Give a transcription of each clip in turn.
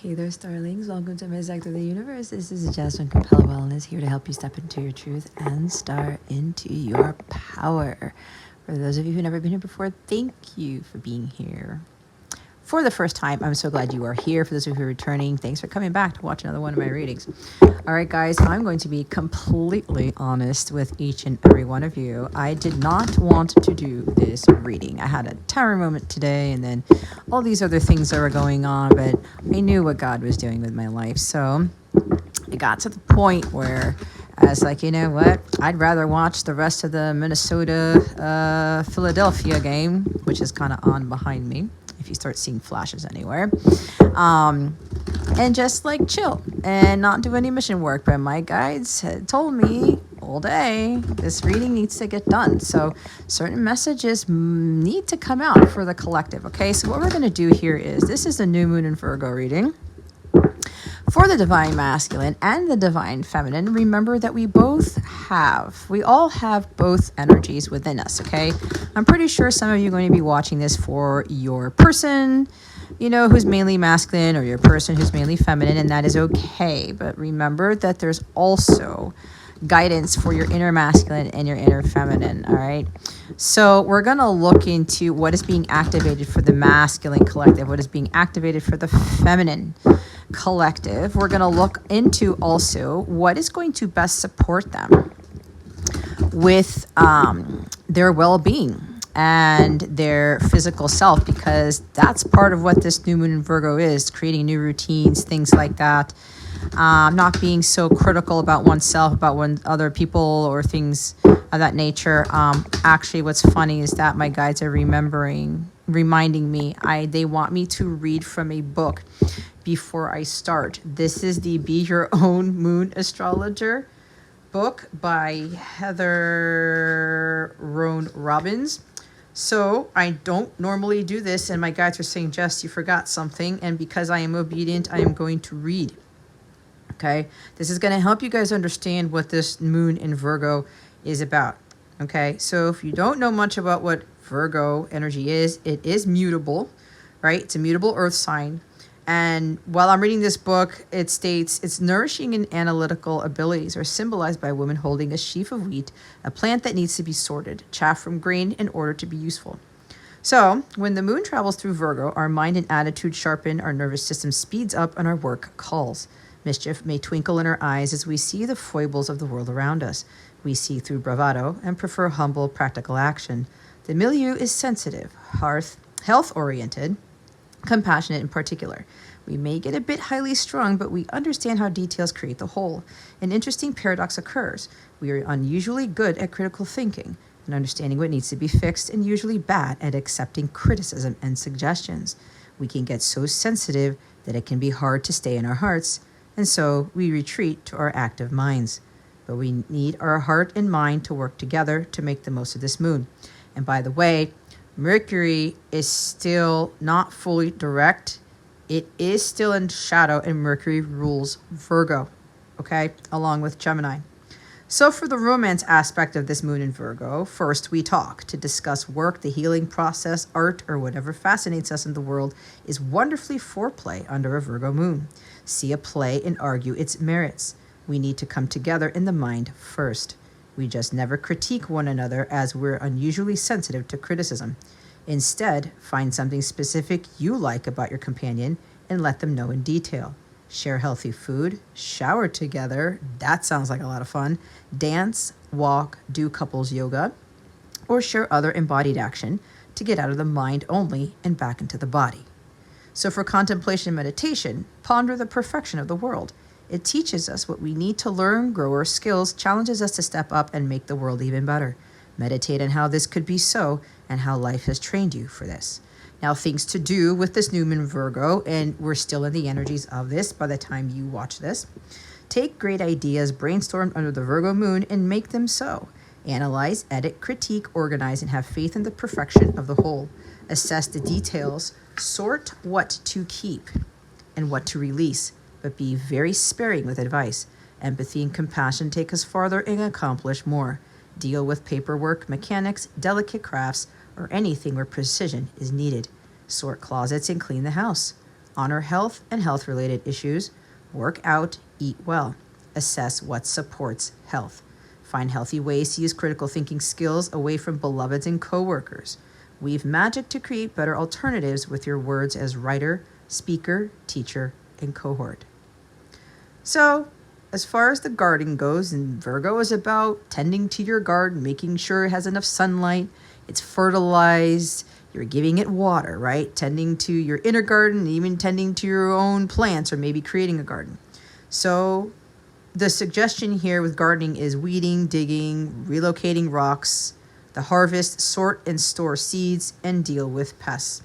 Hey there, starlings. Welcome to my sector of the universe. This is Jess from Capella Wellness, here to help you step into your truth and start into your power. For those of you who've never been here before, thank you for being here. For the first time, I'm so glad you are here. For those of you who are returning, thanks for coming back to watch another one of my readings. All right, guys, I'm going to be completely honest with each and every one of you. I did not want to do this reading. I had a tower moment today and then all these other things that were going on, but I knew what God was doing with my life. So it got to the point where I was like, you know what? I'd rather watch the rest of the Minnesota-Philadelphia game, which is kind of on behind me, if you start seeing flashes anywhere, and just like chill and not do any mission work. But my guides had told me all day this reading needs to get done, so certain messages need to come out for the collective. Okay, so what we're going to do here is, this is the new moon in Virgo reading for the divine masculine and the divine feminine. Remember that we all have both energies within us, okay? I'm pretty sure some of you are going to be watching this for your person, you know, who's mainly masculine, or your person who's mainly feminine, and that is okay. But remember that there's also guidance for your inner masculine and your inner feminine, all right? So we're going to look into what is being activated for the masculine collective, what is being activated for the feminine collective. We're going to look into also what is going to best support them with their well-being and their physical self, because that's part of what this new moon in Virgo is, creating new routines, things like that. Not being so critical about oneself, about other people or things of that nature. Actually, what's funny is that my guides are reminding me, they want me to read from a book before I start. This is the Be Your Own Moon Astrologer book by Heather Roan Robbins. So I don't normally do this, and my guides are saying, Jess, you forgot something, and because I am obedient, I am going to read. Okay, this is going to help you guys understand what this moon in Virgo is about. Okay, so if you don't know much about what Virgo energy is, it is mutable, right? It's a mutable earth sign. And while I'm reading this book, it states its nourishing and analytical abilities are symbolized by a woman holding a sheaf of wheat, a plant that needs to be sorted, chaff from grain in order to be useful. So when the moon travels through Virgo, our mind and attitude sharpen, our nervous system speeds up, and our work calls. Mischief may twinkle in our eyes as we see the foibles of the world around us. We see through bravado and prefer humble, practical action. The milieu is sensitive, health-oriented, compassionate in particular. We may get a bit highly strung, but we understand how details create the whole. An interesting paradox occurs. We are unusually good at critical thinking and understanding what needs to be fixed, and usually bad at accepting criticism and suggestions. We can get so sensitive that it can be hard to stay in our hearts, and so we retreat to our active minds. But we need our heart and mind to work together to make the most of this moon. And by the way, Mercury is still not fully direct. It is still in shadow, and Mercury rules Virgo, okay, along with Gemini. So for the romance aspect of this moon in Virgo, first we talk to discuss work, the healing process, art, or whatever fascinates us in the world is wonderfully foreplay under a Virgo moon. See a play and argue its merits. We need to come together in the mind first. We just never critique one another, as we're unusually sensitive to criticism. Instead, find something specific you like about your companion and let them know in detail. Share healthy food, shower together, that sounds like a lot of fun, dance, walk, do couples yoga, or share other embodied action to get out of the mind only and back into the body. So for contemplation and meditation, ponder the perfection of the world. It teaches us what we need to learn, grow our skills, challenges us to step up and make the world even better. Meditate on how this could be so and how life has trained you for this. Now, things to do with this new moon Virgo, and we're still in the energies of this by the time you watch this. Take great ideas brainstormed under the Virgo moon and make them so. Analyze, edit, critique, organize, and have faith in the perfection of the whole. Assess the details, sort what to keep and what to release, but be very sparing with advice. Empathy and compassion take us farther and accomplish more. Deal with paperwork, mechanics, delicate crafts, or anything where precision is needed. Sort closets and clean the house. Honor health and health-related issues. Work out, eat well. Assess what supports health. Find healthy ways to use critical thinking skills away from beloveds and coworkers. Weave magic to create better alternatives with your words as writer, speaker, teacher, and cohort. So, as far as the garden goes, and Virgo is about tending to your garden, making sure it has enough sunlight, it's fertilized, you're giving it water, right? Tending to your inner garden, even tending to your own plants, or maybe creating a garden. So the suggestion here with gardening is weeding, digging, relocating rocks, the harvest, sort and store seeds, and deal with pests.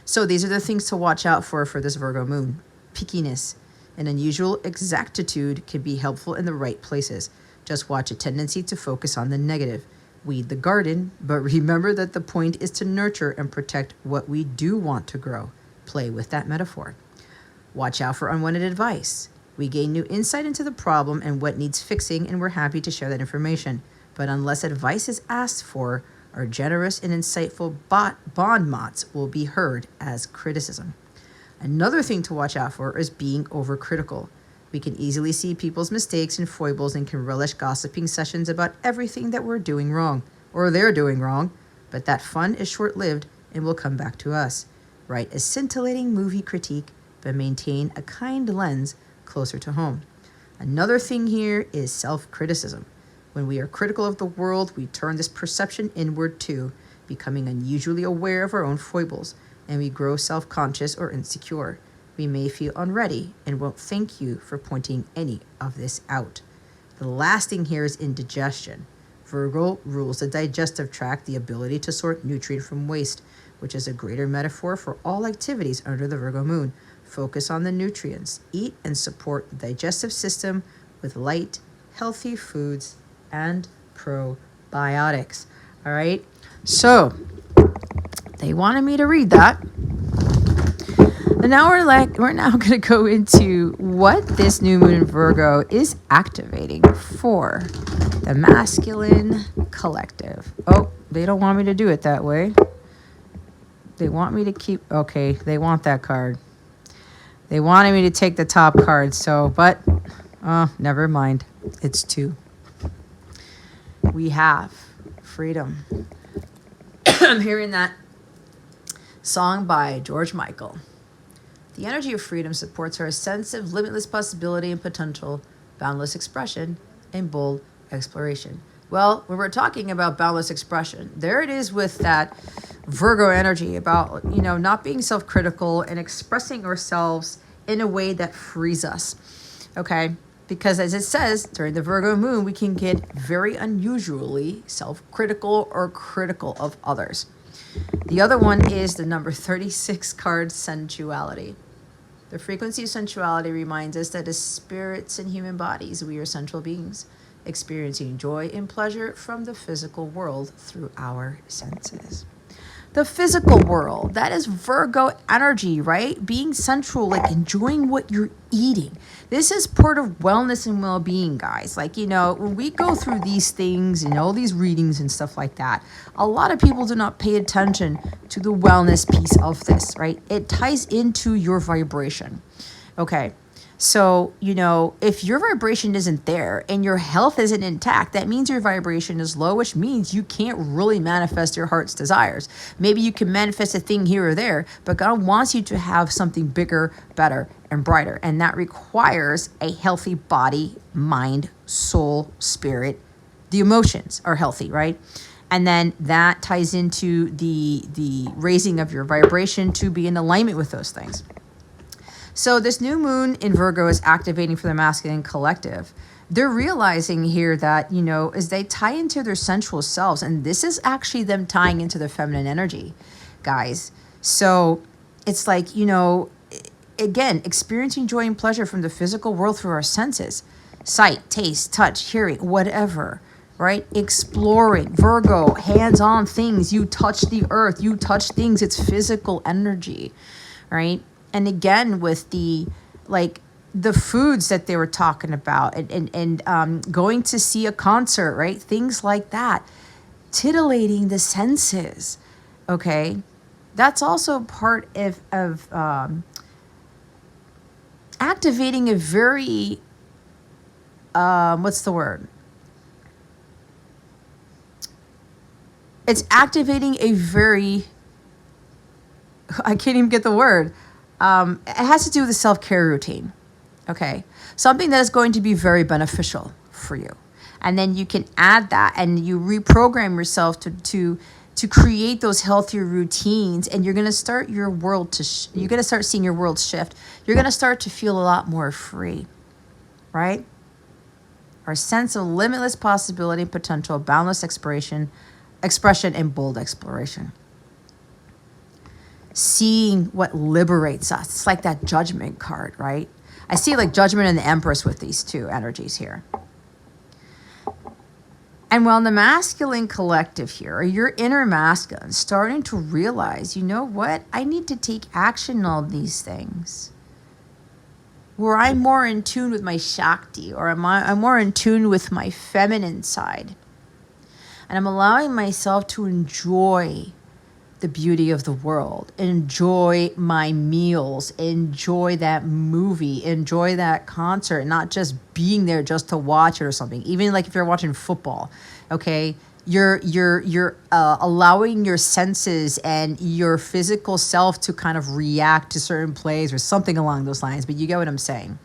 So these are the things to watch out for this Virgo moon. Pickiness. An unusual exactitude can be helpful in the right places. Just watch a tendency to focus on the negative. Weed the garden, but remember that the point is to nurture and protect what we do want to grow. Play with that metaphor. Watch out for unwanted advice. We gain new insight into the problem and what needs fixing, and we're happy to share that information. But unless advice is asked for, our generous and insightful bon mots will be heard as criticism. Another thing to watch out for is being overcritical. We can easily see people's mistakes and foibles and can relish gossiping sessions about everything that we're doing wrong, or they're doing wrong, but that fun is short-lived and will come back to us. Write a scintillating movie critique, but maintain a kind lens closer to home. Another thing here is self-criticism. When we are critical of the world, we turn this perception inward too, becoming unusually aware of our own foibles, and we grow self-conscious or insecure. We may feel unready and won't thank you for pointing any of this out. The last thing here is indigestion. Virgo rules the digestive tract, the ability to sort nutrient from waste, which is a greater metaphor for all activities under the Virgo moon. Focus on the nutrients. Eat and support the digestive system with light, healthy foods and probiotics. All right? So, they wanted me to read that. And now we're now going to go into what this new moon in Virgo is activating for the masculine collective. Oh, they don't want me to do it that way. They want me to keep, okay, they want that card. They wanted me to take the top card, so, but, never mind. It's 2. We have freedom. I'm hearing that song by George Michael. The energy of freedom supports our sense of limitless possibility and potential, boundless expression, and bold exploration. Well, when we're talking about boundless expression, there it is with that Virgo energy about, not being self-critical and expressing ourselves in a way that frees us. Okay? Because as it says, during the Virgo moon, we can get very unusually self-critical or critical of others. The other one is the number 36 card, sensuality. The frequency of sensuality reminds us that as spirits and human bodies, we are central beings, experiencing joy and pleasure from the physical world through our senses. The physical world, that is Virgo energy, right? Being central, like enjoying what you're eating. This is part of wellness and well-being, guys. Like, when we go through these things and all these readings and stuff like that, a lot of people do not pay attention to the wellness piece of this, right? It ties into your vibration. Okay. So, if your vibration isn't there and your health isn't intact, that means your vibration is low, which means you can't really manifest your heart's desires. Maybe you can manifest a thing here or there, but God wants you to have something bigger, better, and brighter. And that requires a healthy body, mind, soul, spirit. The emotions are healthy, right? And then that ties into the raising of your vibration to be in alignment with those things. So this new moon in Virgo is activating for the masculine collective. They're realizing here that, as they tie into their sensual selves, and this is actually them tying into their feminine energy, guys. So it's like, again, experiencing joy and pleasure from the physical world through our senses. Sight, taste, touch, hearing, whatever, right? Exploring. Virgo, hands-on things. You touch the earth. You touch things. It's physical energy, right? And again, with the foods that they were talking about and going to see a concert, right? Things like that. Titillating the senses, okay? That's also part of activating a very, what's the word? It's activating a very, I can't even get the word. It has to do with the self-care routine. Okay. Something that is going to be very beneficial for you. And then you can add that and you reprogram yourself to create those healthier routines, and you're going to start your world to, you're going to start seeing your world shift. You're going to start to feel a lot more free, right? Our sense of limitless possibility, potential, boundless expression, and bold exploration. Seeing what liberates us. It's like that Judgment card, right? I see like Judgment and the Empress with these two energies here. And while the masculine collective here, or your inner masculine, starting to realize, you know what? I need to take action on these things. Where I'm more in tune with my Shakti, or I'm more in tune with my feminine side. And I'm allowing myself to enjoy the beauty of the world, enjoy my meals, enjoy that movie, enjoy that concert, not just being there just to watch it or something. Even like if you're watching football, okay, you're allowing your senses and your physical self to kind of react to certain plays or something along those lines. But you get what I'm saying,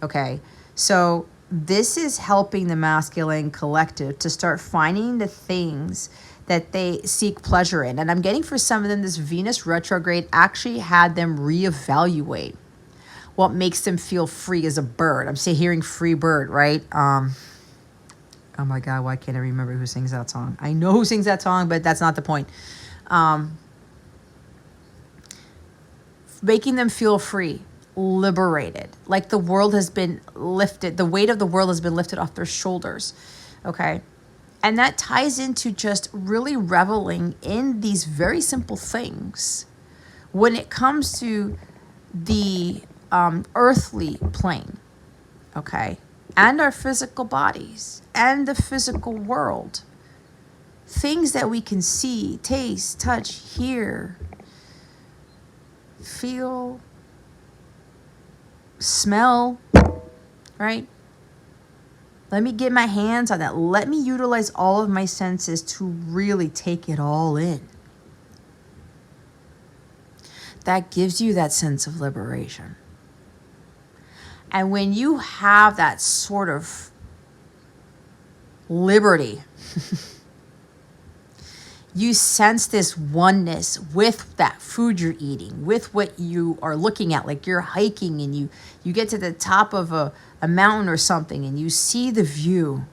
okay? So this is helping the masculine collective to start finding the things that they seek pleasure in. And I'm getting for some of them, this Venus retrograde actually had them reevaluate what makes them feel free as a bird. I'm hearing free bird, right? Oh my God, why can't I remember who sings that song? I know who sings that song, but that's not the point. Making them feel free, liberated, like the world has been lifted, the weight of the world has been lifted off their shoulders, okay? And that ties into just really reveling in these very simple things when it comes to the earthly plane, okay? And our physical bodies and the physical world. Things that we can see, taste, touch, hear, feel, smell, right? Let me get my hands on that. Let me utilize all of my senses to really take it all in. That gives you that sense of liberation. And when you have that sort of liberty, you sense this oneness with that food you're eating, with what you are looking at. Like you're hiking and you get to the top of a mountain or something and you see the view.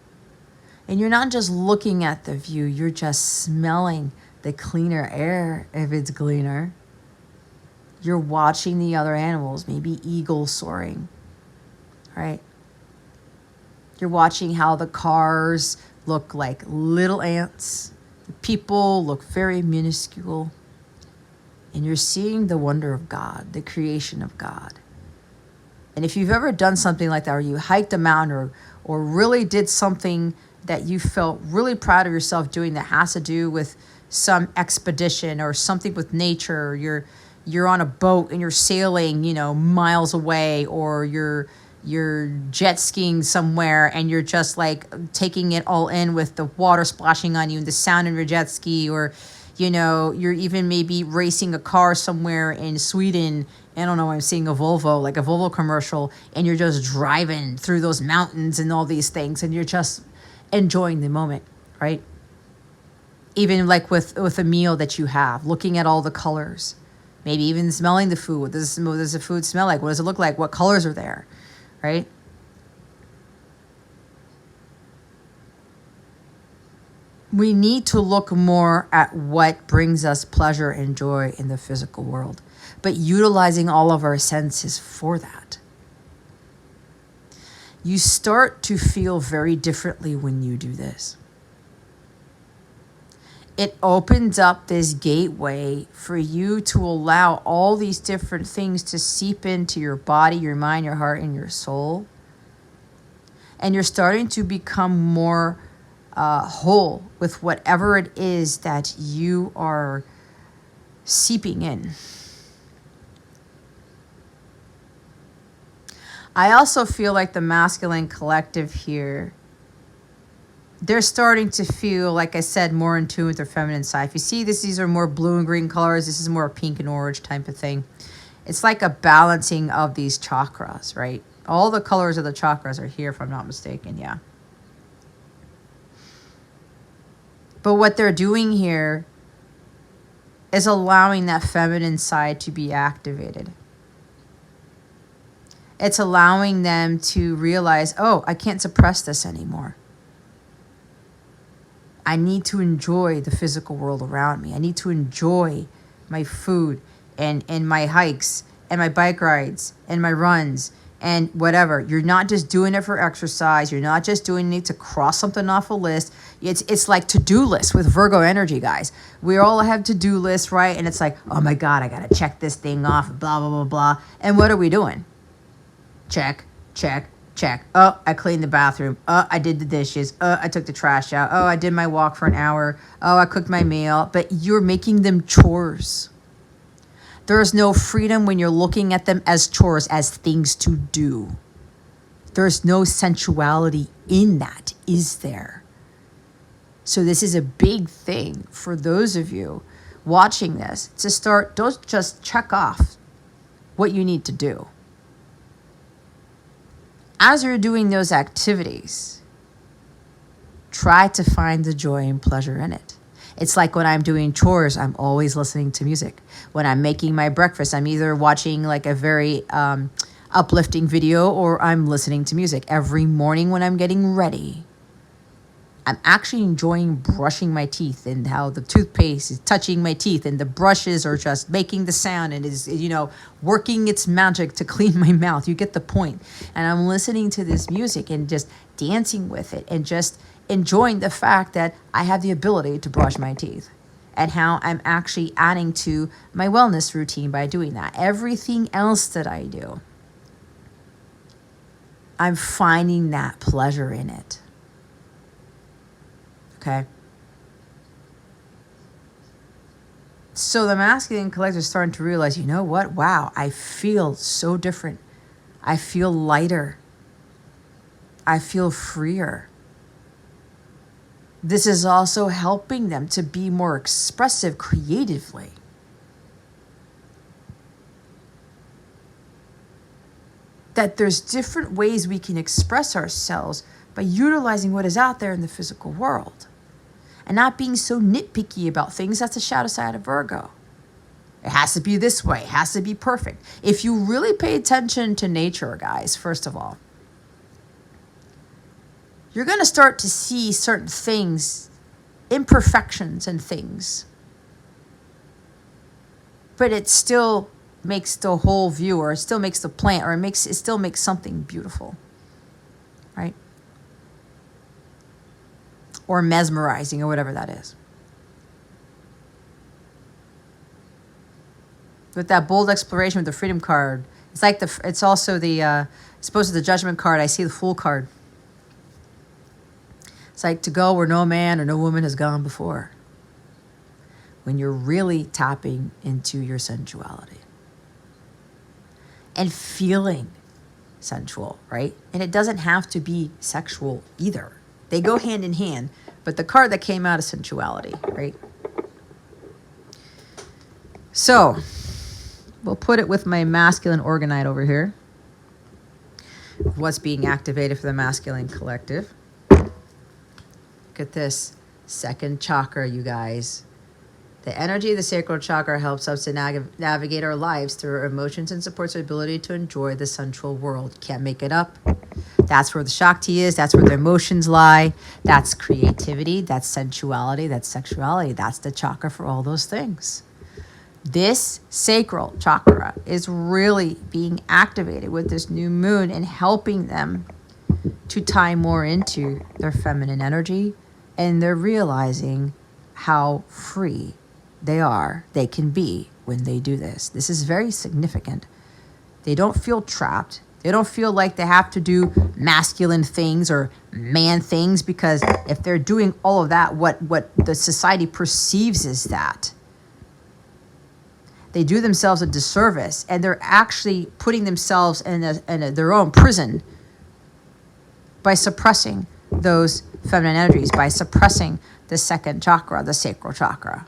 And you're not just looking at the view, you're just smelling the cleaner air if it's cleaner. You're watching the other animals, maybe eagles soaring, right? You're watching how the cars look like little ants. The people look very minuscule. And you're seeing the wonder of God, the creation of God. And if you've ever done something like that, or you hiked a mountain or really did something that you felt really proud of yourself doing that has to do with some expedition or something with nature, or you're on a boat and you're sailing, miles away, or you're jet skiing somewhere and you're just like taking it all in with the water splashing on you and the sound of your jet ski, or you're even maybe racing a car somewhere in Sweden. I don't know, I'm seeing a Volvo, like a Volvo commercial, and you're just driving through those mountains and all these things, and you're just enjoying the moment, right? Even like with a meal that you have, looking at all the colors, maybe even smelling the food. What does the food smell like? What does it look like? What colors are there, right? We need to look more at what brings us pleasure and joy in the physical world, but utilizing all of our senses for that. You start to feel very differently when you do this. It opens up this gateway for you to allow all these different things to seep into your body, your mind, your heart, and your soul. And you're starting to become more whole with whatever it is that you are seeping in. I also feel like the masculine collective here, they're starting to feel, like I said, more in tune with their feminine side. If you see this, these are more blue and green colors. This is more pink and orange type of thing. It's like a balancing of these chakras, right? All the colors of the chakras are here, if I'm not mistaken, yeah. But what they're doing here is allowing that feminine side to be activated. It's allowing them to realize, oh, I can't suppress this anymore. I need to enjoy the physical world around me. I need to enjoy my food and my hikes and my bike rides and my runs and whatever. You're not just doing it for exercise. You're not just doing it to cross something off a list. It's like to-do lists with Virgo energy, guys. We all have to-do lists, right? And it's like, oh my God, I got to check this thing off, blah, blah, blah, blah. And what are we doing? Check, check, check. Oh, I cleaned the bathroom. Oh, I did the dishes. Oh, I took the trash out. Oh, I did my walk for an hour. Oh, I cooked my meal. But you're making them chores. There is no freedom when you're looking at them as chores, as things to do. There's no sensuality in that, is there? So this is a big thing for those of you watching this to start, don't just check off what you need to do. As you're doing those activities, try to find the joy and pleasure in it. It's like when I'm doing chores, I'm always listening to music. When I'm making my breakfast, I'm either watching like a very uplifting video or I'm listening to music. Every morning when I'm getting ready, I'm actually enjoying brushing my teeth and how the toothpaste is touching my teeth and the brushes are just making the sound and is, you know, working its magic to clean my mouth. You get the point. And I'm listening to this music and just dancing with it and just enjoying the fact that I have the ability to brush my teeth and how I'm actually adding to my wellness routine by doing that. Everything else that I do, I'm finding that pleasure in it. Okay. So the masculine collective is starting to realize, you know what? Wow, I feel so different. I feel lighter. I feel freer. This is also helping them to be more expressive creatively. That there's different ways we can express ourselves by utilizing what is out there in the physical world and not being so nitpicky about things. That's the shadow side of Virgo. It has to be this way. It has to be perfect. If you really pay attention to nature, guys, first of all, you're going to start to see certain things, imperfections and things. But it still makes the whole view, or it still makes the plant, or it still makes something beautiful. Right? Or mesmerizing, or whatever that is. With that bold exploration with the Freedom card, it's like it's also the supposed to the Judgment card. I see the Fool card. It's like to go where no man or no woman has gone before. When you're really tapping into your sensuality and feeling sensual, right? And it doesn't have to be sexual either. They go hand in hand, but the card that came out is sensuality, right? So we'll put it with my masculine orgonite over here. What's being activated for the masculine collective. Look at this second chakra, you guys. The energy of the sacral chakra helps us to navigate our lives through our emotions and supports our ability to enjoy the sensual world. Can't make it up. That's where the Shakti is. That's where the emotions lie. That's creativity. That's sensuality. That's sexuality. That's the chakra for all those things. This sacral chakra is really being activated with this new moon and helping them to tie more into their feminine energy. And they're realizing how free they can be when they do this. This is very significant. They don't feel trapped. They don't feel like they have to do masculine things or man things, because if they're doing all of that, what the society perceives is that they do themselves a disservice, and they're actually putting themselves in their own prison by suppressing those feminine energies, by suppressing the second chakra, the sacral chakra,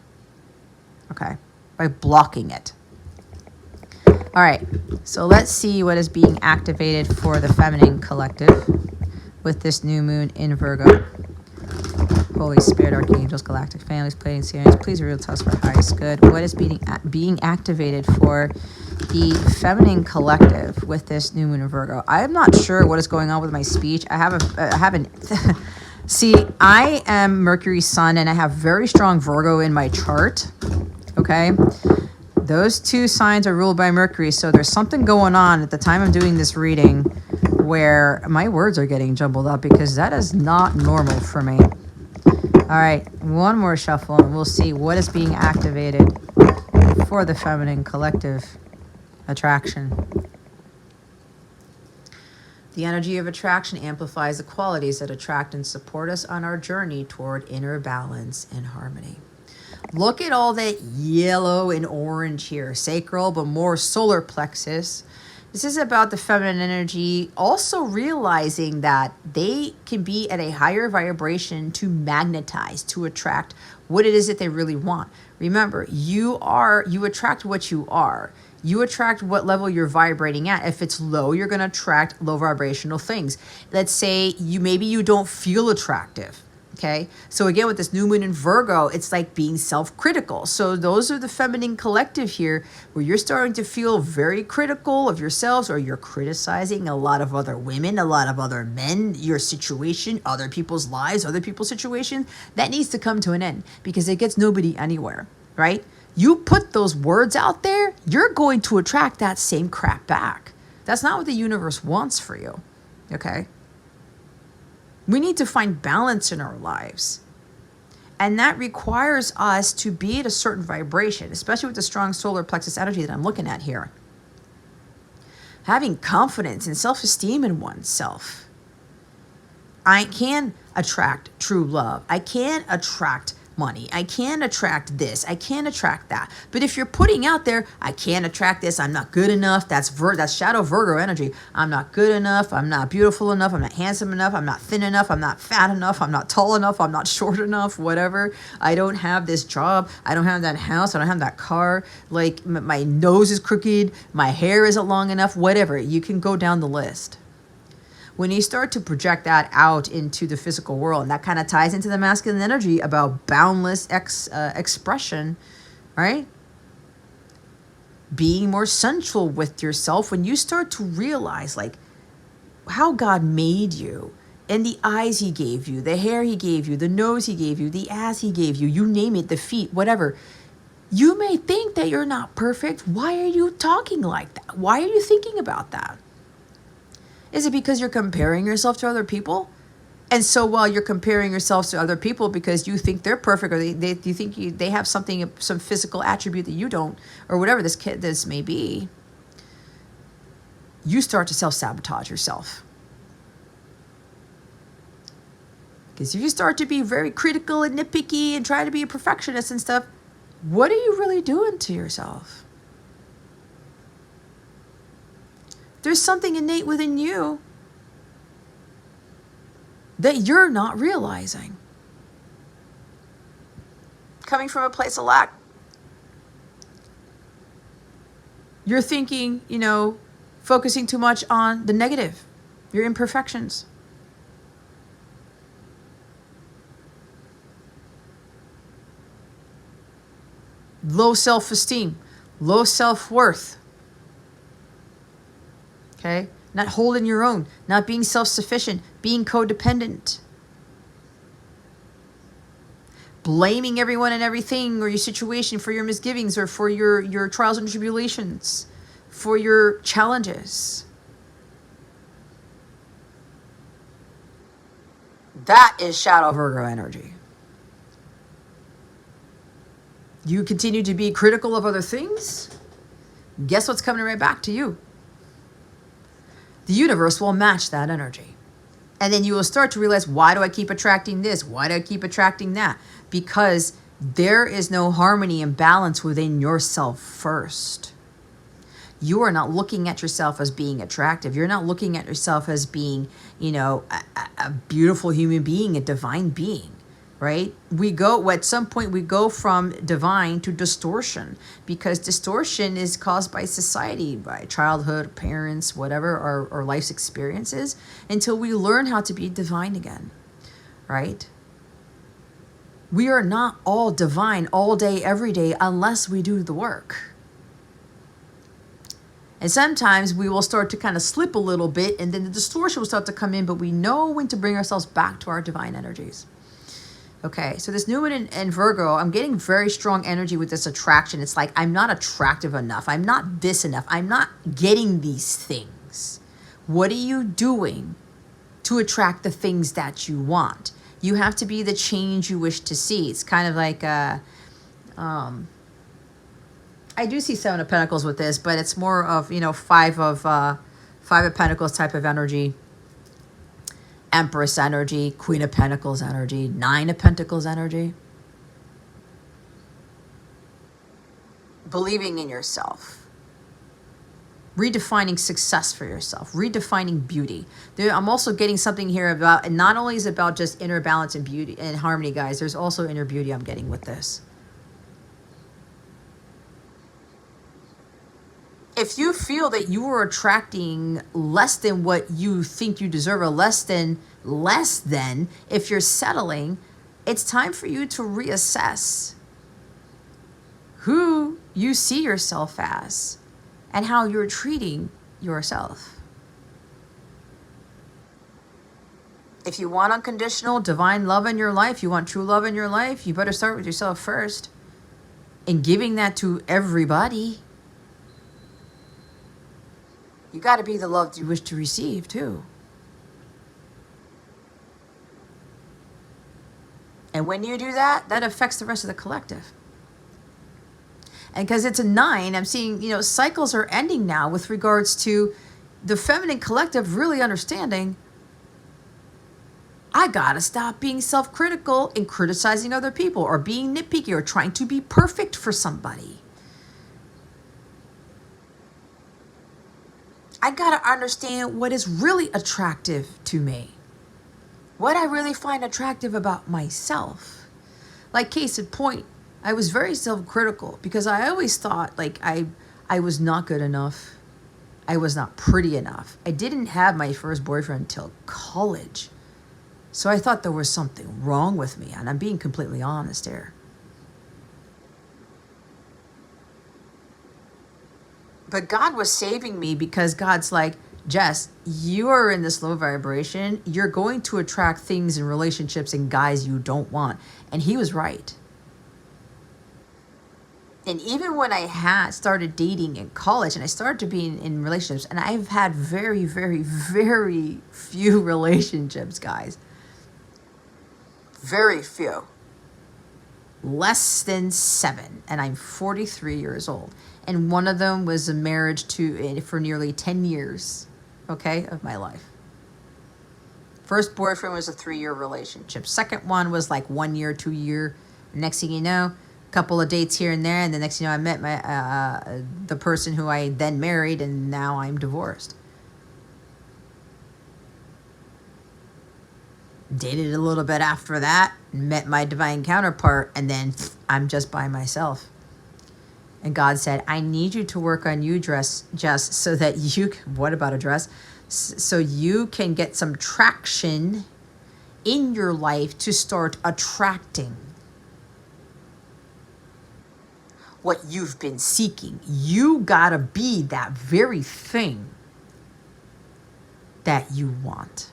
okay, by blocking it. All right, so let's see what is being activated for the feminine collective with this new moon in Virgo. Holy Spirit, Archangels, Galactic Families, Pleiadian Series, please reveal to us for highest good. What is being activated for the feminine collective with this new moon in Virgo? I am not sure what is going on with my speech. I haven't. See, I am Mercury Sun, and I have very strong Virgo in my chart. Okay. Those two signs are ruled by Mercury, so there's something going on at the time I'm doing this reading where my words are getting jumbled up, because that is not normal for me. All right, one more shuffle and we'll see what is being activated for the feminine collective attraction. The energy of attraction amplifies the qualities that attract and support us on our journey toward inner balance and harmony. Look at all that yellow and orange here. Sacral, but more solar plexus. This is about the feminine energy also realizing that they can be at a higher vibration to magnetize, to attract what it is that they really want. Remember, you attract what you are. You attract what level you're vibrating at. If it's low, you're going to attract low vibrational things. Let's say maybe you don't feel attractive. Okay, so again, with this new moon in Virgo, it's like being self-critical. So those are the feminine collective here, where you're starting to feel very critical of yourselves, or you're criticizing a lot of other women, a lot of other men, your situation, other people's lives, other people's situations. That needs to come to an end, because it gets nobody anywhere, right? You put those words out there, you're going to attract that same crap back. That's not what the universe wants for you, okay? We need to find balance in our lives. And that requires us to be at a certain vibration, especially with the strong solar plexus energy that I'm looking at here. Having confidence and self-esteem in oneself. I can attract true love. I can attract money. I can attract this. I can attract that. But if you're putting out there, I can't attract this, I'm not good enough, that's shadow Virgo energy. I'm not good enough. I'm not beautiful enough. I'm not handsome enough. I'm not thin enough. I'm not fat enough. I'm not tall enough. I'm not short enough, whatever. I don't have this job. I don't have that house. I don't have that car. Like my nose is crooked. My hair isn't long enough, whatever. You can go down the list. When you start to project that out into the physical world, and that kind of ties into the masculine energy about boundless expression, right? Being more sensual with yourself, when you start to realize like how God made you, and the eyes he gave you, the hair he gave you, the nose he gave you, the ass he gave you, you name it, the feet, whatever. You may think that you're not perfect. Why are you talking like that? Why are you thinking about that? Is it because you're comparing yourself to other people? And so while you're comparing yourself to other people because you think they're perfect, or you think they have some physical attribute that you don't, or whatever this may be, you start to self-sabotage yourself. Because if you start to be very critical and nitpicky and try to be a perfectionist and stuff, what are you really doing to yourself? There's something innate within you that you're not realizing. Coming from a place of lack. You're thinking, focusing too much on the negative, your imperfections. Low self-esteem, low self-worth. Okay? Not holding your own, not being self-sufficient, being codependent. Blaming everyone and everything or your situation for your misgivings or for your trials and tribulations, for your challenges. That is shadow Virgo energy. You continue to be critical of other things, guess what's coming right back to you? The universe will match that energy. And then you will start to realize, why do I keep attracting this? Why do I keep attracting that? Because There is no harmony and balance within yourself first. You are not looking at yourself as being attractive. You're not looking at yourself as being, a beautiful human being, a divine being, right? At some point, we go from divine to distortion, because distortion is caused by society, by childhood, parents, whatever, our life's experiences, until we learn how to be divine again, right? We are not all divine all day, every day, unless we do the work. And sometimes we will start to kind of slip a little bit, and then the distortion will start to come in, but we know when to bring ourselves back to our divine energies. Okay, so this new one in Virgo, I'm getting very strong energy with this attraction. It's like, I'm not attractive enough. I'm not this enough. I'm not getting these things. What are you doing to attract the things that you want? You have to be the change you wish to see. It's kind of like, I do see Seven of Pentacles with this, but it's more of, Five of Pentacles type of energy, Empress energy, Queen of Pentacles energy, Nine of Pentacles energy. Believing in yourself. Redefining success for yourself, redefining beauty. I'm also getting something here about, and not only is it about just inner balance and beauty and harmony, guys, there's also inner beauty I'm getting with this. If you feel that you are attracting less than what you think you deserve, or less than, if you're settling, it's time for you to reassess who you see yourself as and how you're treating yourself. If you want unconditional, divine love in your life, you want true love in your life, you better start with yourself first. And giving that to everybody. You got to be the love you wish to receive, too. And when you do that, that affects the rest of the collective. And because it's a 9, I'm seeing, cycles are ending now with regards to the feminine collective really understanding, I got to stop being self-critical and criticizing other people, or being nitpicky, or trying to be perfect for somebody. I got to understand what is really attractive to me. What I really find attractive about myself. Like, case in point, I was very self-critical because I always thought I was not good enough. I was not pretty enough. I didn't have my first boyfriend until college. So I thought there was something wrong with me, and I'm being completely honest here. But God was saving me, because God's like, Jess, you are in this low vibration. You're going to attract things and relationships and guys you don't want. And he was right. And even when I had started dating in college, and I started to be in relationships, and I've had very, very, very few relationships, guys. Very few. Less than 7. And I'm 43 years old. And one of them was a marriage for nearly 10 years, okay, of my life. First boyfriend was a 3-year relationship. Second one was like 1 year, 2 year. Next thing you know, couple of dates here and there, and the next thing you know, I met the person who I then married, and now I'm divorced. Dated a little bit after that, met my divine counterpart, and then I'm just by myself. And God said, I need you to work on you, Jess, so that you can, what about a dress? So you can get some traction in your life to start attracting what you've been seeking. You gotta be that very thing that you want.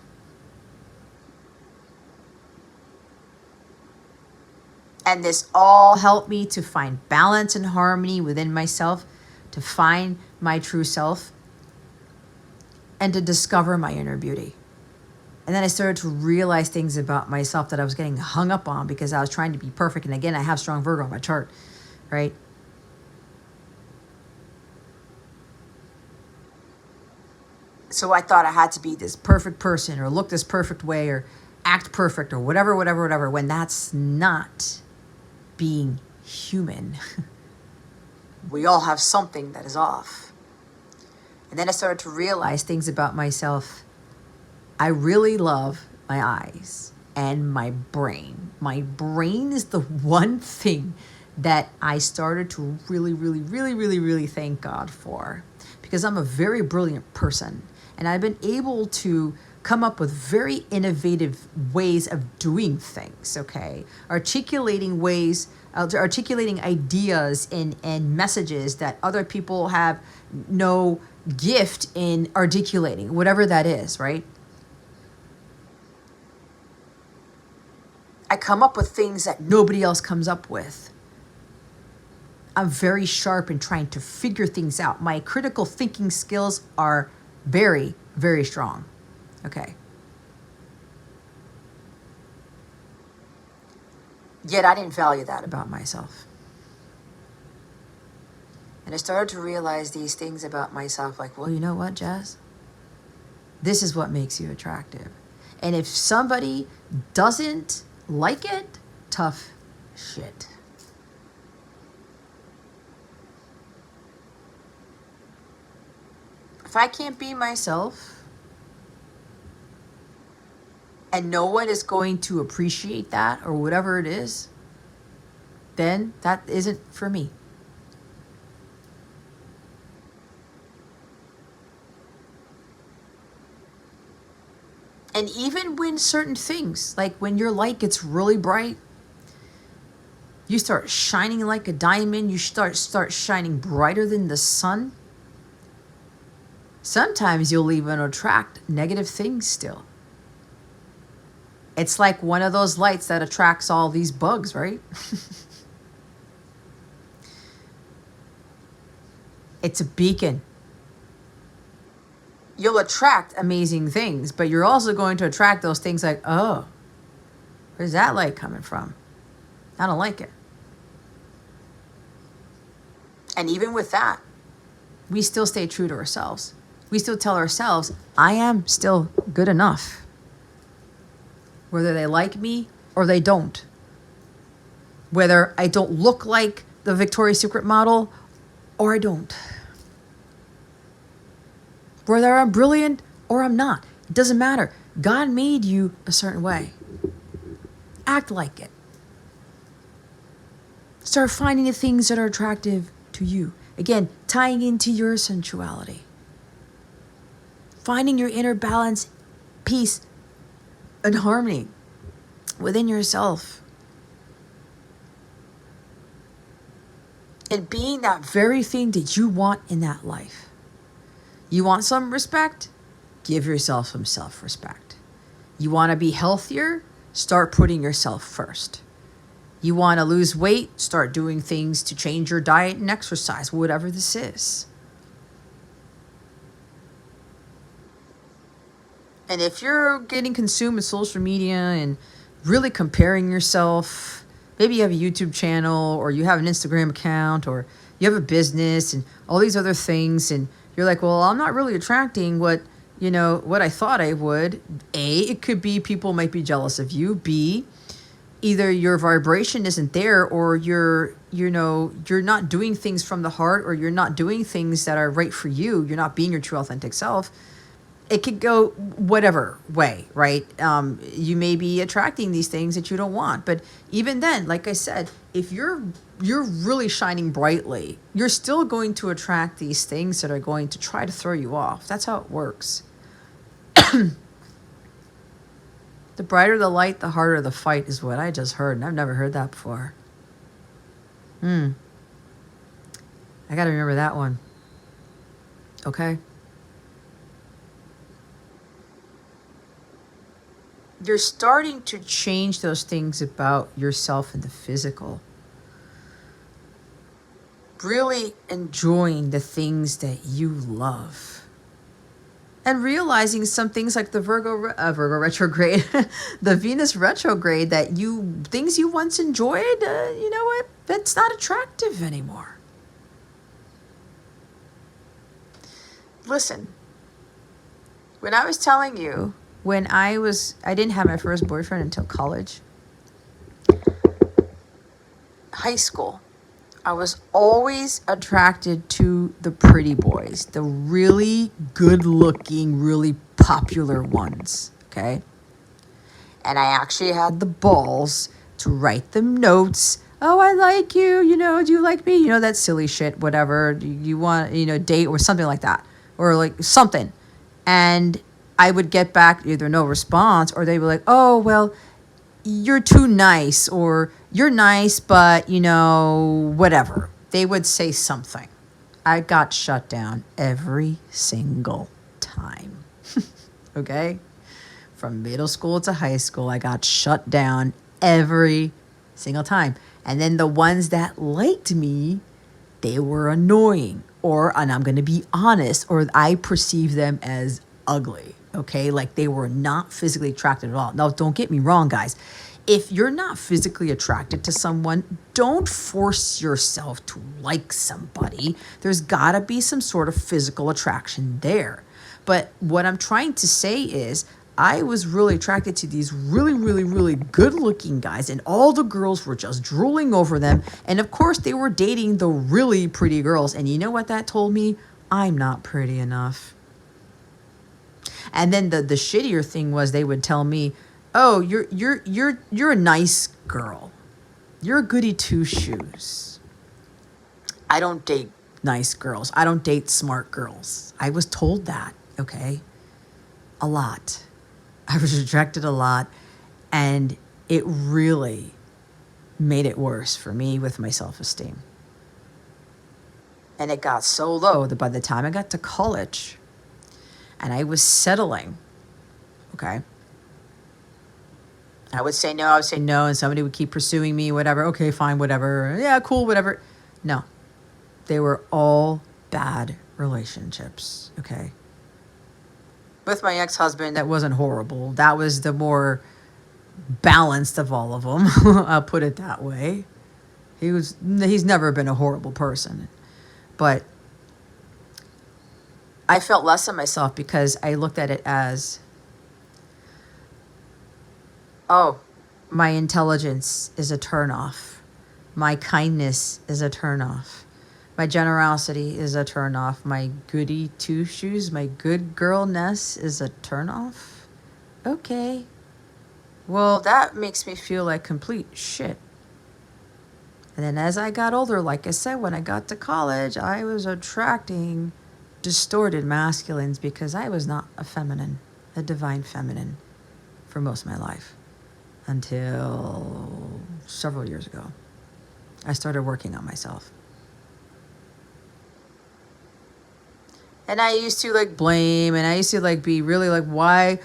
And this all helped me to find balance and harmony within myself, to find my true self, and to discover my inner beauty. And then I started to realize things about myself that I was getting hung up on because I was trying to be perfect. And again, I have strong Virgo on my chart, right? So I thought I had to be this perfect person, or look this perfect way, or act perfect, or whatever, when that's not being human. We all have something that is off. And then I started to realize things about myself. I really love my eyes and my brain. My brain is the one thing that I started to really thank God for, because I'm a very brilliant person and I've been able to come up with very innovative ways of doing things, okay? Articulating ideas and messages that other people have no gift in articulating, whatever that is, right? I come up with things that nobody else comes up with. I'm very sharp in trying to figure things out. My critical thinking skills are very strong. Okay. Yet I didn't value that about myself. And I started to realize these things about myself, like, well, you know what, Jazz? This is what makes you attractive. And if somebody doesn't like it, tough shit. If I can't be myself and no one is going to appreciate that or whatever it is, then that isn't for me. And even when certain things, like when your light gets really bright, you start shining like a diamond, you start shining brighter than the sun, sometimes you'll even attract negative things still. It's like one of those lights that attracts all these bugs, right? It's a beacon. You'll attract amazing things, but you're also going to attract those things like, oh, where's that light coming from? I don't like it. And even with that, we still stay true to ourselves. We still tell ourselves, I am still good enough. Whether they like me or they don't. Whether I don't look like the Victoria's Secret model or I don't. Whether I'm brilliant or I'm not. It doesn't matter. God made you a certain way. Act like it. Start finding the things that are attractive to you. Again, tying into your sensuality. Finding your inner balance, peace, and harmony within yourself. And being that very thing that you want in that life. You want some respect? Give yourself some self-respect. You want to be healthier? Start putting yourself first. You want to lose weight? Start doing things to change your diet and exercise, whatever this is. And if you're getting consumed with social media and really comparing yourself, maybe you have a YouTube channel or you have an Instagram account or you have a business and all these other things, and you're like, well, I'm not really attracting what I thought I would. A, it could be people might be jealous of you. B, either your vibration isn't there or you're not doing things from the heart, or you're not doing things that are right for you. You're not being your true authentic self. It could go whatever way, right? You may be attracting these things that you don't want. But even then, like I said, if you're really shining brightly, you're still going to attract these things that are going to try to throw you off. That's how it works. The brighter the light, the harder the fight is what I just heard. And I've never heard that before. I got to remember that one. Okay? You're starting to change those things about yourself in the physical. Really enjoying the things that you love. And realizing some things like the Virgo retrograde, the Venus retrograde, that things you once enjoyed, you know what? That's not attractive anymore. Listen, when I was telling you, when I didn't have my first boyfriend until college. high school, I was always attracted to the pretty boys, the really good looking, really popular ones. Okay. And I actually had the balls to write them notes. Oh, I like you. You know, do you like me? You know, that silly shit, whatever. Do you want, date or something like that? Or like something. And I would get back either no response, or they'd be like, oh, well, you're too nice, or you're nice, but, whatever. They would say something. I got shut down every single time. Okay? From middle school to high school, I got shut down every single time. And then the ones that liked me, they were annoying, and I'm going to be honest, or I perceive them as ugly. Okay, like they were not physically attracted at all. Now, don't get me wrong, guys. If you're not physically attracted to someone, don't force yourself to like somebody. There's got to be some sort of physical attraction there. But what I'm trying to say is, I was really attracted to these really, really, really good-looking guys, and all the girls were just drooling over them. And of course, they were dating the really pretty girls. And you know what that told me? I'm not pretty enough. And then the shittier thing was, they would tell me, "Oh, you're a nice girl. You're a goody two shoes." I don't date nice girls. I don't date smart girls. I was told that, okay? A lot. I was rejected a lot, and it really made it worse for me with my self-esteem. And it got so low that by the time I got to college and I was settling, okay, I would say no, and somebody would keep pursuing me, whatever. Okay, fine, whatever. Yeah, cool, whatever. No, they were all bad relationships, okay? With my ex-husband, that wasn't horrible. That was the more balanced of all of them. I'll put it that way. He's never been a horrible person. But I felt less of myself because I looked at it as, oh, my intelligence is a turnoff. My kindness is a turnoff. My generosity is a turnoff. My goody two-shoes, my good girlness is a turnoff. Okay. Well, that makes me feel like complete shit. And then as I got older, like I said, when I got to college, I was attracting distorted masculines because I was not a divine feminine for most of my life until several years ago. I started working on myself. And I used to blame, and I used to be really why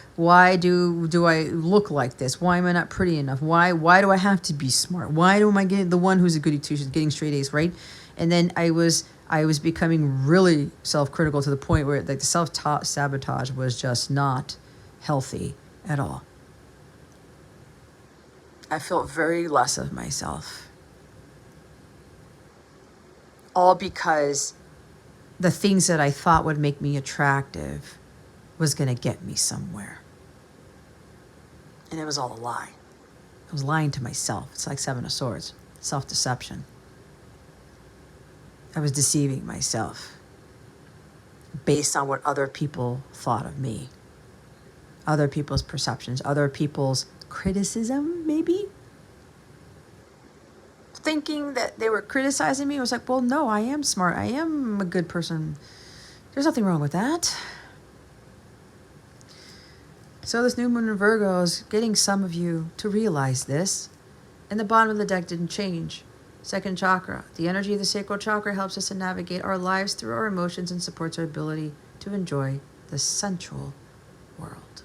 do I look like this? Why am I not pretty enough? Why do I have to be smart? Why am I getting the one who's a goody two-shoes getting straight A's, right? And then I was becoming really self-critical to the point where the self-sabotage was just not healthy at all. I felt very less of myself. All because the things that I thought would make me attractive was going to get me somewhere. And it was all a lie. I was lying to myself. It's like Seven of Swords, self-deception. I was deceiving myself based on what other people thought of me, other people's perceptions, other people's criticism, maybe. Thinking that they were criticizing me, I was like, well, no, I am smart. I am a good person. There's nothing wrong with that. So this new moon in Virgo is getting some of you to realize this. And the bottom of the deck didn't change. Second chakra. The energy of the sacral chakra helps us to navigate our lives through our emotions and supports our ability to enjoy the sensual world.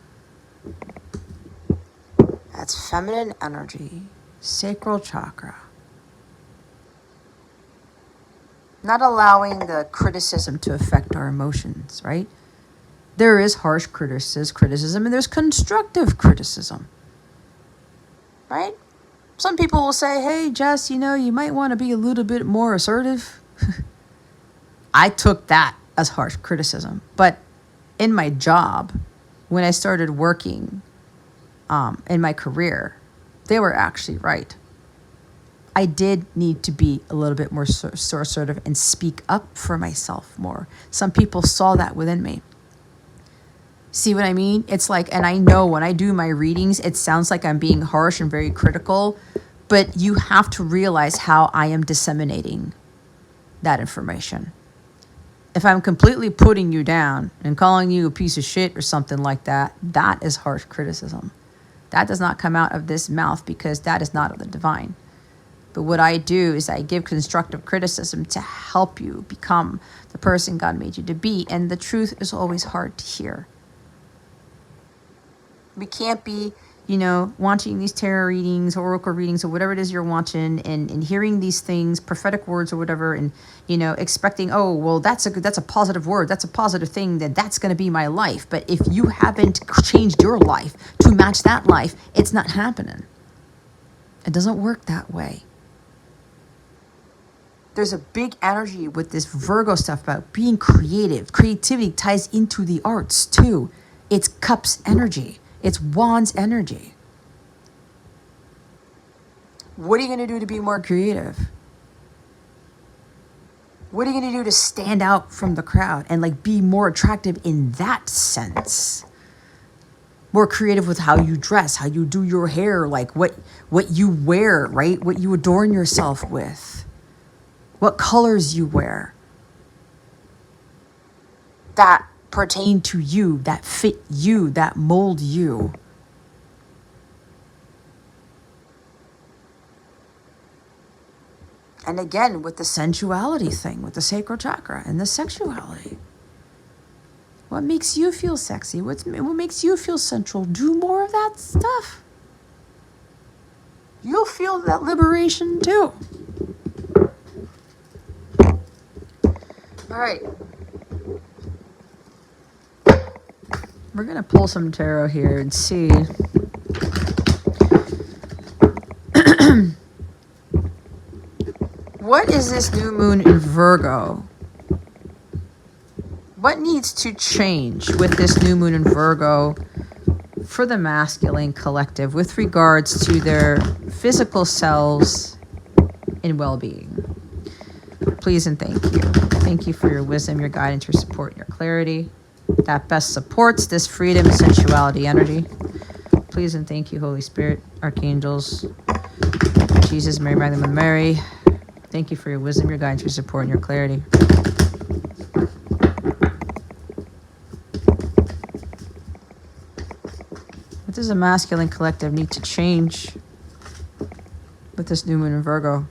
That's feminine energy. Sacral chakra. Not allowing the criticism to affect our emotions, right? There is harsh criticism, and there's constructive criticism, right? Some people will say, hey, Jess, you might want to be a little bit more assertive. I took that as harsh criticism. But in my job, when I started working in my career, they were actually right. I did need to be a little bit more assertive and speak up for myself more. Some people saw that within me. See what I mean? It's like, and I know when I do my readings, it sounds like I'm being harsh and very critical, but you have to realize how I am disseminating that information. If I'm completely putting you down and calling you a piece of shit or something like that, that is harsh criticism. That does not come out of this mouth because that is not of the divine. But what I do is I give constructive criticism to help you become the person God made you to be. And the truth is always hard to hear. We can't be, watching these tarot readings or oracle readings or whatever it is you're watching and hearing these things, prophetic words or whatever, and, expecting, oh, well, that's a positive word. That's a positive thing. That's going to be my life. But if you haven't changed your life to match that life, it's not happening. It doesn't work that way. There's a big energy with this Virgo stuff about being creative. Creativity ties into the arts too. It's cups energy. It's wands energy. What are you going to do to be more creative? What are you going to do to stand out from the crowd and be more attractive in that sense? More creative with how you dress, how you do your hair, what you wear, right? What you adorn yourself with. What colors you wear that pertain to you, that fit you, that mold you. And again, with the sensuality thing, with the sacral chakra and the sexuality. What makes you feel sexy? What makes you feel sensual? Do more of that stuff. You'll feel that liberation too. All right. We're going to pull some tarot here and see. What is this new moon in Virgo? What needs to change with this new moon in Virgo for the masculine collective with regards to their physical selves and well-being? Please and thank you. Thank you for your wisdom, your guidance, your support, and your clarity that best supports this freedom and sensuality energy. Please and thank you, Holy Spirit, Archangels, Jesus, Mary, Magdalene, Mary. Thank you for your wisdom, your guidance, your support, and your clarity. What does a masculine collective need to change with this new moon in Virgo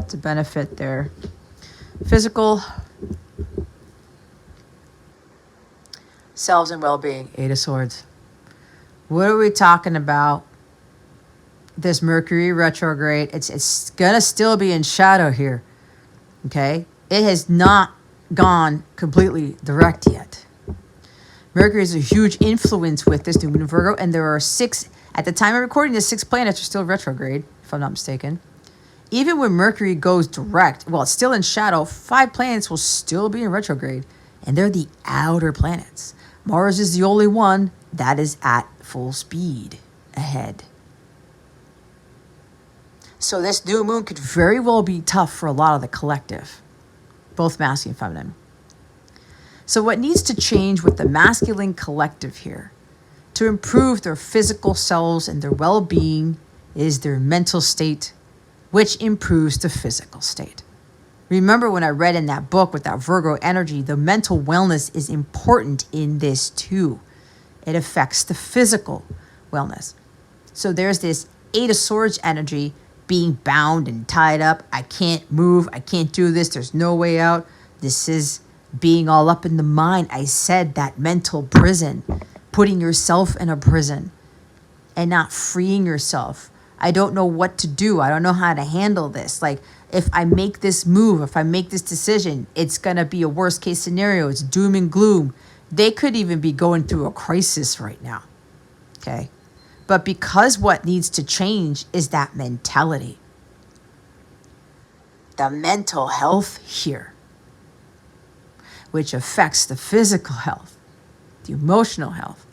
to benefit their physical selves and well-being? Eight of Swords. What are we talking about? This Mercury retrograde, it's gonna still be in shadow here. Okay? It has not gone completely direct yet. Mercury is a huge influence with this new moon in Virgo, and there are 6, at the time of recording, the 6 planets are still retrograde, if I'm not mistaken. Even when Mercury goes direct, well, it's still in shadow, 5 planets will still be in retrograde, and they're the outer planets. Mars is the only one that is at full speed ahead. So this new moon could very well be tough for a lot of the collective, both masculine and feminine. So what needs to change with the masculine collective here to improve their physical selves and their well-being is their mental state, which improves the physical state. Remember when I read in that book with that Virgo energy, the mental wellness is important in this too. It affects the physical wellness. So there's this 8 of Swords energy being bound and tied up. I can't move. I can't do this. There's no way out. This is being all up in the mind. I said that mental prison, putting yourself in a prison and not freeing yourself. I don't know what to do. I don't know how to handle this. If I make this move, if I make this decision, it's going to be a worst case scenario. It's doom and gloom. They could even be going through a crisis right now. Okay? But because what needs to change is that mentality. The mental health here, which affects the physical health, the emotional health.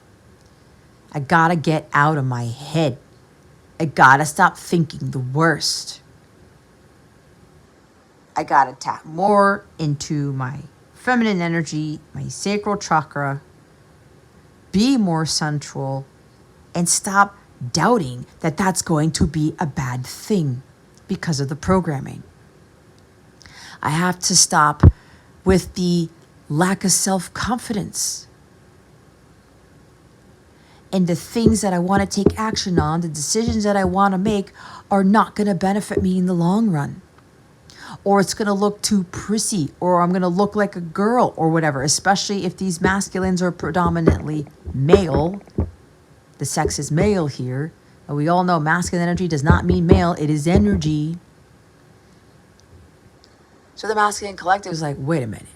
I gotta get out of my head. I gotta stop thinking the worst. I got to tap more into my feminine energy, my sacral chakra, be more sensual, and stop doubting that that's going to be a bad thing because of the programming. I have to stop with the lack of self-confidence and the things that I want to take action on, the decisions that I want to make are not going to benefit me in the long run. Or it's going to look too prissy, or I'm going to look like a girl or whatever, especially if these masculines are predominantly male. The sex is male here. And we all know masculine energy does not mean male. It is energy. So the masculine collective is like, wait a minute.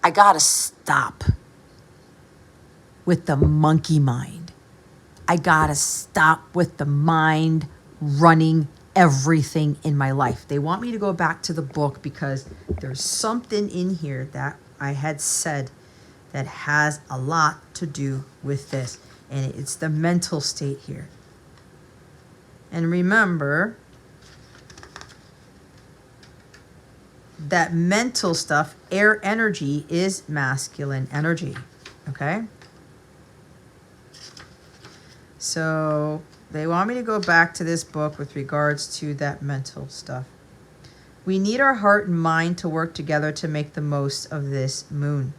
I got to stop with the monkey mind. I got to stop with the mind running everything in my life. They want me to go back to the book because there's something in here that I had said that has a lot to do with this. And it's the mental state here. And remember that mental stuff, air energy, is masculine energy. Okay? So they want me to go back to this book with regards to that mental stuff. We need our heart and mind to work together to make the most of this moon.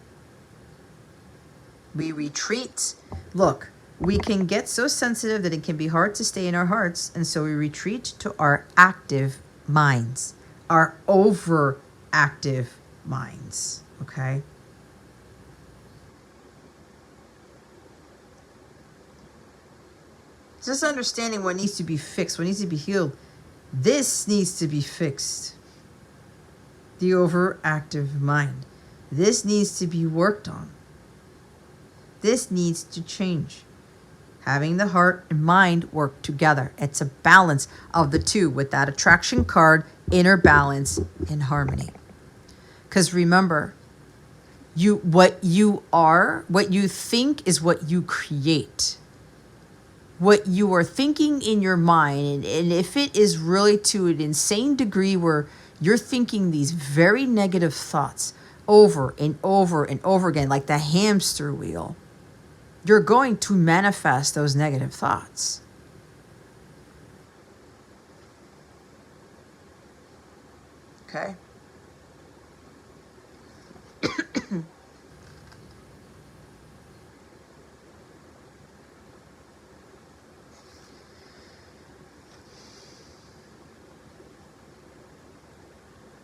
We retreat. Look, we can get so sensitive that it can be hard to stay in our hearts, and so we retreat to our active minds, our overactive minds, okay? Just understanding what needs to be fixed, what needs to be healed. This needs to be fixed. The overactive mind. This needs to be worked on. This needs to change. Having the heart and mind work together. It's a balance of the two with that attraction card, inner balance and harmony. Because remember, what you are, what you think is what you create. What you are thinking in your mind, and if it is really to an insane degree where you're thinking these very negative thoughts over and over and over again, like the hamster wheel, you're going to manifest those negative thoughts. Okay?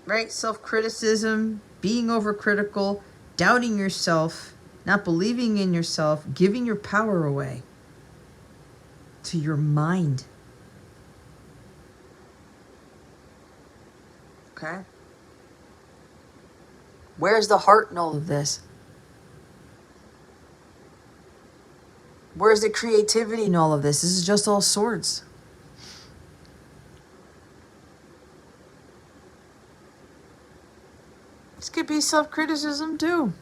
Right? Self-criticism, being overcritical, doubting yourself, not believing in yourself, giving your power away to your mind. Okay? Where's the heart in all of this? Where's the creativity in all of this? This is just all swords. This could be self-criticism too.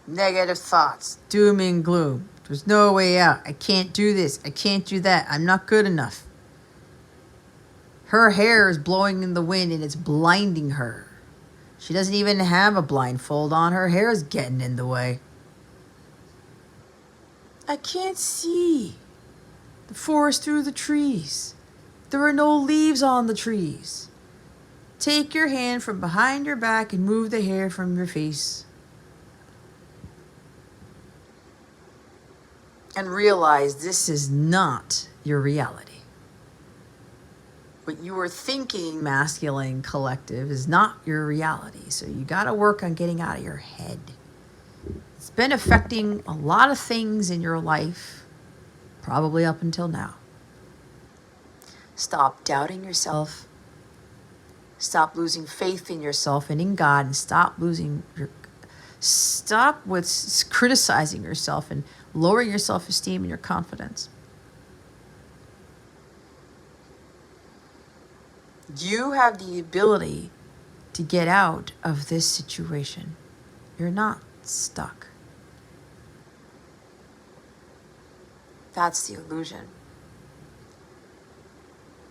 Negative thoughts, doom and gloom. There's no way out. I can't do this. I can't do that. I'm not good enough. Her hair is blowing in the wind and it's blinding her. She doesn't even have a blindfold on. Her hair is getting in the way. I can't see the forest through the trees. There are no leaves on the trees. Take your hand from behind your back and move the hair from your face. And realize this is not your reality. What you are thinking, masculine collective, is not your reality. So you got to work on getting out of your head. It's been affecting a lot of things in your life, probably up until now. Stop doubting yourself. Stop losing faith in yourself and in God, and stop with criticizing yourself and lowering your self-esteem and your confidence. You have the ability to get out of this situation. You're not stuck. That's the illusion.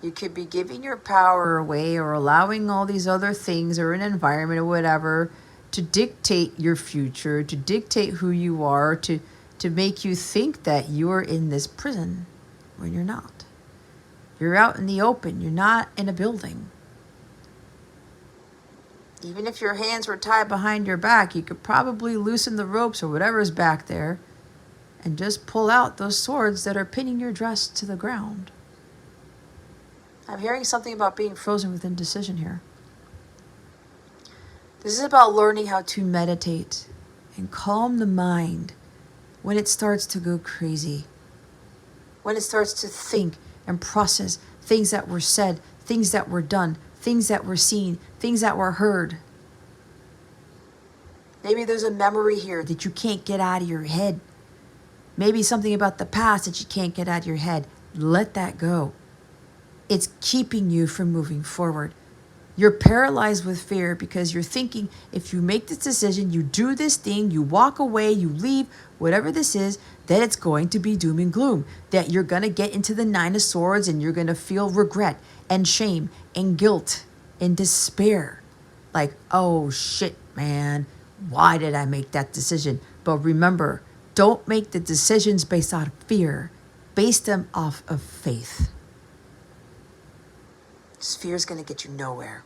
You could be giving your power away or allowing all these other things or an environment or whatever to dictate your future, to dictate who you are, to make you think that you're in this prison when you're not. You're out in the open. You're not in a building. Even if your hands were tied behind your back, you could probably loosen the ropes or whatever is back there and just pull out those swords that are pinning your dress to the ground. I'm hearing something about being frozen with indecision here. This is about learning how to meditate and calm the mind when it starts to go crazy. When it starts to think and process things that were said, things that were done, things that were seen, things that were heard. Maybe there's a memory here that you can't get out of your head. Maybe something about the past that you can't get out of your head. Let that go. It's keeping you from moving forward. You're paralyzed with fear because you're thinking if you make this decision, you do this thing, you walk away, you leave, whatever this is, that it's going to be doom and gloom. That you're going to get into the Nine of Swords and you're going to feel regret and shame and guilt and despair. Like, oh shit, man, why did I make that decision? But remember, don't make the decisions based on fear. Base them off of faith. This fear is going to get you nowhere.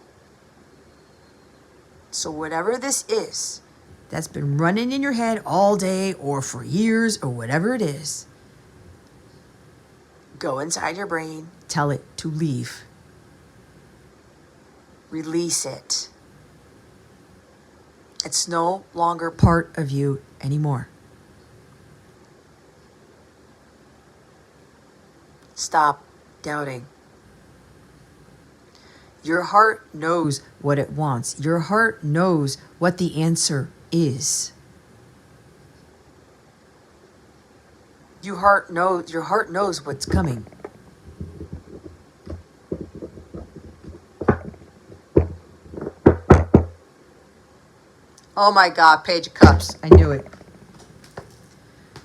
So whatever this is that's been running in your head all day or for years or whatever it is, go inside your brain, tell it to leave. Release it. It's no longer part of you anymore. Stop doubting. Your heart knows what it wants. Your heart knows what the answer is. Your heart knows what's coming. Oh my God, Page of Cups. I knew it.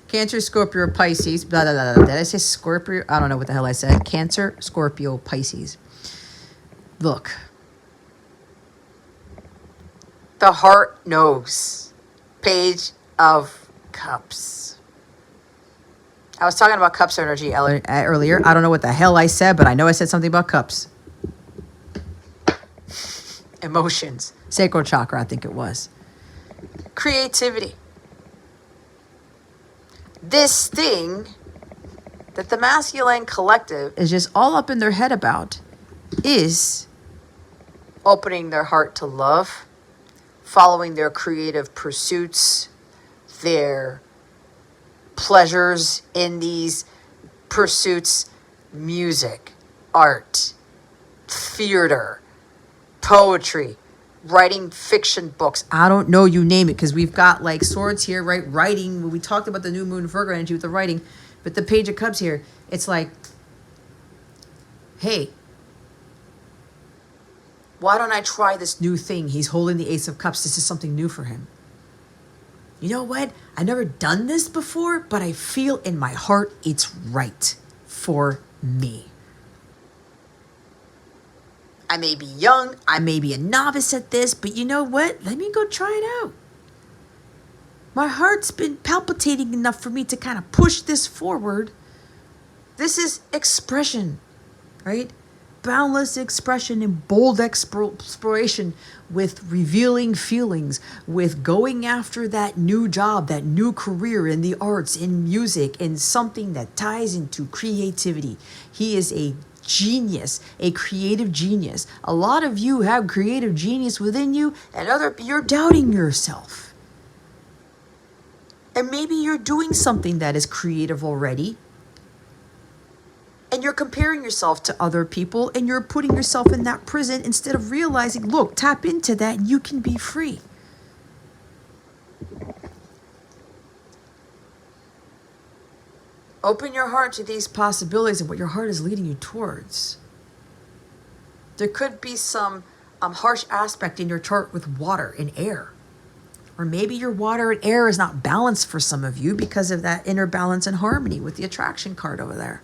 Cancer, Scorpio, Pisces. Blah, blah, blah, blah. Did I say Scorpio? I don't know what the hell I said. Cancer, Scorpio, Pisces. Look. The heart knows. Page of Cups. I was talking about cups energy earlier. I don't know what the hell I said, but I know I said something about cups. Emotions. Sacral chakra, I think it was. Creativity. This thing that the masculine collective is just all up in their head about is opening their heart to love, following their creative pursuits, their pleasures in these pursuits, music, art, theater, poetry, writing fiction books. I don't know, you name it, because we've got like swords here, right? Writing. We talked about the new moon Virgo energy with the writing, but the Page of Cups here, it's like, hey, why don't I try this new thing? He's holding the Ace of Cups. This is something new for him. You know what? I've never done this before, but I feel in my heart it's right for me. I may be young, I may be a novice at this, but you know what? Let me go try it out. My heart's been palpitating enough for me to kind of push this forward. This is expression, right? Boundless expression and bold exploration with revealing feelings, with going after that new job, that new career in the arts, in music, in something that ties into creativity. He is a genius, a creative genius. A lot of you have creative genius within you, and you're doubting yourself. And maybe you're doing something that is creative already, and you're comparing yourself to other people, and you're putting yourself in that prison instead of realizing, look, tap into that and you can be free. Open your heart to these possibilities and what your heart is leading you towards. There could be some harsh aspect in your chart with water and air. Or maybe your water and air is not balanced for some of you because of that inner balance and harmony with the attraction card over there.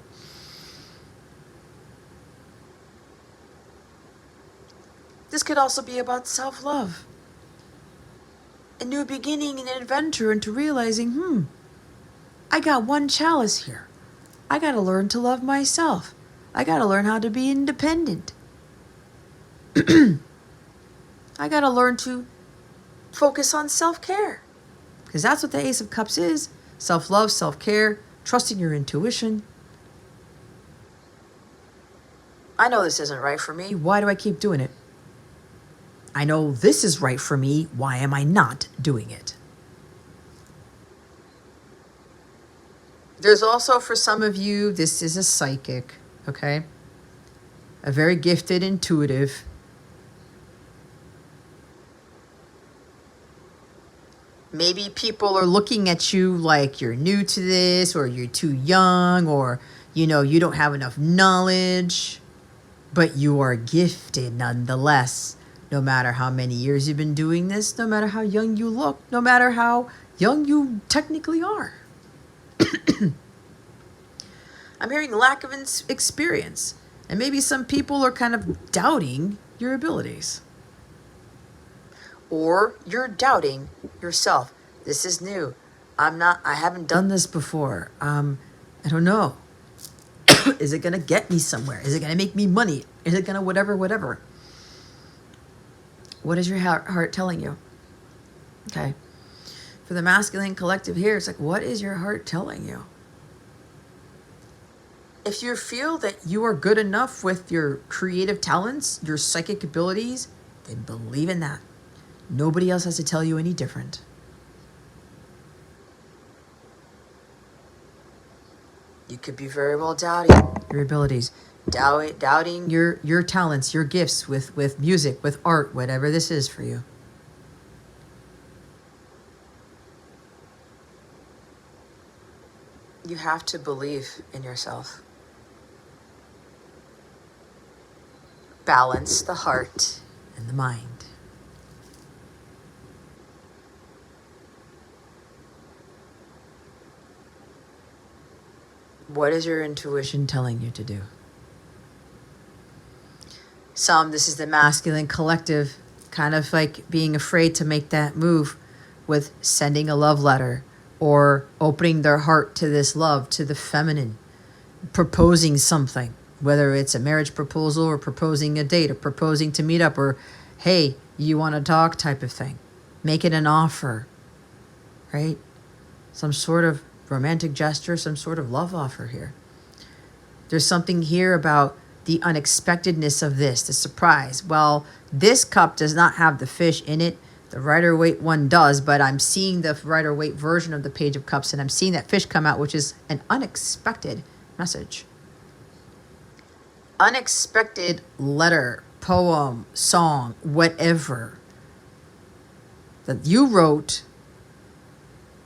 This could also be about self-love. A new beginning and an adventure into realizing, I got one chalice here. I got to learn to love myself. I got to learn how to be independent. I got to learn to focus on self-care. Because that's what the Ace of Cups is. Self-love, self-care, trusting your intuition. I know this isn't right for me. Why do I keep doing it? I know this is right for me. Why am I not doing it? There's also, for some of you, this is a psychic, okay? A very gifted, intuitive. Maybe people are looking at you like you're new to this, or you're too young, or, you don't have enough knowledge. But you are gifted nonetheless. No matter how many years you've been doing this, no matter how young you look, no matter how young you technically are. I'm hearing lack of experience. And maybe some people are kind of doubting your abilities. Or you're doubting yourself. This is new. I haven't done this before. I don't know. Is it going to get me somewhere? Is it going to make me money? Is it going to whatever? What is your heart telling you? Okay. For the masculine collective here, it's like, what is your heart telling you? If you feel that you are good enough with your creative talents, your psychic abilities, then believe in that. Nobody else has to tell you any different. You could be very well doubting your abilities, doubting your talents, your gifts with music, with art, whatever this is for you. You have to believe in yourself. Balance the heart and the mind. What is your intuition telling you to do? This is the masculine collective, kind of like being afraid to make that move with sending a love letter or opening their heart to this love, to the feminine, proposing something, whether it's a marriage proposal or proposing a date or proposing to meet up or, hey, you want to talk type of thing. Make it an offer, right? Some sort of romantic gesture, some sort of love offer here. There's something here about the unexpectedness of this, the surprise. Well, this cup does not have the fish in it. The Rider-Waite one does, but I'm seeing the Rider-Waite version of the Page of Cups, and I'm seeing that fish come out, which is an unexpected message. Unexpected letter, poem, song, whatever that you wrote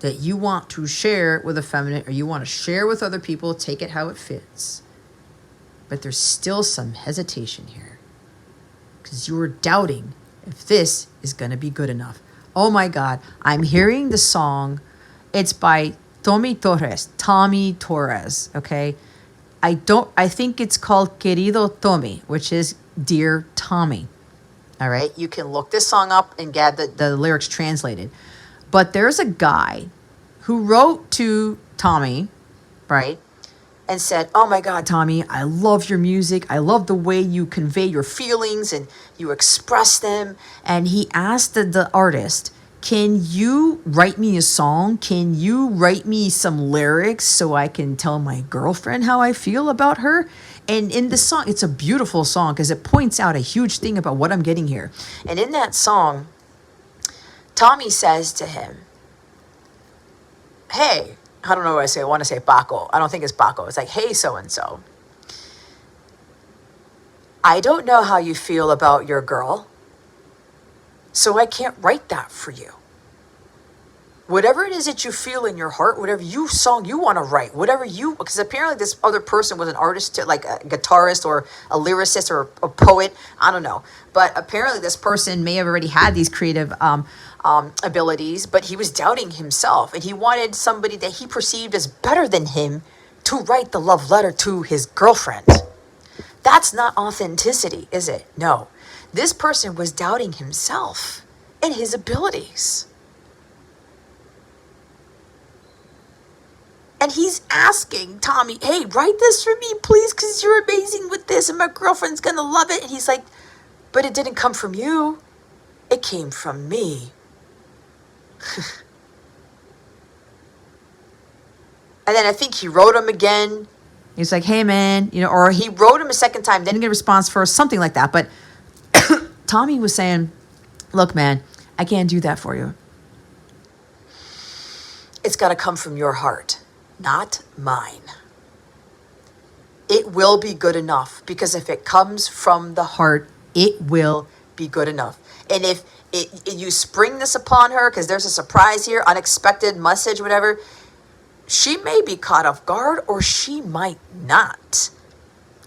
that you want to share with a feminine, or you want to share with other people, take it how it fits. But there's still some hesitation here because you were doubting if this is going to be good enough. Oh my God, I'm hearing the song. It's by Tommy Torres, okay? I think it's called Querido Tommy, which is Dear Tommy. All right, you can look this song up and get the lyrics translated. But there's a guy who wrote to Tommy, right, and said, oh my God, Tommy, I love your music. I love the way you convey your feelings and you express them. And he asked the artist, can you write me a song? Can you write me some lyrics so I can tell my girlfriend how I feel about her? And in the song, it's a beautiful song because it points out a huge thing about what I'm getting here. And in that song, Tommy says to him, hey, I don't know what I say. I want to say Baco. I don't think it's Baco. It's like, hey, so-and-so. I don't know how you feel about your girl, so I can't write that for you. Whatever it is that you feel in your heart, whatever song you want to write, because apparently this other person was an artist, like a guitarist or a lyricist or a poet, I don't know. But apparently this person may have already had these creative abilities, but he was doubting himself, and he wanted somebody that he perceived as better than him to write the love letter to his girlfriend. That's not authenticity, is it? No. This person was doubting himself and his abilities. And he's asking Tommy, hey, write this for me, please, because you're amazing with this and my girlfriend's going to love it. And he's like, but it didn't come from you. It came from me. And then I think he wrote him again. He's like, hey, man, or he wrote him a second time, didn't get a response first, something like that. But Tommy was saying, look, man, I can't do that for you. It's got to come from your heart, not mine. It will be good enough, because if it comes from the heart, it will be good enough. And if you spring this upon her, because there's a surprise here, unexpected message, whatever, she may be caught off guard, or she might not.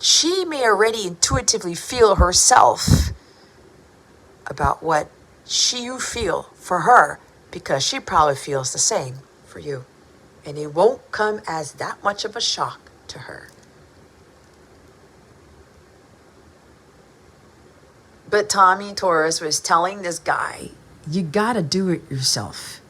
She may already intuitively feel herself about what you feel for her, because she probably feels the same for you. And it won't come as that much of a shock to her. But Tommy Taurus was telling this guy, you gotta do it yourself.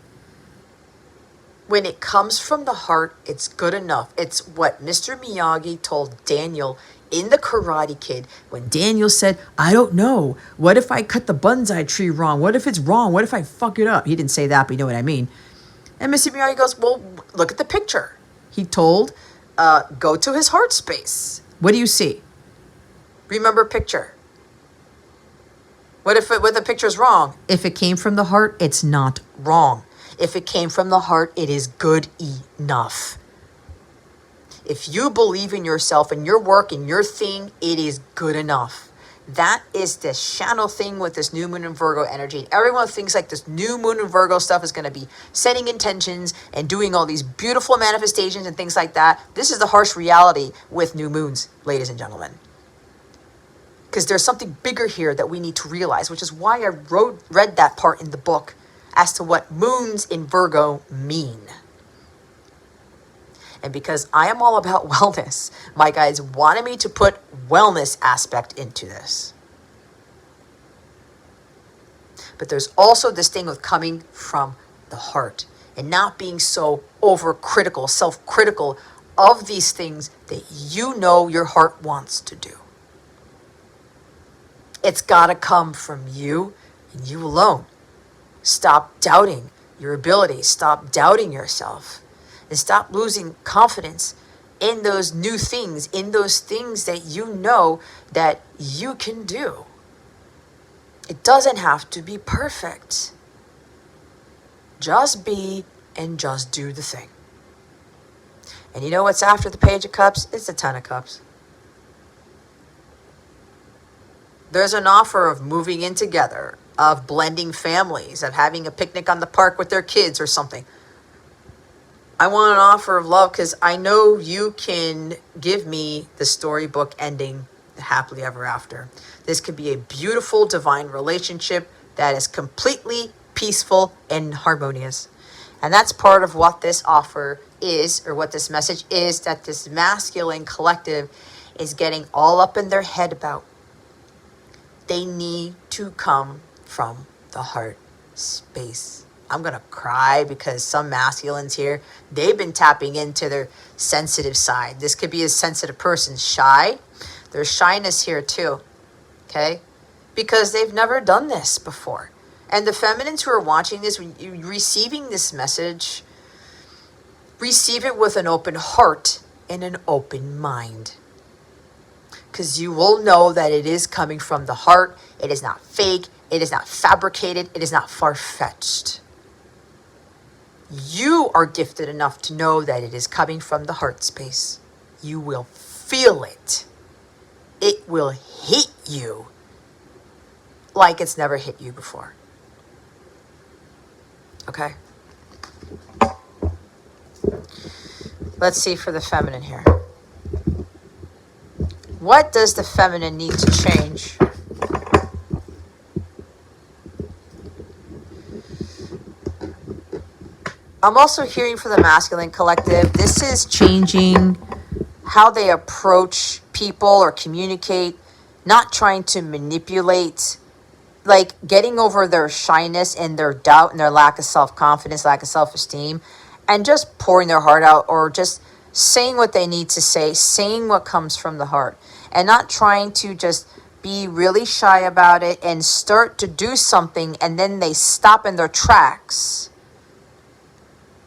When it comes from the heart, it's good enough. It's what Mr. Miyagi told Daniel in The Karate Kid, when Daniel said, I don't know. What if I cut the bonsai tree wrong? What if it's wrong? What if I fuck it up? He didn't say that, but you know what I mean. And Mr. Miyagi goes, well, look at the picture. He told, go to his heart space. What do you see? Remember picture. What if the picture's wrong? If it came from the heart, it's not wrong. If it came from the heart, it is good enough. If you believe in yourself and your work and your thing, it is good enough. That is the channel thing with this new moon in Virgo energy. Everyone thinks like this new moon in Virgo stuff is going to be setting intentions and doing all these beautiful manifestations and things like that. This is the harsh reality with new moons, ladies and gentlemen. Because there's something bigger here that we need to realize, which is why I read that part in the book as to what moons in Virgo mean. And because I am all about wellness, my guides wanted me to put wellness aspect into this. But there's also this thing of coming from the heart and not being so overcritical, self-critical of these things that you know your heart wants to do. It's got to come from you and you alone. Stop doubting your abilities. Stop doubting yourself. And stop losing confidence in those new things, in those things that you know that you can do. It doesn't have to be perfect. Just be and just do the thing. And you know what's after the Page of Cups? It's the Ten of Cups. There's an offer of moving in together, of blending families, of having a picnic on the park with their kids or something. I want an offer of love because I know you can give me the storybook ending, the happily ever after. This could be a beautiful divine relationship that is completely peaceful and harmonious. And that's part of what this offer is, or what this message is, that this masculine collective is getting all up in their head about. They need to come from the heart space. I'm going to cry because some masculines here, they've been tapping into their sensitive side. This could be a sensitive person, shy. There's shyness here too, okay? Because they've never done this before. And the feminines who are watching this, when you're receiving this message, receive it with an open heart and an open mind. Because you will know that it is coming from the heart. It is not fake. It is not fabricated. It is not far-fetched. You are gifted enough to know that it is coming from the heart space. You will feel it. It will hit you like it's never hit you before. Okay? Let's see for the feminine here. What does the feminine need to change? I'm also hearing for the masculine collective, this is changing how they approach people or communicate, not trying to manipulate, like getting over their shyness and their doubt and their lack of self-confidence, lack of self-esteem, and just pouring their heart out, or just saying what they need to say, saying what comes from the heart, and not trying to just be really shy about it and start to do something and then they stop in their tracks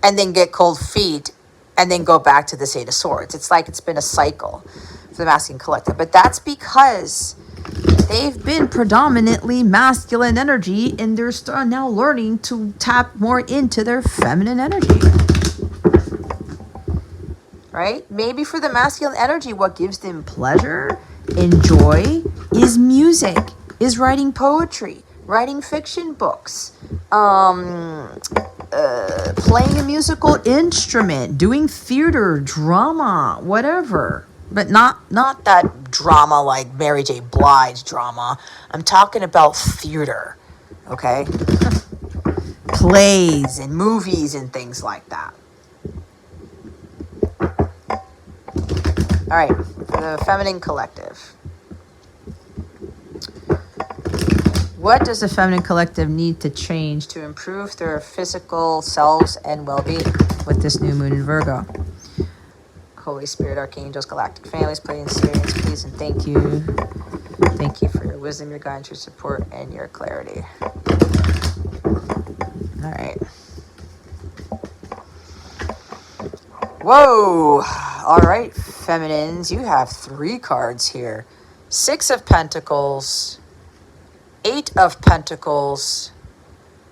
and then get cold feet and then go back to the Eight of Swords. It's like it's been a cycle for the masculine collective. But that's because they've been predominantly masculine energy and they're now learning to tap more into their feminine energy. Right? Maybe for the masculine energy, what gives them pleasure and joy is music, is writing poetry, writing fiction books, playing a musical instrument, doing theater, drama, whatever. But not that drama like Mary J. Blige drama. I'm talking about theater, okay? Plays and movies and things like that. All right, for the feminine collective. What does the feminine collective need to change to improve their physical selves and well-being with this new moon in Virgo? Holy Spirit, Archangels, Galactic Families, Pleiadian Sirians, please and thank you. Thank you for your wisdom, your guidance, your support, and your clarity. All right. Whoa! All right, feminines, you have 3 cards here. 6 of Pentacles, 8 of Pentacles,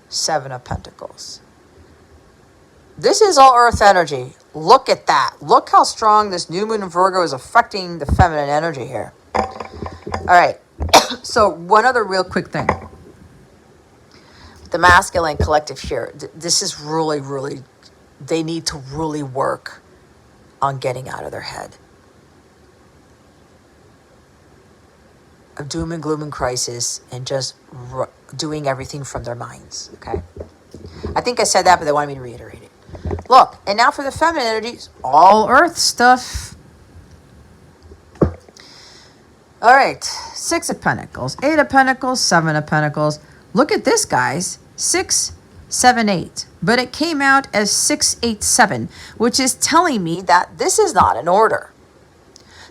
7 of Pentacles. This is all earth energy. Look at that. Look how strong this new moon in Virgo is affecting the feminine energy here. All right. So one other real quick thing. The masculine collective here, this is really, really, they need to really work on getting out of their head of doom and gloom and crisis and just doing everything from their minds, okay? I think I said that, but they wanted me to reiterate it. Look, and now for the feminine energies, all earth stuff. All right, 6 of Pentacles, 8 of Pentacles, 7 of Pentacles. Look at this, guys. 6, 7, 8. But it came out as 6, 8, 7, which is telling me that this is not in order.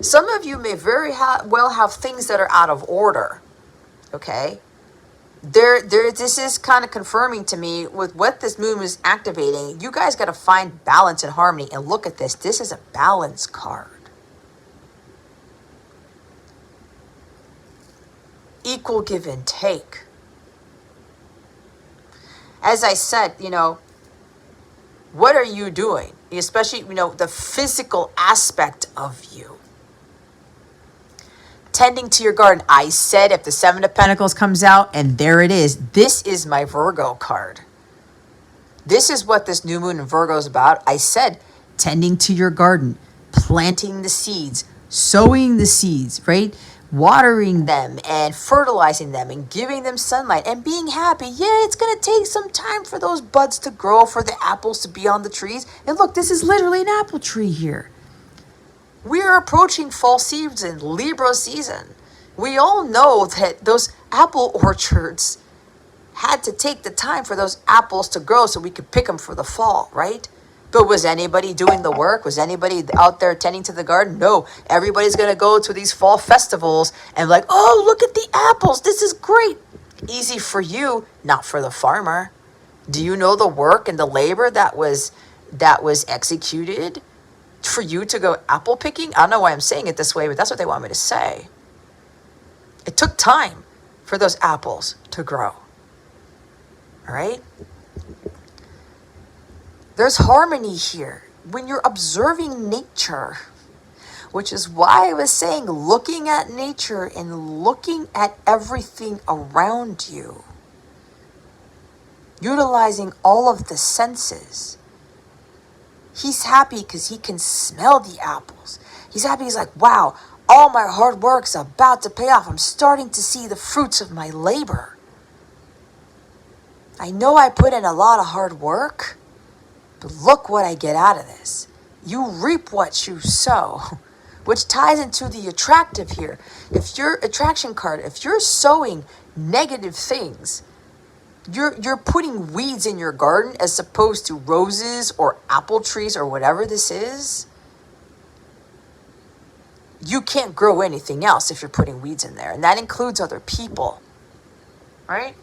Some of you may very well have things that are out of order, okay? This is kind of confirming to me with what this moon is activating. You guys got to find balance and harmony. And look at this. This is a balance card. Equal give and take. As I said, you know, what are you doing? Especially, you know, the physical aspect of you. Tending to your garden. I said if the 7 of Pentacles comes out, and there it is. This is my Virgo card. This is what this new moon in Virgo is about. I said tending to your garden, planting the seeds, sowing the seeds, right? Watering them and fertilizing them and giving them sunlight and being happy. Yeah, it's going to take some time for those buds to grow, for the apples to be on the trees. And look, this is literally an apple tree here. We are approaching fall season, Libra season. We all know that those apple orchards had to take the time for those apples to grow so we could pick them for the fall, right? But was anybody doing the work? Was anybody out there tending to the garden? No. Everybody's going to go to these fall festivals and like, oh, look at the apples. This is great. Easy for you, not for the farmer. Do you know the work and the labor that was executed for you to go apple picking? I don't know why I'm saying it this way, but that's what they want me to say. It took time for those apples to grow. All right? There's harmony here when you're observing nature, which is why I was saying looking at nature and looking at everything around you, utilizing all of the senses. He's happy because he can smell the apples. He's happy. He's like, wow, all my hard work's about to pay off. I'm starting to see the fruits of my labor. I know I put in a lot of hard work, but look what I get out of this. You reap what you sow. which ties into the attractive here. If your attraction card, if you're sowing negative things, you're putting weeds in your garden as opposed to roses or apple trees or whatever this is. You can't grow anything else if you're putting weeds in there. And that includes other people, right?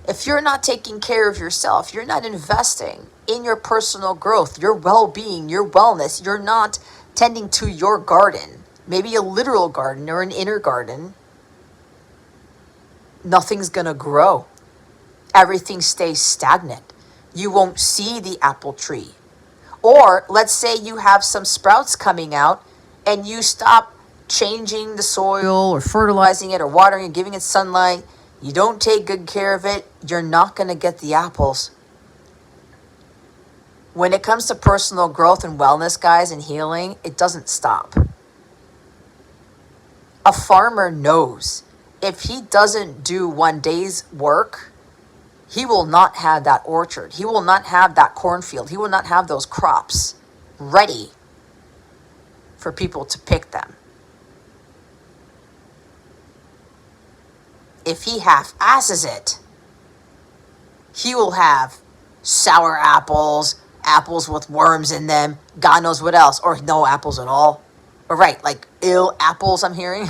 If you're not taking care of yourself, you're not investing in your personal growth, your well-being, your wellness, you're not tending to your garden, maybe a literal garden or an inner garden, nothing's going to grow. Everything stays stagnant. You won't see the apple tree. Or let's say you have some sprouts coming out and you stop changing the soil or fertilizing it or watering it, giving it sunlight. You don't take good care of it, you're not going to get the apples. When it comes to personal growth and wellness, guys, and healing, it doesn't stop. A farmer knows if he doesn't do one day's work, he will not have that orchard. He will not have that cornfield. He will not have those crops ready for people to pick them. If he half-asses it, he will have sour apples, apples with worms in them, God knows what else, or no apples at all. Or right, like ill apples I'm hearing.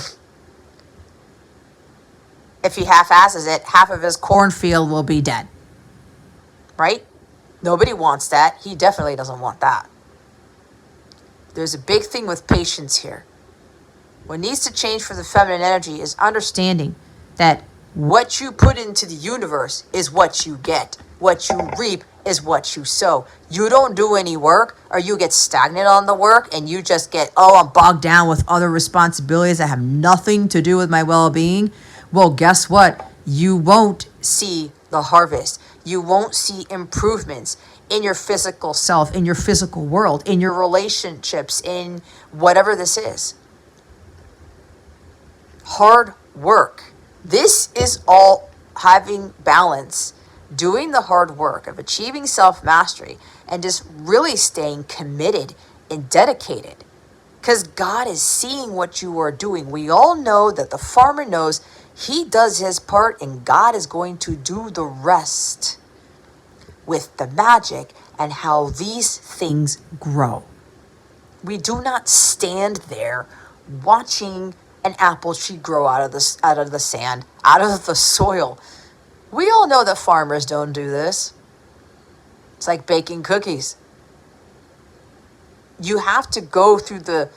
If he half-asses it, half of his cornfield will be dead. Right? Nobody wants that. He definitely doesn't want that. There's a big thing with patience here. What needs to change for the feminine energy is understanding that what you put into the universe is what you get. What you reap is what you sow. You don't do any work, or you get stagnant on the work and you just get, I'm bogged down with other responsibilities that have nothing to do with my well-being. Well, guess what? You won't see the harvest. You won't see improvements in your physical self, in your physical world, in your relationships, in whatever this is. Hard work. This is all having balance, doing the hard work of achieving self-mastery and just really staying committed and dedicated. Because God is seeing what you are doing. We all know that the farmer knows he does his part and God is going to do the rest with the magic and how these things grow. We do not stand there watching an apple tree grow out of the sand, out of the soil. We all know that farmers don't do this. It's like baking cookies. You have to go through the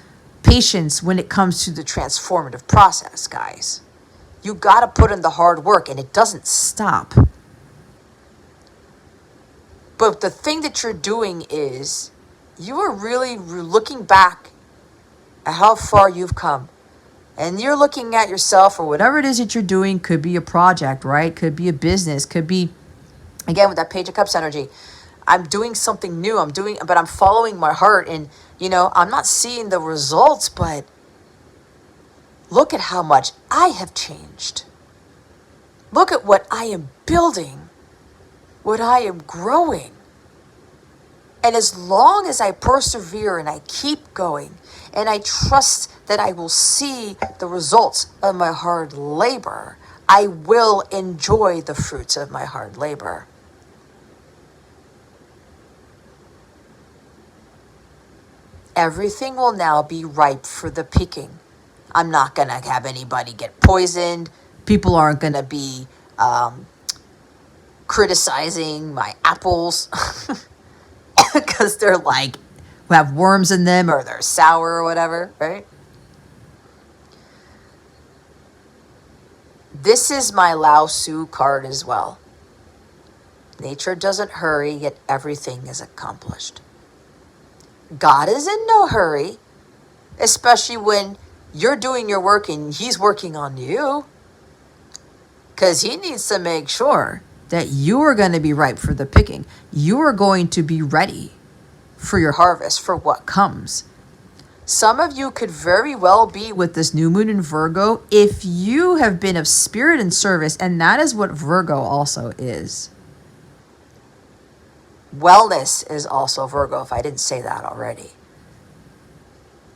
patience when it comes to the transformative process, guys. You got to put in the hard work, and it doesn't stop. But the thing that you're doing is you are really looking back at how far you've come. And you're looking at yourself, or whatever it is that you're doing. Could be a project, right? Could be a business. Could be, again, with that Page of Cups energy. I'm doing something new. But I'm following my heart. And, I'm not seeing the results, but look at how much I have changed. Look at what I am building, what I am growing. And as long as I persevere and I keep going, and I trust that I will see the results of my hard labor, I will enjoy the fruits of my hard labor. Everything will now be ripe for the picking. I'm not going to have anybody get poisoned. People aren't going to be criticizing my apples because they're like, have worms in them or they're sour or whatever, right? This is my Lao Tzu card as well. Nature doesn't hurry, yet everything is accomplished. God is in no hurry, especially when you're doing your work and he's working on you, because he needs to make sure that you are going to be ripe for the picking. You are going to be ready for your harvest, for what comes. Some of you could very well be with this new moon in Virgo if you have been of spirit and service, and that is what Virgo also is. Wellness is also Virgo, if I didn't say that already.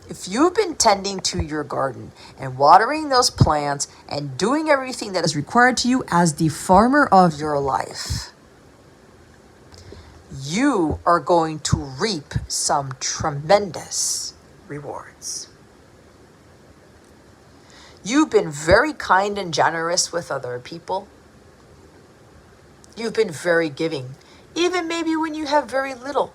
If you've been tending to your garden and watering those plants and doing everything that is required to you as the farmer of your life, you are going to reap some tremendous rewards. You've been very kind and generous with other people. You've been very giving, even maybe when you have very little.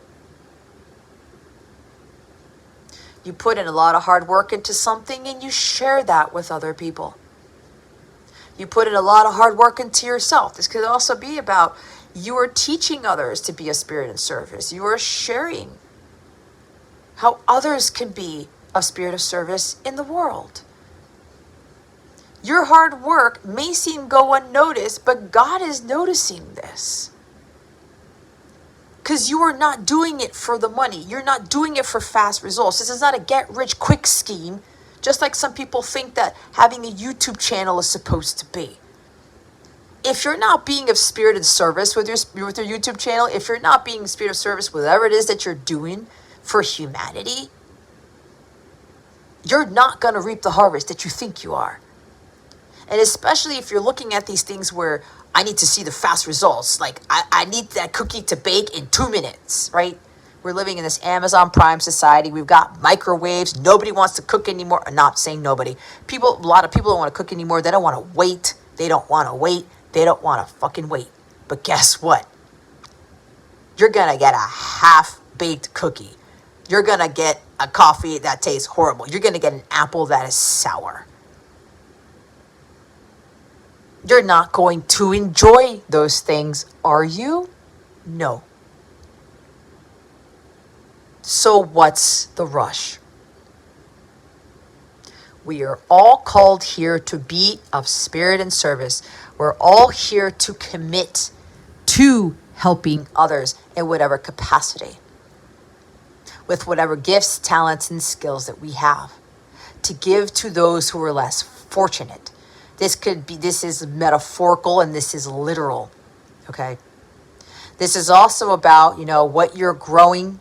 You put in a lot of hard work into something and you share that with other people. You put in a lot of hard work into yourself. This could also be about you are teaching others to be a spirit in service. You are sharing how others can be a spirit of service in the world. Your hard work may seem go unnoticed, but God is noticing this. Because you are not doing it for the money. You're not doing it for fast results. This is not a get-rich-quick scheme, just like some people think that having a YouTube channel is supposed to be. If you're not being of spirit and service with your YouTube channel, if you're not being spirit of service, whatever it is that you're doing for humanity, you're not going to reap the harvest that you think you are. And especially if you're looking at these things where I need to see the fast results. Like, I need that cookie to bake in 2 minutes, right? We're living in this Amazon Prime society. We've got microwaves. Nobody wants to cook anymore. I'm not saying nobody. A lot of people don't want to cook anymore. They don't want to wait. They don't want to wait. They don't want to fucking wait. But guess what? You're going to get a half-baked cookie. You're going to get a coffee that tastes horrible. You're going to get an apple that is sour. You're not going to enjoy those things, are you? No. So what's the rush? We are all called here to be of spirit and service. We're all here to commit to helping others in whatever capacity, with whatever gifts, talents, and skills that we have, to give to those who are less fortunate. This is metaphorical and this is literal, okay? This is also about, what you're growing,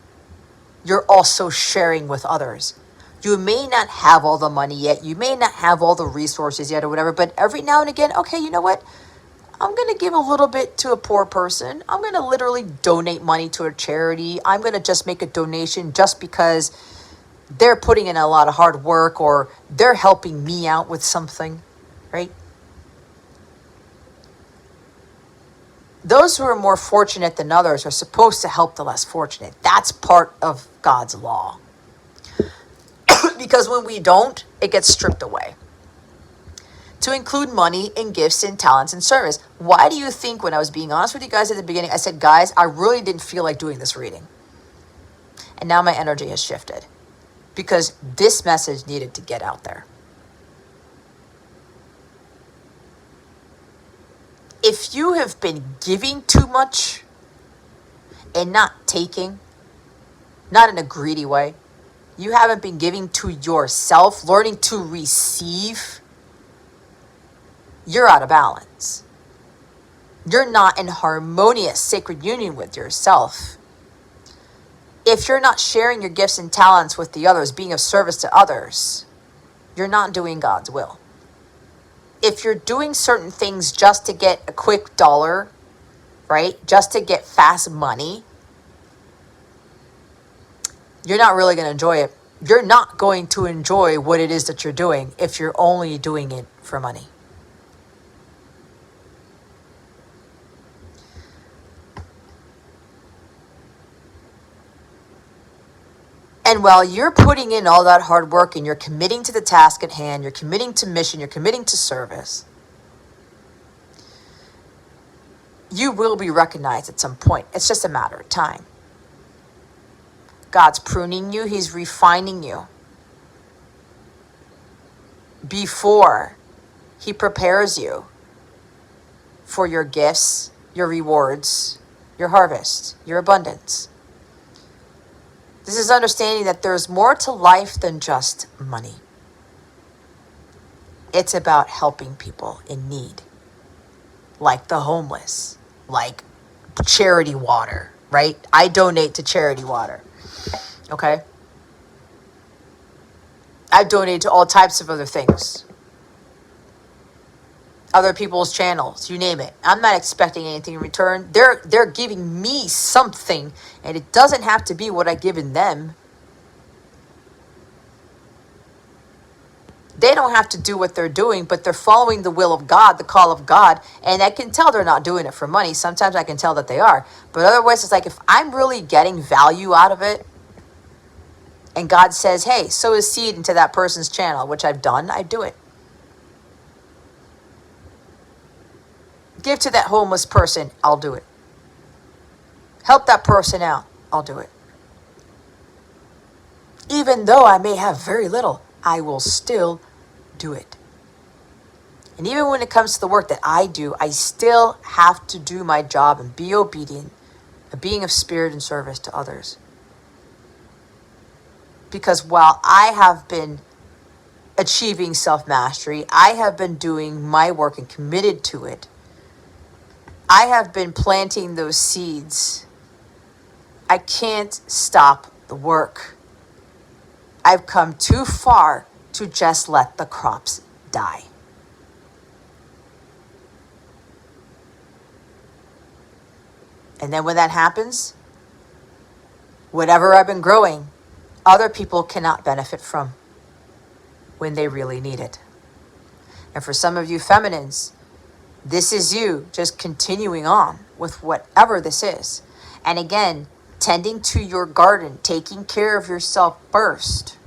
you're also sharing with others. You may not have all the money yet, you may not have all the resources yet or whatever, but every now and again, okay, you know what? I'm going to give a little bit to a poor person. I'm going to literally donate money to a charity. I'm going to just make a donation just because they're putting in a lot of hard work or they're helping me out with something. Right? Those who are more fortunate than others are supposed to help the less fortunate. That's part of God's law. Because when we don't, it gets stripped away. To include money and gifts and talents and service. Why do you think, when I was being honest with you guys at the beginning, I said, guys, I really didn't feel like doing this reading. And now my energy has shifted. Because this message needed to get out there. If you have been giving too much and not taking, not in a greedy way, you haven't been giving to yourself, learning to receive, you're out of balance. You're not in harmonious sacred union with yourself. If you're not sharing your gifts and talents with the others, being of service to others, you're not doing God's will. If you're doing certain things just to get a quick dollar, right? Just to get fast money, you're not really going to enjoy it. You're not going to enjoy what it is that you're doing if you're only doing it for money. And while you're putting in all that hard work and you're committing to the task at hand, you're committing to mission, you're committing to service, you will be recognized at some point. It's just a matter of time. God's pruning you. He's refining you before he prepares you for your gifts, your rewards, your harvest, your abundance. This is understanding that there's more to life than just money. It's about helping people in need, like the homeless, like charity water, right? I donate to charity water, okay? I've donated to all types of other things. Other people's channels, you name it. I'm not expecting anything in return. They're giving me something, and it doesn't have to be what I've given them. They don't have to do what they're doing, but they're following the will of God, the call of God, and I can tell they're not doing it for money. Sometimes I can tell that they are. But otherwise, it's like if I'm really getting value out of it, and God says, hey, sow a seed into that person's channel, which I've done, I do it. Give to that homeless person, I'll do it. Help that person out, I'll do it. Even though I may have very little, I will still do it. And even when it comes to the work that I do, I still have to do my job and be obedient, a being of spirit and service to others. Because while I have been achieving self-mastery, I have been doing my work and committed to it, I have been planting those seeds. I can't stop the work. I've come too far to just let the crops die. And then when that happens, whatever I've been growing, other people cannot benefit from when they really need it. And for some of you feminines, this is you just continuing on with whatever this is. And again, tending to your garden, taking care of yourself first.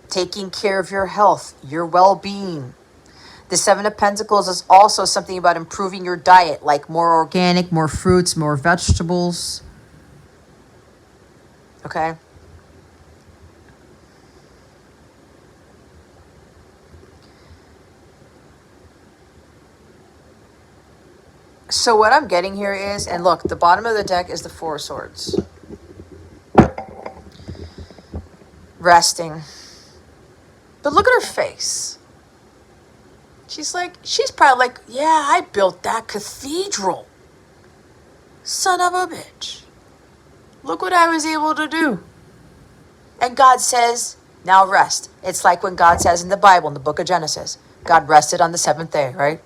Taking care of your health, your well-being. The Seven of Pentacles is also something about improving your diet, like more organic, more fruits, more vegetables. Okay? So what I'm getting here is, and look, the bottom of the deck is the Four of Swords. Resting. But look at her face. She's probably like, yeah, I built that cathedral. Son of a bitch. Look what I was able to do. And God says, now rest. It's like when God says in the Bible, in the book of Genesis, God rested on the seventh day, right?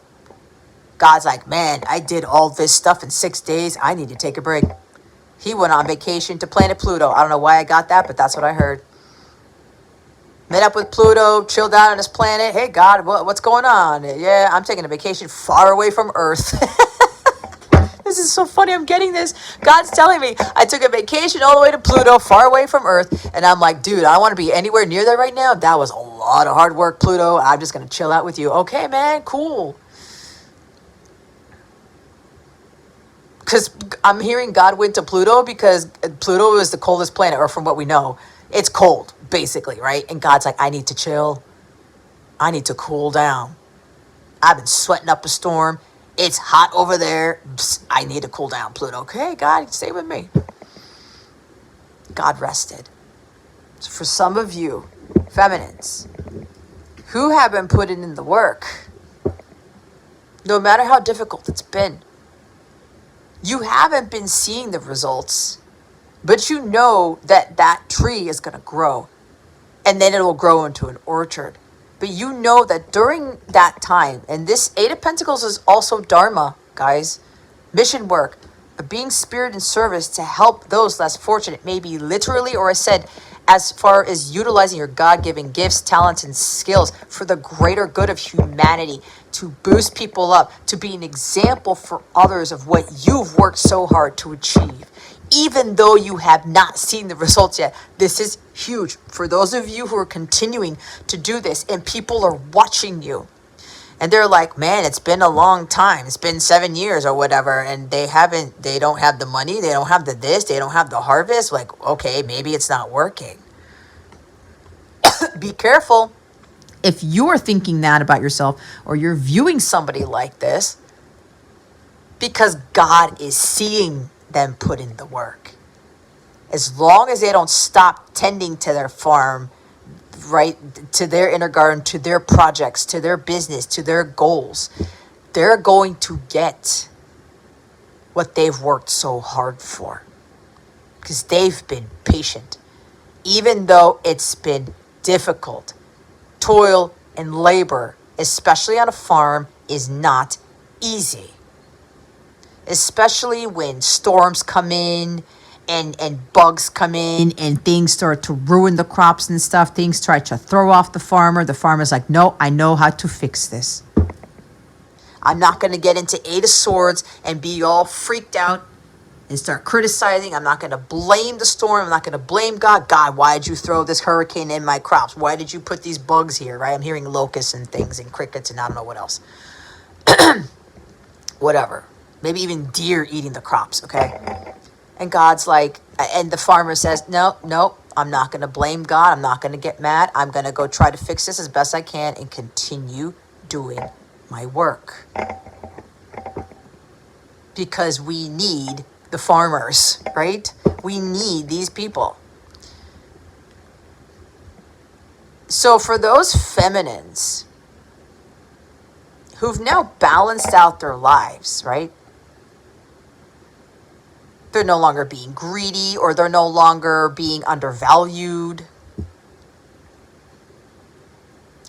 God's like, man, I did all this stuff in 6 days. I need to take a break. He went on vacation to planet Pluto. I don't know why I got that, but that's what I heard. Met up with Pluto, chilled out on his planet. Hey, God, what's going on? Yeah, I'm taking a vacation far away from Earth. This is so funny. I'm getting this. God's telling me I took a vacation all the way to Pluto, far away from Earth. And I'm like, dude, I want to be anywhere near there right now. That was a lot of hard work, Pluto. I'm just going to chill out with you. Okay, man, cool. Because I'm hearing God went to Pluto because Pluto is the coldest planet, or from what we know, it's cold, basically, right? And God's like, I need to chill. I need to cool down. I've been sweating up a storm. It's hot over there. Psst, I need to cool down, Pluto. Okay, God, stay with me. God rested. So for some of you, feminines, who have been putting in the work, no matter how difficult it's been, you haven't been seeing the results, but you know that that tree is going to grow, and then it will grow into an orchard. But you know that during that time, and this Eight of Pentacles is also Dharma, guys, mission work, being spirit and service to help those less fortunate, maybe literally, or I said, as far as utilizing your God-given gifts, talents, and skills for the greater good of humanity, to boost people up, to be an example for others of what you've worked so hard to achieve. Even though you have not seen the results yet, this is huge. For those of you who are continuing to do this and people are watching you, and they're like, man, it's been a long time. It's been 7 years or whatever. And they don't have the money. They don't have the this. They don't have the harvest. Like, okay, maybe it's not working. Be careful. If you're thinking that about yourself, or you're viewing somebody like this, because God is seeing them put in the work. As long as they don't stop tending to their farm, right, to their inner garden, to their projects, to their business, to their goals, they're going to get what they've worked so hard for. because they've been patient. Even though it's been difficult, toil and labor, especially on a farm, is not easy. Especially when storms come in and bugs come in and things start to ruin the crops and stuff. Things try to throw off the farmer. The farmer's like, no, I know how to fix this. I'm not going to get into 8 of Swords and be all freaked out and start criticizing. I'm not going to blame the storm. I'm not going to blame God. God, why did you throw this hurricane in my crops? Why did you put these bugs here, right? I'm hearing locusts and things and crickets and I don't know what else. Whatever. Maybe even deer eating the crops, okay? And God's like, and the farmer says, no, I'm not going to blame God. I'm not going to get mad. I'm going to go try to fix this as best I can and continue doing my work. Because we need the farmers, right? We need these people. So for those feminines who've now balanced out their lives, right? They're no longer being greedy, or they're no longer being undervalued,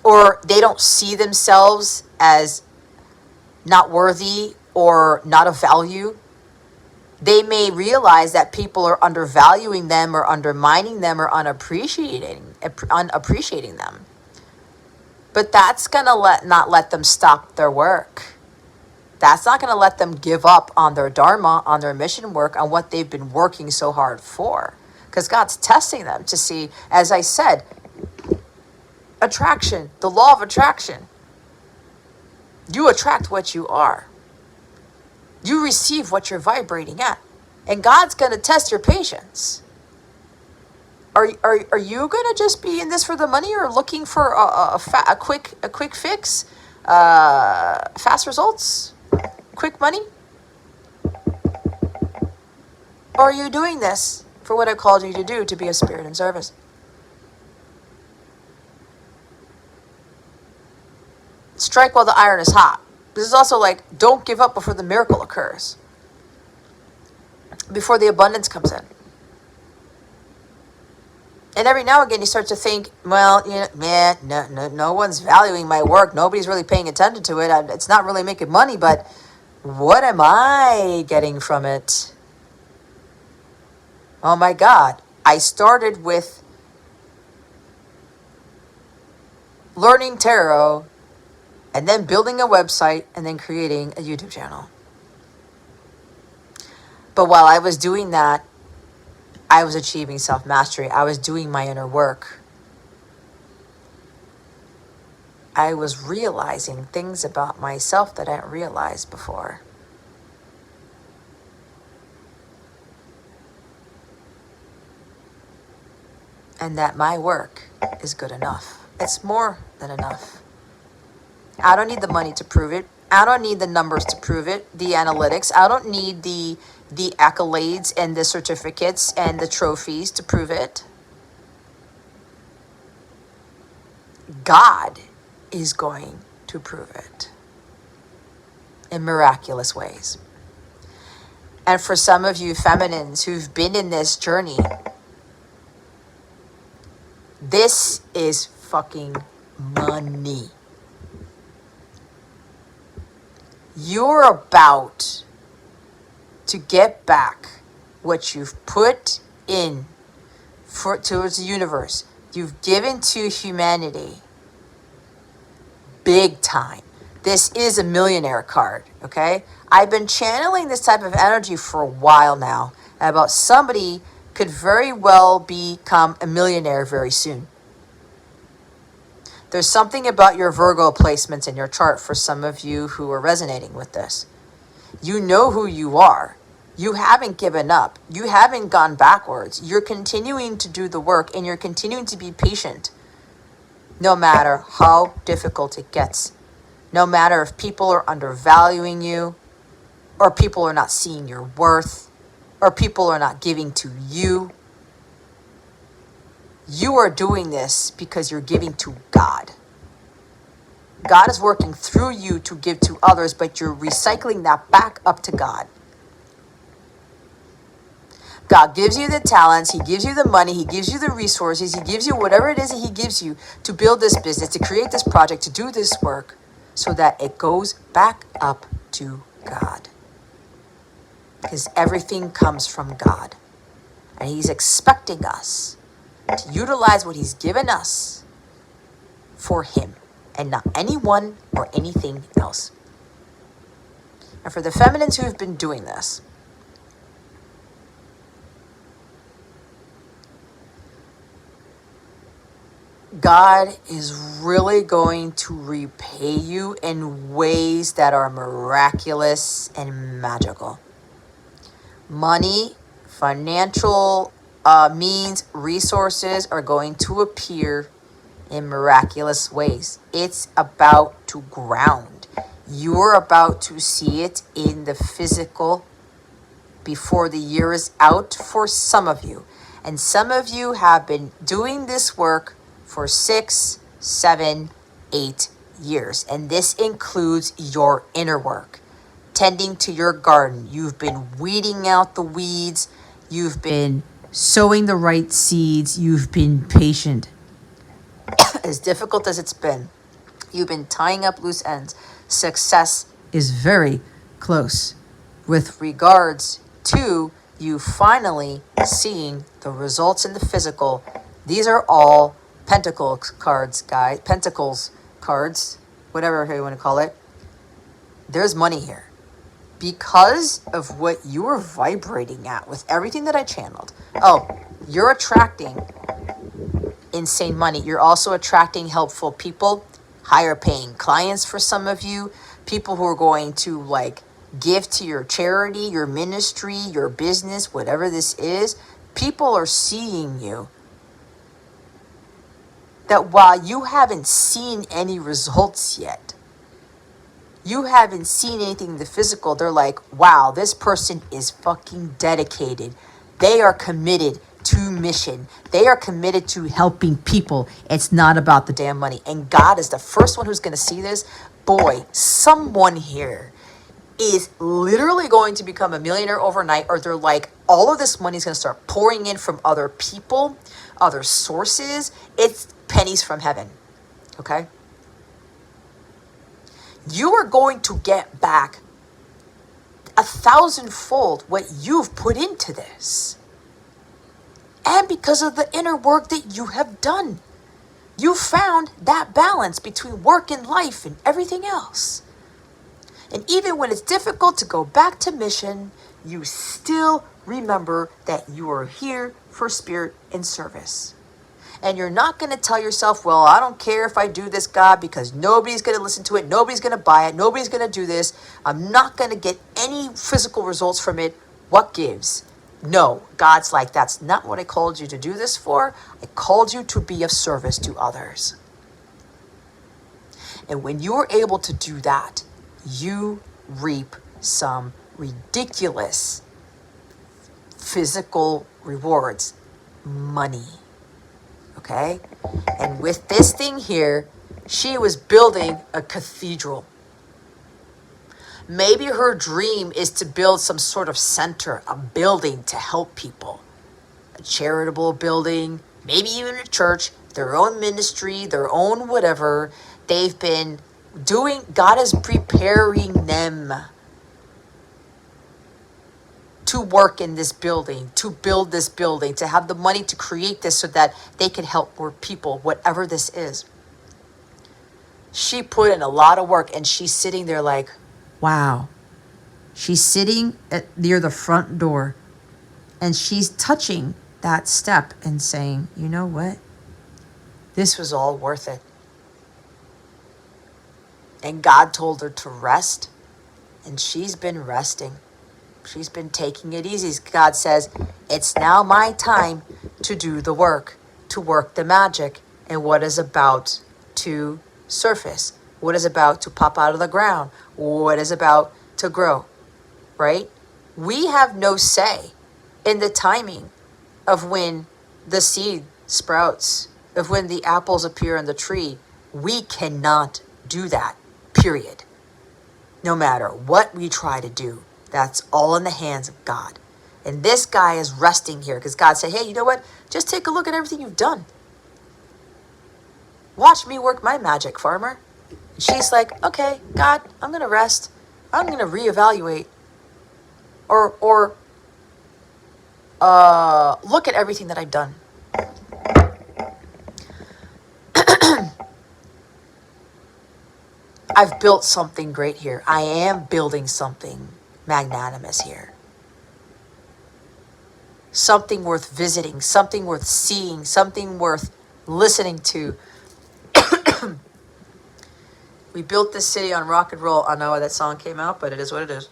or they don't see themselves as not worthy or not of value. They may realize that people are undervaluing them or undermining them or unappreciating them. But that's going to not let them stop their work. That's not going to let them give up on their dharma, on their mission work, on what they've been working so hard for. Because God's testing them to see, as I said, attraction, the law of attraction. You attract what you are. You receive what you're vibrating at. And God's going to test your patience. Are you going to just be in this for the money, or looking for a quick fix, fast results? Quick money? Or are you doing this for what I called you to do, to be a spirit in service? Strike while the iron is hot. This is also like, don't give up before the miracle occurs. Before the abundance comes in. And every now and again you start to think, well, you know, man, no one's valuing my work. Nobody's really paying attention to it. It's not really making money, but what am I getting from it? Oh my God. I started with learning tarot, and then building a website, and then creating a YouTube channel. But while I was doing that, I was achieving self-mastery. I was doing my inner work. I was realizing things about myself that I hadn't realized before. And that my work is good enough. It's more than enough. I don't need the money to prove it. I don't need the numbers to prove it, the analytics. I don't need the accolades and the certificates and the trophies to prove it. God is going to prove it in miraculous ways. And for some of you feminines who've been in this journey, this is fucking money. You're about to get back what you've put in towards the universe. You've given to humanity big time. This is a millionaire card, okay? I've been channeling this type of energy for a while now, about somebody could very well become a millionaire very soon. There's something about your Virgo placements in your chart for some of you who are resonating with this. You know who you are. You haven't given up. You haven't gone backwards. You're continuing to do the work, and you're continuing to be patient, no matter how difficult it gets. No matter if people are undervaluing you, or people are not seeing your worth, or people are not giving to you. You are doing this because you're giving to God. God is working through you to give to others, but you're recycling that back up to God. God gives you the talents, He gives you the money, He gives you the resources, He gives you whatever it is that He gives you to build this business, to create this project, to do this work, so that it goes back up to God. Because everything comes from God. And He's expecting us to utilize what He's given us for Him and not anyone or anything else. And for the feminines who have been doing this, God is really going to repay you in ways that are miraculous and magical. Money, financial means, resources are going to appear in miraculous ways. It's about to ground. You're about to see it in the physical before the year is out for some of you. And some of you have been doing this work for 6, 7, 8 years. And this includes your inner work. Tending to your garden. You've been weeding out the weeds. You've been sowing the right seeds. You've been patient. As difficult as it's been, you've been tying up loose ends. Success is very close with regards to you finally seeing the results in the physical. These are all pentacle cards, guys. Pentacles cards, whatever you want to call it. There's money here. Because of what you are vibrating at with everything that I channeled. Oh, you're attracting insane money. You're also attracting helpful people, higher paying clients for some of you, people who are going to give to your charity, your ministry, your business, whatever this is. People are seeing you. That while you haven't seen any results yet, you haven't seen anything in the physical, they're like, wow, this person is fucking dedicated. They are committed to mission. They are committed to helping people. It's not about the damn money. And God is the first one who's going to see this. Boy, someone here is literally going to become a millionaire overnight, or they're like, all of this money is going to start pouring in from other people, other sources. It's pennies from heaven. Okay? You are going to get back 1,000-fold what you've put into this. And because of the inner work that you have done. You found that balance between work and life and everything else. And even when it's difficult to go back to mission, you still remember that you are here for spirit and service. And you're not going to tell yourself, well, I don't care if I do this, God, because nobody's going to listen to it. Nobody's going to buy it. Nobody's going to do this. I'm not going to get any physical results from it. What gives? No, God's like, that's not what I called you to do this for. I called you to be of service to others. And when you are able to do that, you reap some ridiculous physical rewards. Money. Okay? And with this thing here, she was building a cathedral. Maybe her dream is to build some sort of center, a building to help people. A charitable building, maybe even a church, their own ministry, their own whatever. They've been doing, God is preparing them to work in this building, to build this building, to have the money to create this so that they can help more people, whatever this is. She put in a lot of work, and she's sitting there like, wow. She's sitting near the front door, and she's touching that step and saying, you know what? This was all worth it. And God told her to rest, and she's been resting. She's been taking it easy. God says, it's now my time to do the work, to work the magic, and what is about to surface, what is about to pop out of the ground, what is about to grow, right? We have no say in the timing of when the seed sprouts, of when the apples appear on the tree. We cannot do that, period. No matter what we try to do. That's all in the hands of God. And this guy is resting here because God said, hey, you know what? Just take a look at everything you've done. Watch me work my magic, farmer. And she's like, okay, God, I'm going to rest. I'm going to reevaluate. Or look at everything that I've done. I've built something great here. I am building something magnanimous here. Something worth visiting, something worth seeing, something worth listening to. We built this city on rock and roll. I don't know why that song came out, but it is what it is.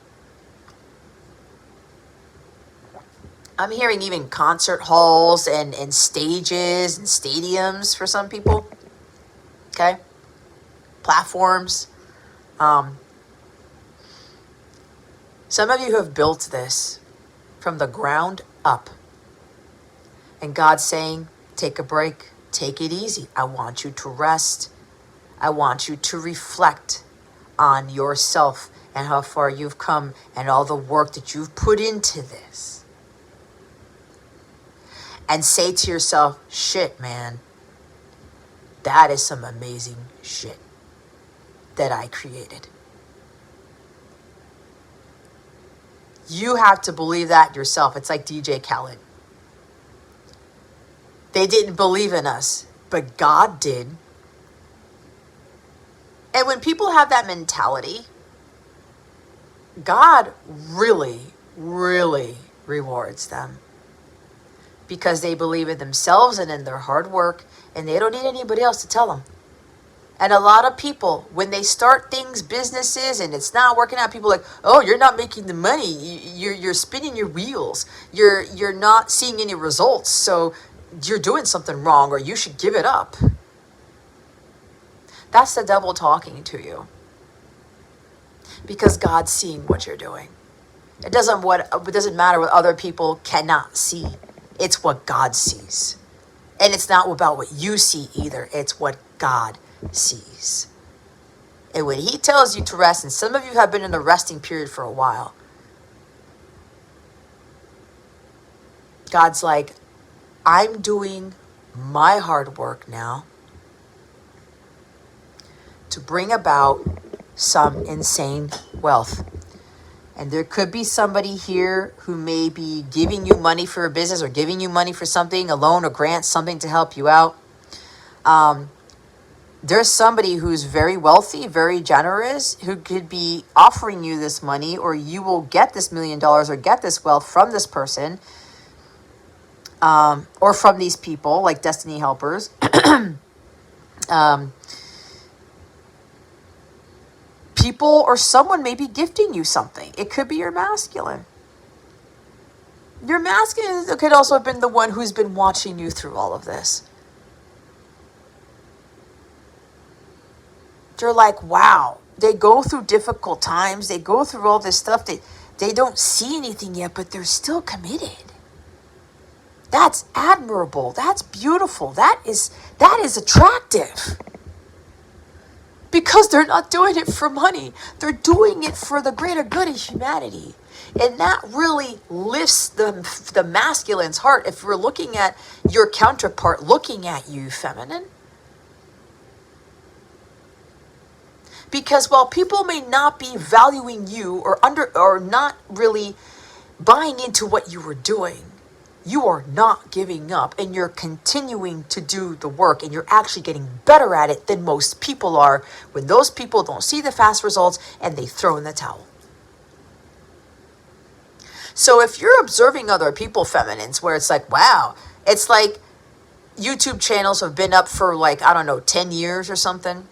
I'm hearing even concert halls and stages and stadiums for some people. Okay? Platforms. Some of you have built this from the ground up. And God's saying, take a break. Take it easy. I want you to rest. I want you to reflect on yourself and how far you've come and all the work that you've put into this. And say to yourself, shit, man, that is some amazing shit that I created. You have to believe that yourself. It's like DJ Khaled. They didn't believe in us, but God did. And when people have that mentality, God really, really rewards them. Because they believe in themselves and in their hard work, and they don't need anybody else to tell them. And a lot of people, when they start things, businesses, and it's not working out, people are like, oh, you're not making the money. You're spinning your wheels. You're not seeing any results. So you're doing something wrong, or you should give it up. That's the devil talking to you. Because God's seeing what you're doing. It doesn't matter what other people cannot see. It's what God sees. And it's not about what you see either. It's what God sees. And when he tells you to rest, and some of you have been in a resting period for a while, God's like, I'm doing my hard work now to bring about some insane wealth. And there could be somebody here who may be giving you money for a business or giving you money for something, a loan or grant, something to help you out. There's somebody who's very wealthy, very generous, who could be offering you this money, or you will get this $1 million or get this wealth from this person, or from these people like destiny helpers. People or someone may be gifting you something. It could be your masculine. Your masculine could also have been the one who's been watching you through all of this. They're like, wow, they go through difficult times. They go through all this stuff. They don't see anything yet, but they're still committed. That's admirable. That's beautiful. That is attractive. Because they're not doing it for money. They're doing it for the greater good of humanity. And that really lifts the masculine's heart. If we're looking at your counterpart, looking at you, feminine. Because while people may not be valuing you or not really buying into what you were doing, you are not giving up, and you're continuing to do the work, and you're actually getting better at it than most people are when those people don't see the fast results and they throw in the towel. So if you're observing other people, feminines, where it's like, wow, it's like YouTube channels have been up for 10 years or something,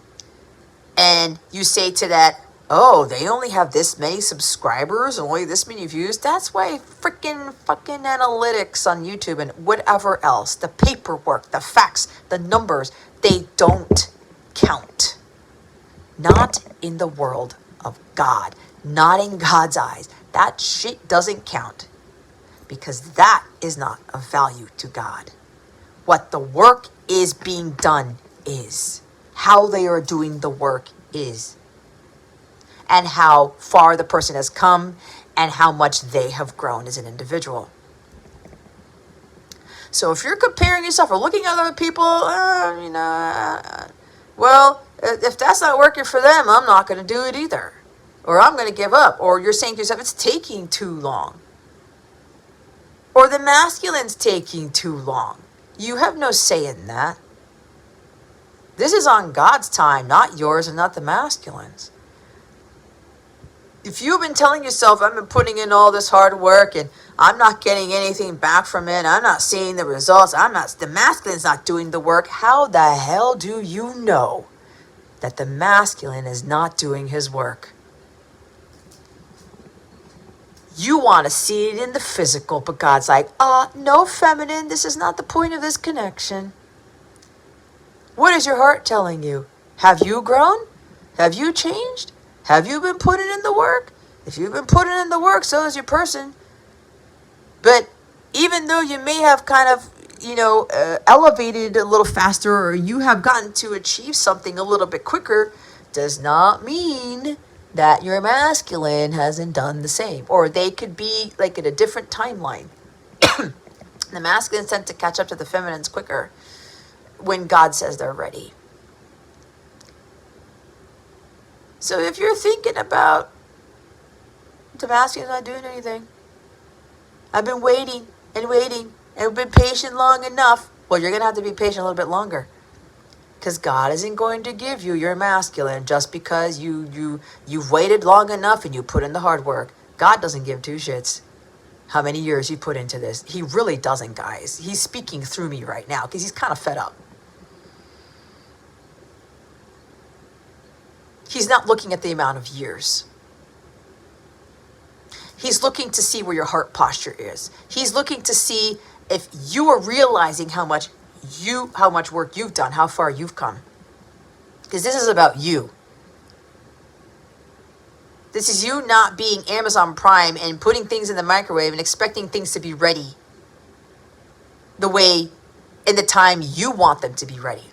and you say to that, oh, they only have this many subscribers and only this many views. That's why fucking analytics on YouTube and whatever else, the paperwork, the facts, the numbers, they don't count. Not in the world of God. Not in God's eyes. That shit doesn't count. Because that is not of value to God. What the work is being done is. How they are doing the work is. And how far the person has come, and how much they have grown as an individual. So if you're comparing yourself or looking at other people, well, if that's not working for them, I'm not going to do it either. Or I'm going to give up. Or you're saying to yourself, it's taking too long. Or the masculine's taking too long. You have no say in that. This is on God's time, not yours and not the masculine's. If you've been telling yourself, I've been putting in all this hard work and I'm not getting anything back from it, I'm not seeing the results, the masculine's not doing the work, how the hell do you know that the masculine is not doing his work? You want to see it in the physical, but God's like, no, feminine, this is not the point of this connection. What is your heart telling you? Have you grown? Have you changed? Have you been putting in the work? If you've been putting in the work, so is your person. But even though you may have kind of, elevated a little faster, or you have gotten to achieve something a little bit quicker, does not mean that your masculine hasn't done the same. Or they could be like in a different timeline. The masculines tend to catch up to the feminines quicker when God says they're ready. So if you're thinking about the masculine's not doing anything, I've been waiting and waiting and I've been patient long enough. Well, you're going to have to be patient a little bit longer. Because God isn't going to give you your masculine just because you've waited long enough and you put in the hard work. God doesn't give two shits how many years you put into this. He really doesn't, guys. He's speaking through me right now because he's kind of fed up. He's not looking at the amount of years. He's looking to see where your heart posture is. He's looking to see if you are realizing how much work you've done, how far you've come. Because this is about you. This is you not being Amazon Prime and putting things in the microwave and expecting things to be ready the way in the time you want them to be ready.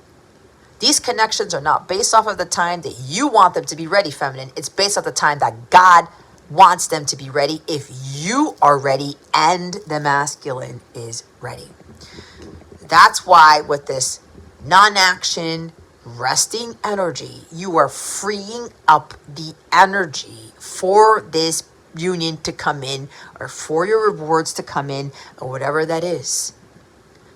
These connections are not based off of the time that you want them to be ready, feminine. It's based off the time that God wants them to be ready if you are ready and the masculine is ready. That's why with this non-action, resting energy, you are freeing up the energy for this union to come in or for your rewards to come in or whatever that is.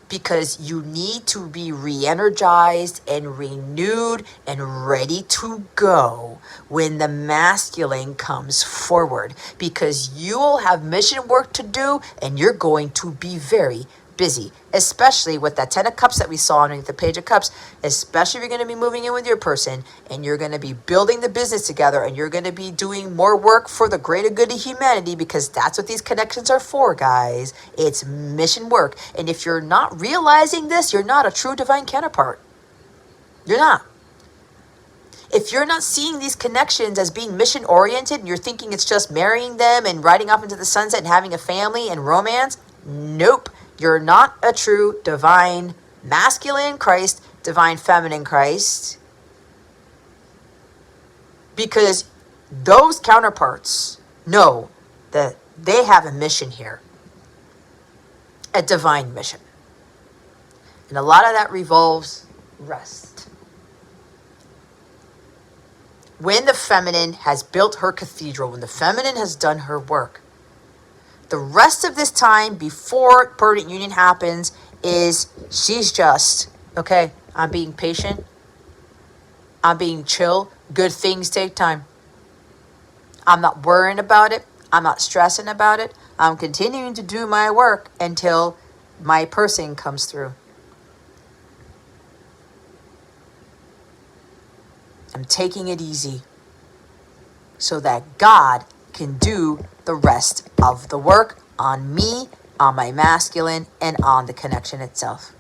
Because you need to be re-energized and renewed and ready to go when the masculine comes forward. Because you'll have mission work to do and you're going to be very busy. Especially with that 10 of Cups that we saw underneath the Page of Cups. Especially if you're going to be moving in with your person and you're going to be building the business together and you're going to be doing more work for the greater good of humanity, because that's what these connections are for, guys. It's mission work. And if you're not realizing this, you're not a true divine counterpart. You're not. If you're not seeing these connections as being mission oriented and you're thinking it's just marrying them and riding off into the sunset and having a family and romance, nope. You're not a true divine masculine Christ, divine feminine Christ. Because those counterparts know that they have a mission here. A divine mission. And a lot of that revolves rest. When the feminine has built her cathedral, when the feminine has done her work, the rest of this time before permanent union happens is she's just, okay, I'm being patient. I'm being chill. Good things take time. I'm not worrying about it. I'm not stressing about it. I'm continuing to do my work until my person comes through. I'm taking it easy so that God can do the rest of the work on me, on my masculine, and on the connection itself.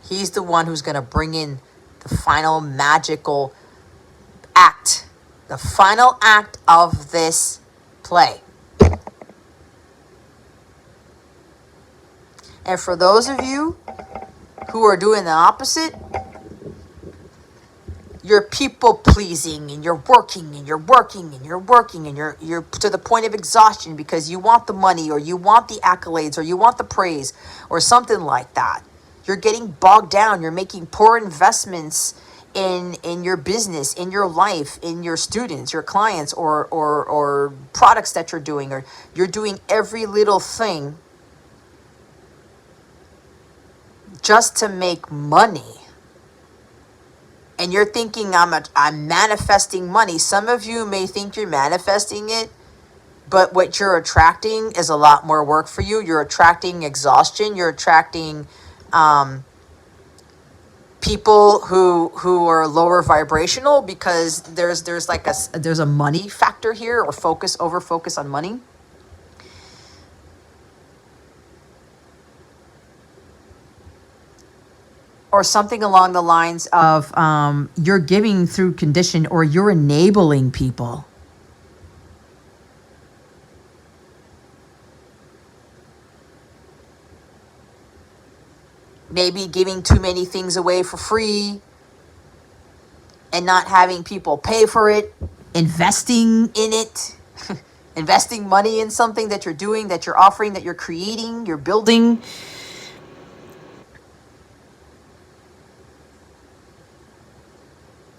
He's the one who's going to bring in the final magical act, the final act of this play. And for those of you who are doing the opposite, You're people pleasing, and you're working and you're working and you're working, and you're to the point of exhaustion because you want the money or you want the accolades or you want the praise or something like that. You're getting bogged down. You're making poor investments in your business, in your life, in your students, your clients, or products that you're doing, or you're doing every little thing just to make money. And you're thinking I'm manifesting money. Some of you may think you're manifesting it, but what you're attracting is a lot more work for you. You're attracting exhaustion. You're attracting people who are lower vibrational, because there's like there's a money factor here, or over focus on money. Or something along the lines of you're giving through condition, or you're enabling people. Maybe giving too many things away for free and not having people pay for it. Investing in it. Investing money in something that you're doing, that you're offering, that you're creating, you're building.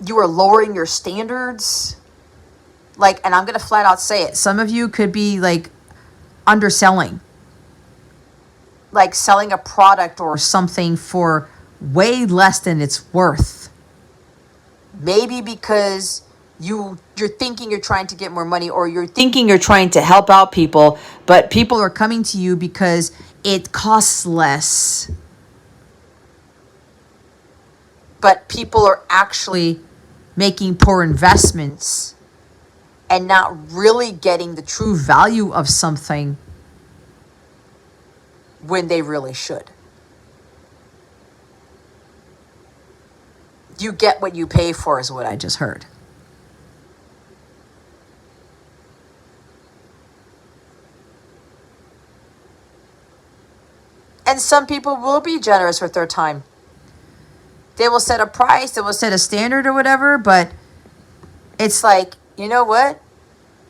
You are lowering your standards. Like, and I'm going to flat out say it. Some of you could be like underselling. Like selling a product or something for way less than it's worth. Maybe because you're thinking you're trying to get more money, or you're thinking you're trying to help out people, but people are coming to you because it costs less. But people are actually making poor investments and not really getting the true value of something when they really should. You get what you pay for, is what I just heard. And some people will be generous with their time. They will set a price, they will set a standard or whatever, but it's like, you know what?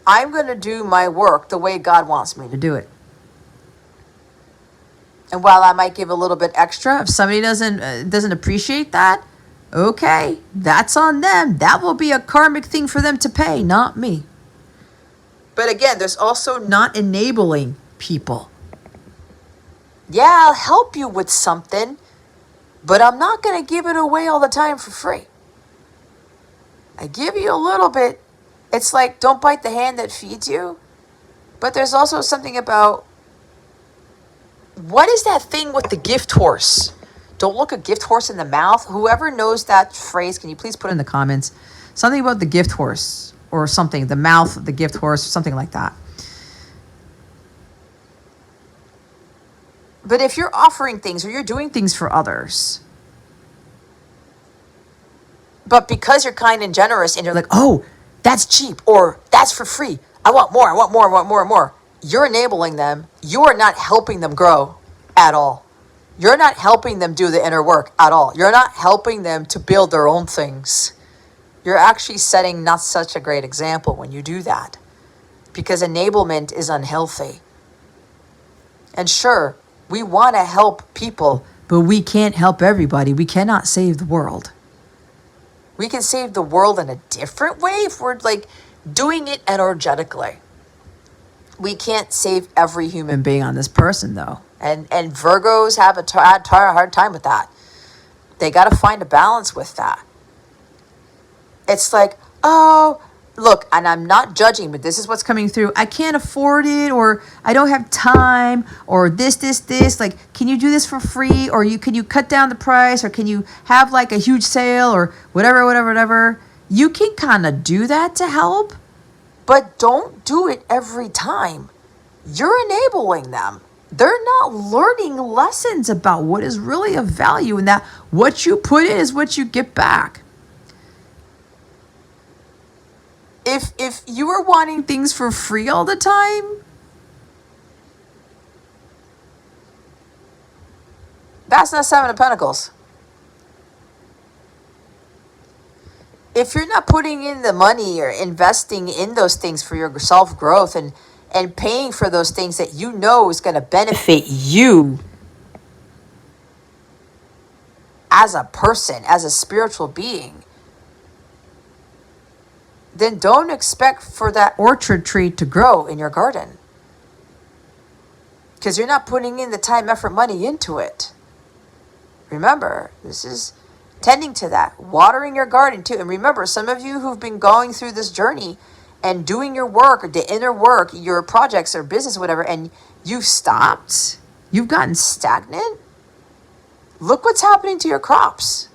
I'm going to do my work the way God wants me to do it. And while I might give a little bit extra, if somebody doesn't appreciate that, okay, that's on them. That will be a karmic thing for them to pay, not me. But again, there's also not enabling people. Yeah, I'll help you with something, but I'm not going to give it away all the time for free. I give you a little bit. It's like, don't bite the hand that feeds you. But there's also something about, what is that thing with the gift horse? Don't look a gift horse in the mouth. Whoever knows that phrase, can you please put in the comments? Something about the gift horse or something. The mouth of the gift horse, something like that. But if you're offering things or you're doing things for others, but because you're kind and generous and you're like, oh, that's cheap, or that's for free, I want more, I want more, I want more and more. You're enabling them. You are not helping them grow at all. You're not helping them do the inner work at all. You're not helping them to build their own things. You're actually setting not such a great example when you do that, because enablement is unhealthy. And sure, we want to help people, but we can't help everybody. We cannot save the world. We can save the world in a different way if we're like doing it energetically. We can't save every human being on this person, though. And Virgos have a hard time with that. They got to find a balance with that. It's like, oh, look, and I'm not judging, but this is what's coming through. I can't afford it, or I don't have time, or this. Like, can you do this for free? Or can you cut down the price? Or can you have like a huge sale, or whatever. You can kind of do that to help, but don't do it every time. You're enabling them. They're not learning lessons about what is really of value, and that what you put in is what you get back. If you are wanting things for free all the time, that's not Seven of Pentacles. if you're not putting in the money or investing in those things for your self-growth and paying for those things that you know is going to benefit you as a person, as a spiritual being, then don't expect for that orchard tree to grow in your garden. Because you're not putting in the time, effort, money into it. Remember, this is tending to that, watering your garden too. And remember, some of you who've been going through this journey and doing your work, or the inner work, your projects or business, whatever, and you've stopped, you've gotten stagnant, look what's happening to your crops.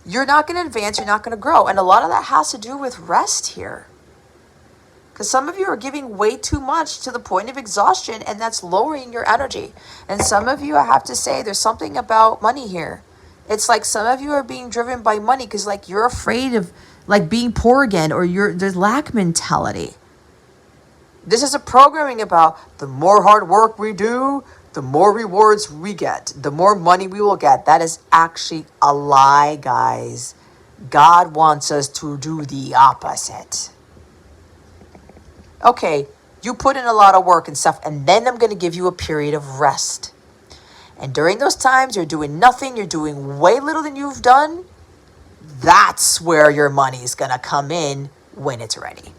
You're not going to advance, you're not going to grow. And a lot of that has to do with rest here. Because some of you are giving way too much to the point of exhaustion, and that's lowering your energy. And some of you, I have to say, there's something about money here. It's like some of you are being driven by money because like you're afraid of like being poor again, or there's lack mentality. This is a programming about the more hard work we do, the more rewards we get, the more money we will get. That is actually a lie, guys. God wants us to do the opposite. Okay, you put in a lot of work and stuff, and then I'm going to give you a period of rest. And during those times, you're doing nothing, you're doing way little than you've done. That's where your money's going to come in when it's ready.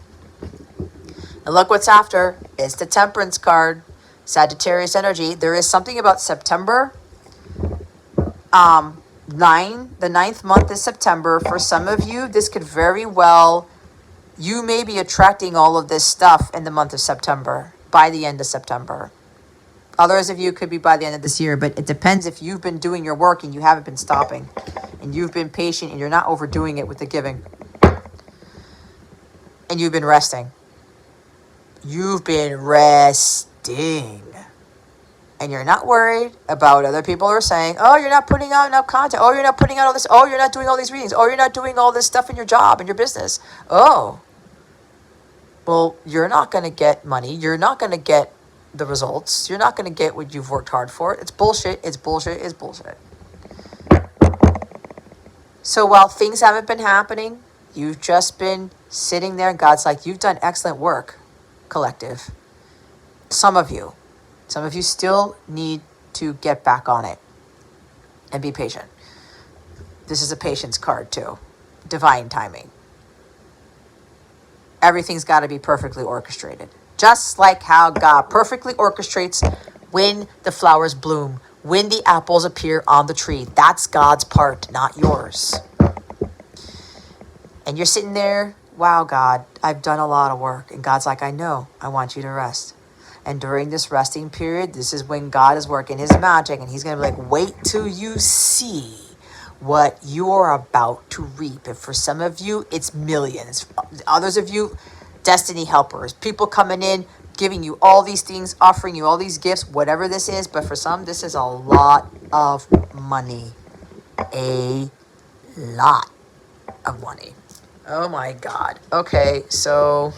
And look what's after. It's the Temperance card. Sagittarius energy. There is something about September. The 9th month is September. For some of you, this could very well, you may be attracting all of this stuff in the month of September, by the end of September. Others of you could be by the end of this year, but it depends if you've been doing your work and you haven't been stopping, and you've been patient and you're not overdoing it with the giving, and you've been resting. You've been resting. And you're not worried about other people who are saying, oh, you're not putting out enough content. Oh, you're not putting out all this. Oh, you're not doing all these readings. Oh, you're not doing all this stuff in your job and your business. Oh, well, you're not going to get money. You're not going to get the results. You're not going to get what you've worked hard for. It's bullshit. It's bullshit. It's bullshit. So while things haven't been happening, you've just been sitting there and God's like, you've done excellent work, collective. Some of you still need to get back on it and be patient. This is a patience card too. Divine timing. Everything's got to be perfectly orchestrated. Just like how God perfectly orchestrates when the flowers bloom, when the apples appear on the tree. That's God's part, not yours. And you're sitting there, wow, God, I've done a lot of work. And God's like, I know, I want you to rest. And during this resting period, this is when God is working his magic. And he's going to be like, wait till you see what you're about to reap. And for some of you, it's millions. Others of you, destiny helpers. People coming in, giving you all these things, offering you all these gifts, whatever this is. But for some, this is a lot of money. A lot of money. Oh my God. Okay, so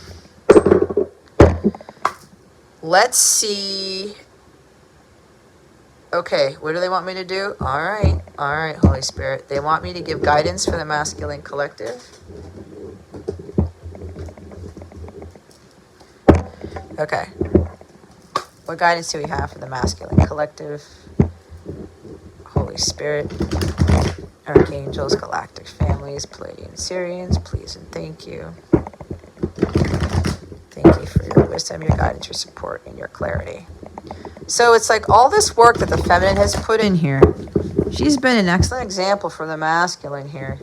let's see. Okay, what do they want me to do? All right, Holy Spirit. They want me to give guidance for the masculine collective. Okay. What guidance do we have for the masculine collective? Holy Spirit, Archangels, galactic families, Palladian Syrians, please and thank you. Thank you for your wisdom, your guidance, your support, and your clarity. So it's like all this work that the feminine has put in here. She's been an excellent example for the masculine here.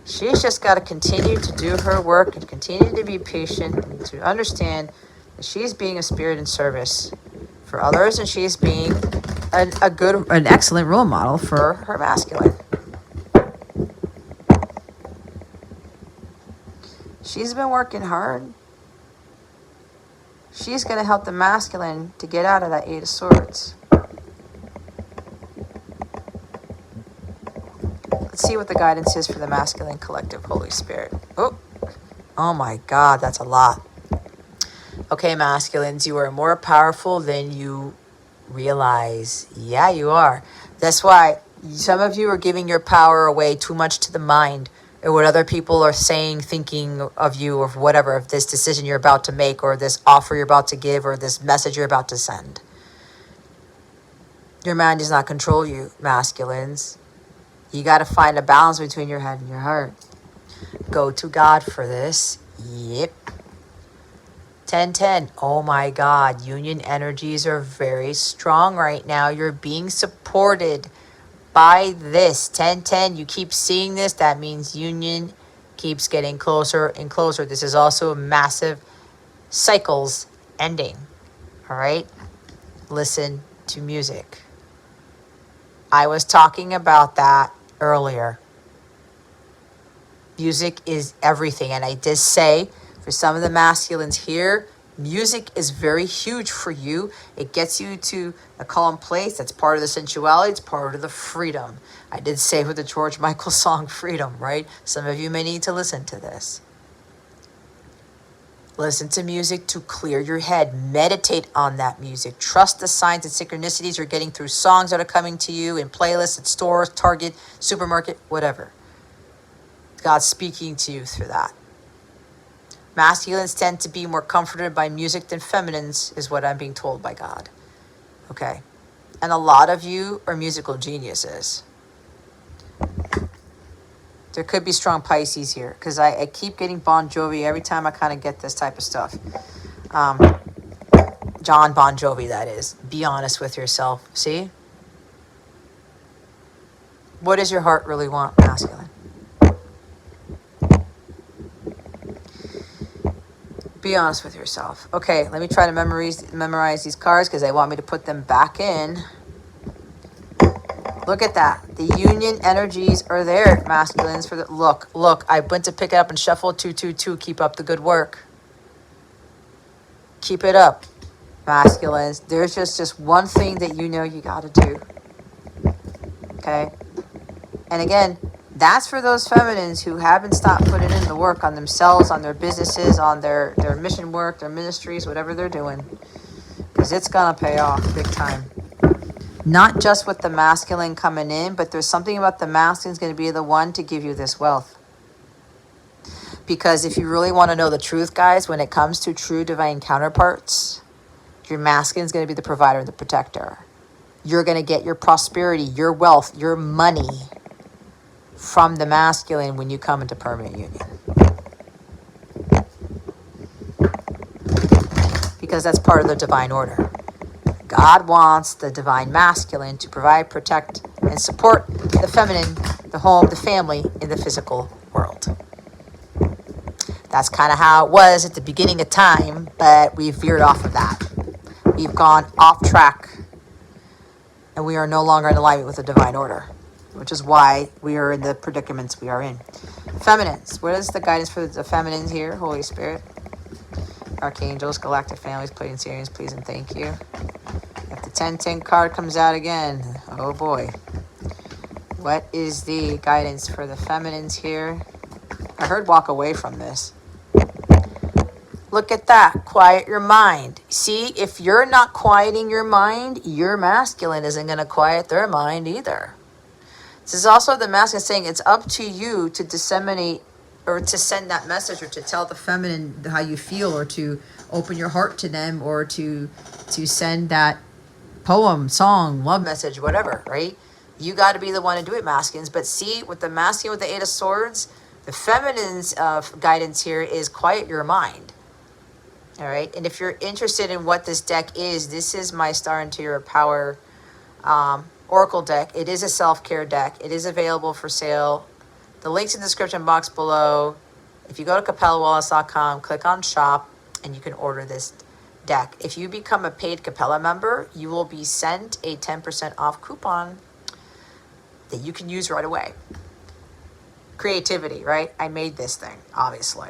She's just got to continue to do her work and continue to be patient and to understand that she's being a spirit in service for others, and she's being an excellent role model for her masculine. She's been working hard. She's going to help the masculine to get out of that 8 of Swords. Let's see what the guidance is for the masculine collective, Holy Spirit. Oh my God, that's a lot. Okay, masculines, you are more powerful than you realize. Yeah, you are. That's why Some of you are giving your power away too much to the mind, or what other people are saying, thinking of you, or whatever, of this decision you're about to make, or this offer you're about to give, or this message you're about to send. Your mind does not control you, masculines. You got to find a balance between your head and your heart. Go to God for this. Yep. 1010. Oh my God. Union energies are very strong right now. You're being supported by this. 1010. You keep seeing this. That means union keeps getting closer and closer. This is also massive cycles ending. All right. Listen to music. I was talking about that earlier. Music is everything. And I did say, for some of the masculines here, music is very huge for you. It gets you to a calm place. That's part of the sensuality. It's part of the freedom. I did say with the George Michael song, Freedom, right? Some of you may need to listen to this. Listen to music to clear your head. Meditate on that music. Trust the signs and synchronicities you're getting through songs that are coming to you in playlists, at stores, Target, supermarket, whatever. God's speaking to you through that. Masculines tend to be more comforted by music than feminines, is what I'm being told by God. Okay. And a lot of you are musical geniuses. There could be strong Pisces here, because I keep getting Bon Jovi every time I kind of get this type of stuff. John Bon Jovi, that is. Be honest with yourself. See? What does your heart really want, masculine? Be honest with yourself. Okay, let me try to memorize these cards, because they want me to put them back in. Look at that. The union energies are there, masculines. For the look. I went to pick it up and shuffle 222. Keep up the good work. Keep it up, masculines. There's just one thing that you know you got to do. Okay? And again, that's for those feminines who haven't stopped putting in the work on themselves, on their businesses, on their mission work, their ministries, whatever they're doing. Because it's going to pay off big time. Not just with the masculine coming in, but there's something about the masculine is going to be the one to give you this wealth. Because if you really want to know the truth, guys, when it comes to true divine counterparts, your masculine is going to be the provider and the protector. You're going to get your prosperity, your wealth, your money from the masculine when you come into permanent union. Because that's part of the divine order. God wants the divine masculine to provide, protect, and support the feminine, the home, the family in the physical world. That's kind of how it was at the beginning of time, but we've veered off of that. We've gone off track, and we are no longer in alignment with the divine order, which is why we are in the predicaments we are in. Feminines. What is the guidance for the feminines here, Holy Spirit? Archangels, galactic families, playing series, please and thank you. If the 1010 card comes out again, oh boy. What is the guidance for the feminines here? I heard walk away from this. Look at that. Quiet your mind. See, if you're not quieting your mind, your masculine isn't going to quiet their mind either. This is also the masculine saying it's up to you to disseminate or to send that message, or to tell the feminine how you feel, or to open your heart to them, or to send that poem, song, love message, whatever, right? You got to be the one to do it, masculines. But see, with the masculine, with the 8 of Swords, the feminine's guidance here is quiet your mind. All right? And if you're interested in what this deck is, this is my Star Interior Power Oracle deck. It is a self-care deck. It is available for sale. The link's in the description box below. If you go to capellawellness.com, click on shop, and you can order this deck. If you become a paid Capella member, you will be sent a 10% off coupon that you can use right away. Creativity, right? I made this thing, obviously.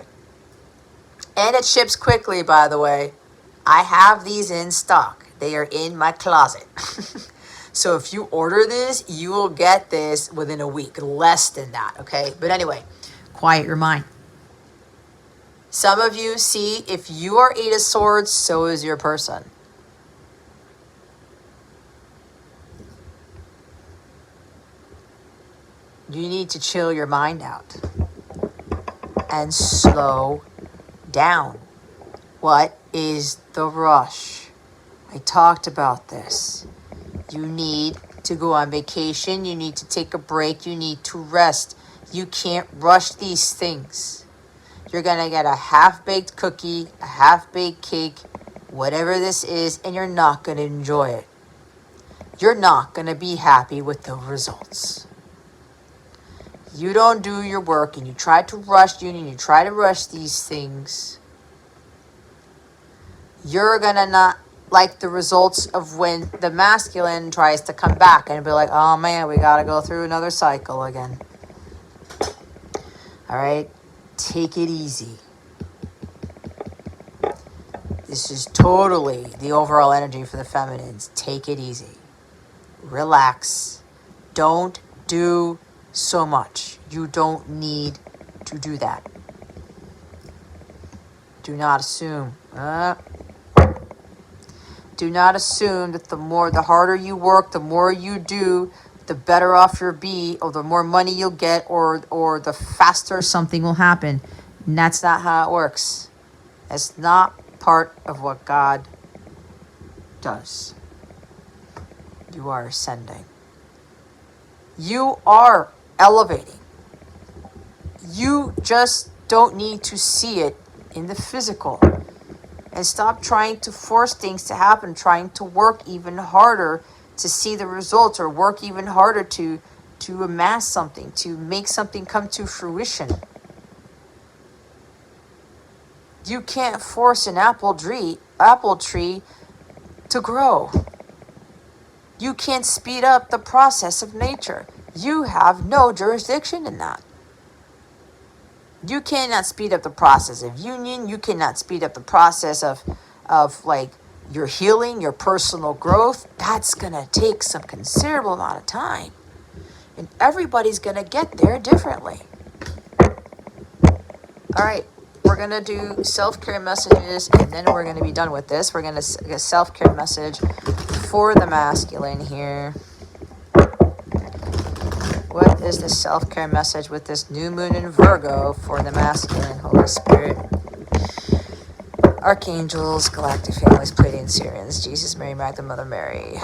And it ships quickly, by the way. I have these in stock. They are in my closet. So if you order this, you will get this within a week. Less than that, okay? But anyway, quiet your mind. Some of you see, if you are 8 of Swords, so is your person. You need to chill your mind out and slow down. What is the rush? I talked about this. You need to go on vacation. You need to take a break. You need to rest. You can't rush these things. You're going to get a half-baked cookie, a half-baked cake, whatever this is, and you're not going to enjoy it. You're not going to be happy with the results. You don't do your work and you try to rush these things. You're going to not like the results of when the masculine tries to come back and be like, oh man, we got to go through another cycle again. All right, take it easy. This is totally the overall energy for the feminines. Take it easy. Relax. Don't do so much. You don't need to do that. Do not assume. Do not assume that the harder you work, the more you do, the better off you'll be, or the more money you'll get, or the faster something will happen. And that's not how it works. That's not part of what God does. You are ascending. You are elevating. You just don't need to see it in the physical. And stop trying to force things to happen, trying to work even harder to see the results, or work even harder to amass something, to make something come to fruition. You can't force an apple tree to grow. You can't speed up the process of nature. You have no jurisdiction in that. You cannot speed up the process of union. You cannot speed up the process of like your healing, your personal growth. That's going to take some considerable amount of time. And everybody's going to get there differently. All right. We're going to do self-care messages, and then we're going to be done with this. We're going to get a self-care message for the masculine here. What is the self-care message with this new moon in Virgo for the masculine? Holy Spirit, Archangels, Galactic Families, Pleiadian, Syrians, Jesus, Mary, Magdalene, Mother Mary.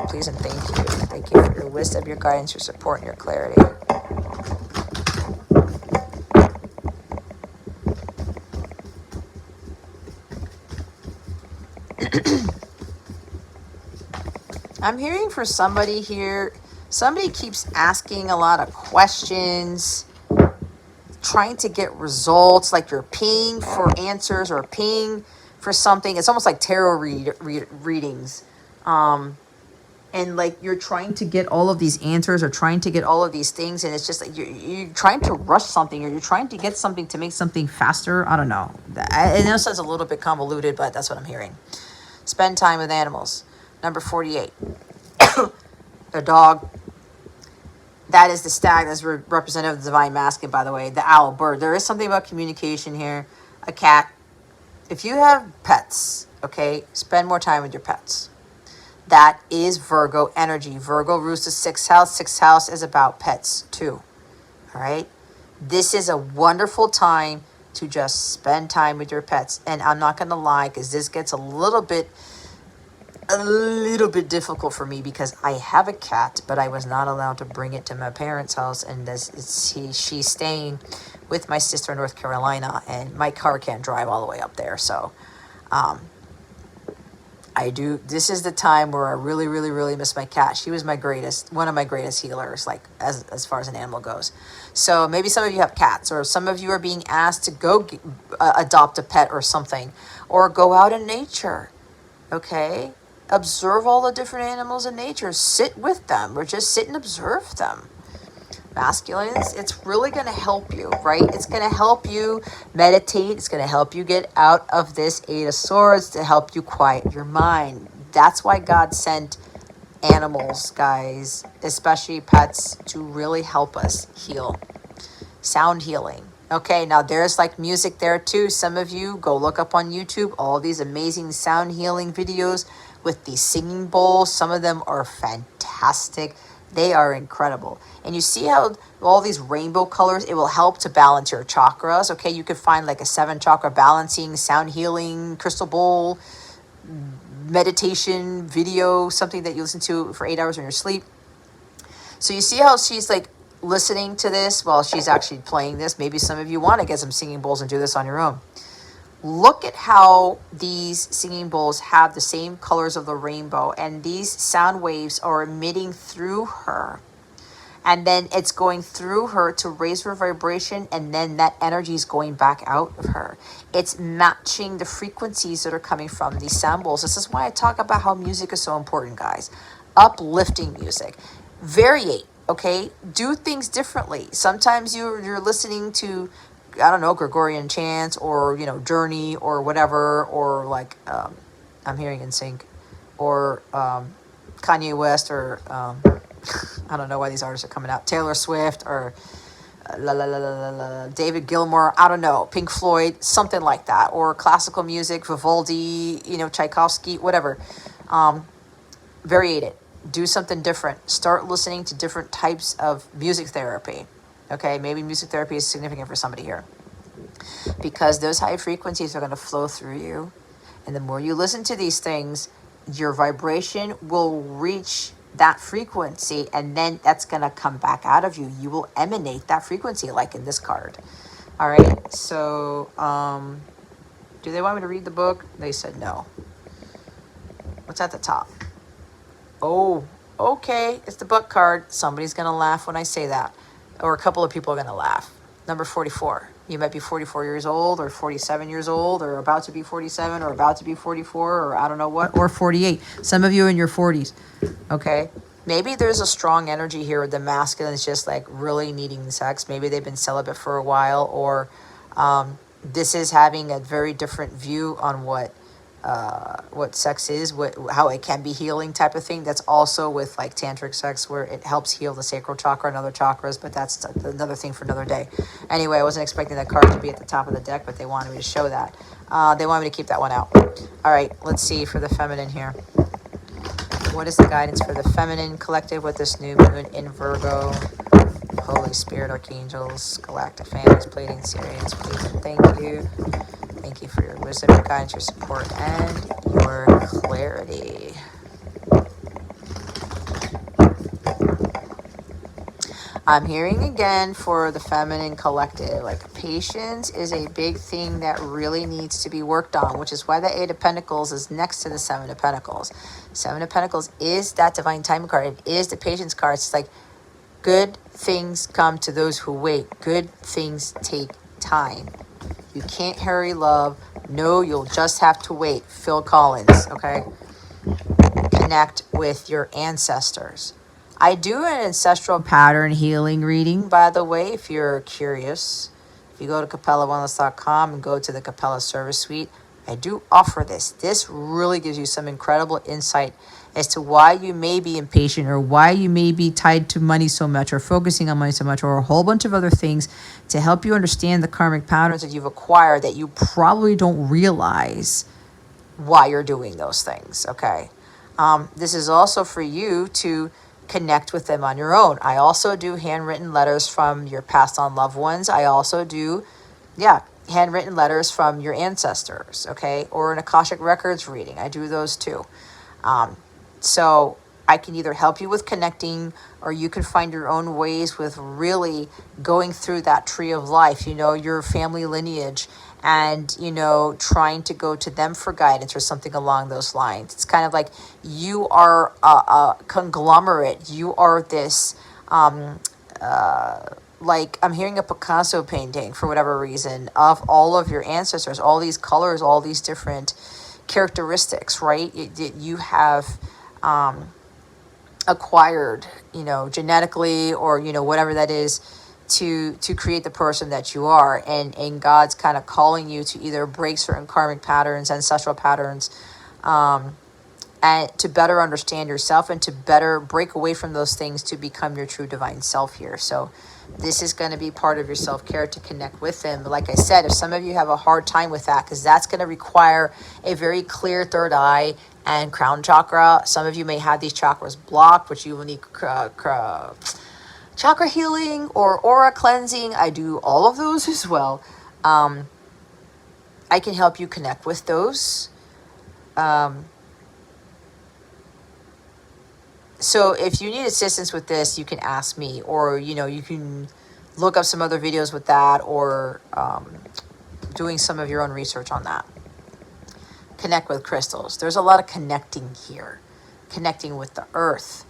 Please and thank you. Thank you for your wisdom, your guidance, your support, and your clarity. I'm hearing for somebody here, somebody keeps asking a lot of questions, trying to get results, like you're paying for answers or paying for something. It's almost like tarot readings. And like you're trying to get all of these answers or trying to get all of these things. And it's just like you're trying to rush something, or you're trying to get something to make something faster. I don't know. I know it sounds a little bit convoluted, but that's what I'm hearing. Spend time with animals. Number 48. A dog. That is the stag. That's representative of the divine masculine, by the way. The owl, bird. There is something about communication here. A cat. If you have pets, okay, spend more time with your pets. That is Virgo energy. Virgo rules the 6th house. 6th house is about pets too. All right. This is a wonderful time to just spend time with your pets. And I'm not going to lie, because this gets a little bit difficult for me, because I have a cat, but I was not allowed to bring it to my parents' house, and she's staying with my sister in North Carolina, and my car can't drive all the way up there. So this is the time where I really, really, really miss my cat. She was one of my greatest healers, like as far as an animal goes. So maybe some of you have cats, or some of you are being asked to go adopt a pet or something, or go out in nature. Okay. Observe all the different animals in nature. Sit with them, or just sit and observe them. Masculines, it's really going to help you, right? It's going to help you meditate. It's going to help you get out of this 8 of Swords, to help you quiet your mind. That's why God sent animals, guys, especially pets, to really help us heal. Sound healing. Okay, now there's like music there too. Some of you go look up on YouTube all these amazing sound healing videos with these singing bowls. Some of them are fantastic. They are incredible. And you see how all these rainbow colors, it will help to balance your chakras. Okay, you could find like a 7 chakra balancing, sound healing, crystal bowl, meditation video, something that you listen to for 8 hours when you're asleep. So you see how she's like listening to this while she's actually playing this. Maybe some of you want to get some singing bowls and do this on your own. Look at how these singing bowls have the same colors of the rainbow, and these sound waves are emitting through her. And then it's going through her to raise her vibration, and then that energy is going back out of her. It's matching the frequencies that are coming from these sound bowls. This is why I talk about how music is so important, guys. Uplifting music. Variate, okay? Do things differently. Sometimes you're listening to, I don't know, Gregorian chants, or, you know, Journey, or whatever, or like, I'm hearing In Sync, or Kanye West, or I don't know why these artists are coming out, Taylor Swift, or David Gilmour, I don't know, Pink Floyd, something like that, or classical music, Vivaldi, you know, Tchaikovsky, whatever. Variate it. Do something different. Start listening to different types of music therapy. Okay, maybe music therapy is significant for somebody here, because those high frequencies are going to flow through you. And the more you listen to these things, your vibration will reach that frequency, and then that's going to come back out of you. You will emanate that frequency, like in this card. All right, so do they want me to read the book? They said no. What's at the top? Oh, okay, it's the book card. Somebody's going to laugh when I say that, or a couple of people are going to laugh. Number 44. You might be 44 years old, or 47 years old, or about to be 47, or about to be 44, or I don't know what, or 48. Some of you in your 40s, okay? Maybe there's a strong energy here where the masculine is just like really needing sex. Maybe they've been celibate for a while, or this is having a very different view on what sex is, how it can be healing type of thing. That's also with like tantric sex, where it helps heal the sacral chakra and other chakras, but that's another thing for another day. Anyway, I wasn't expecting that card to be at the top of the deck, but they wanted me to show that. They wanted me to keep that one out. All right, let's see for the feminine here. What is the guidance for the feminine collective with this new moon in Virgo? Holy Spirit, Archangels, Galactic Families, Pleiadian, Sirians, please and thank you. Thank you for your wisdom, your guidance, your support, and your clarity. I'm hearing again for the feminine collective, like patience is a big thing that really needs to be worked on, which is why the 8 of Pentacles is next to the 7 of Pentacles. 7 of Pentacles is that divine timing card. It is the patience card. It's like good things come to those who wait. Good things take time. You can't hurry love. No, you'll just have to wait. Phil Collins, okay? Connect with your ancestors. I do an ancestral pattern healing reading, by the way, if you're curious. If you go to capellawellness.com and go to the Capella service suite, I do offer this. This really gives you some incredible insight as to why you may be impatient, or why you may be tied to money so much, or focusing on money so much, or a whole bunch of other things, to help you understand the karmic patterns that you've acquired that you probably don't realize why you're doing those things, okay? This is also for you to connect with them on your own. I also do handwritten letters from your passed on loved ones. I also do, handwritten letters from your ancestors, okay? Or an Akashic Records reading. I do those too. So I can either help you with connecting, or you can find your own ways with really going through that tree of life, you know, your family lineage, and, you know, trying to go to them for guidance or something along those lines. It's kind of like you are a conglomerate. You are this, like I'm hearing a Picasso painting for whatever reason of all of your ancestors, all these colors, all these different characteristics, right? You have acquired, you know, genetically, or, you know, whatever that is, to create the person that you are. And God's kind of calling you to either break certain karmic patterns, ancestral patterns, and to better understand yourself, and to better break away from those things to become your true divine self here. So this is going to be part of your self-care to connect with them. But like I said, if some of you have a hard time with that, because that's going to require a very clear third eye and crown chakra. Some of you may have these chakras blocked, which you will need chakra healing or aura cleansing. I do all of those as well. I can help you connect with those. So if you need assistance with this, you can ask me, or, you know, you can look up some other videos with that, or doing some of your own research on that. Connect with crystals. There's a lot of connecting here. Connecting with the earth.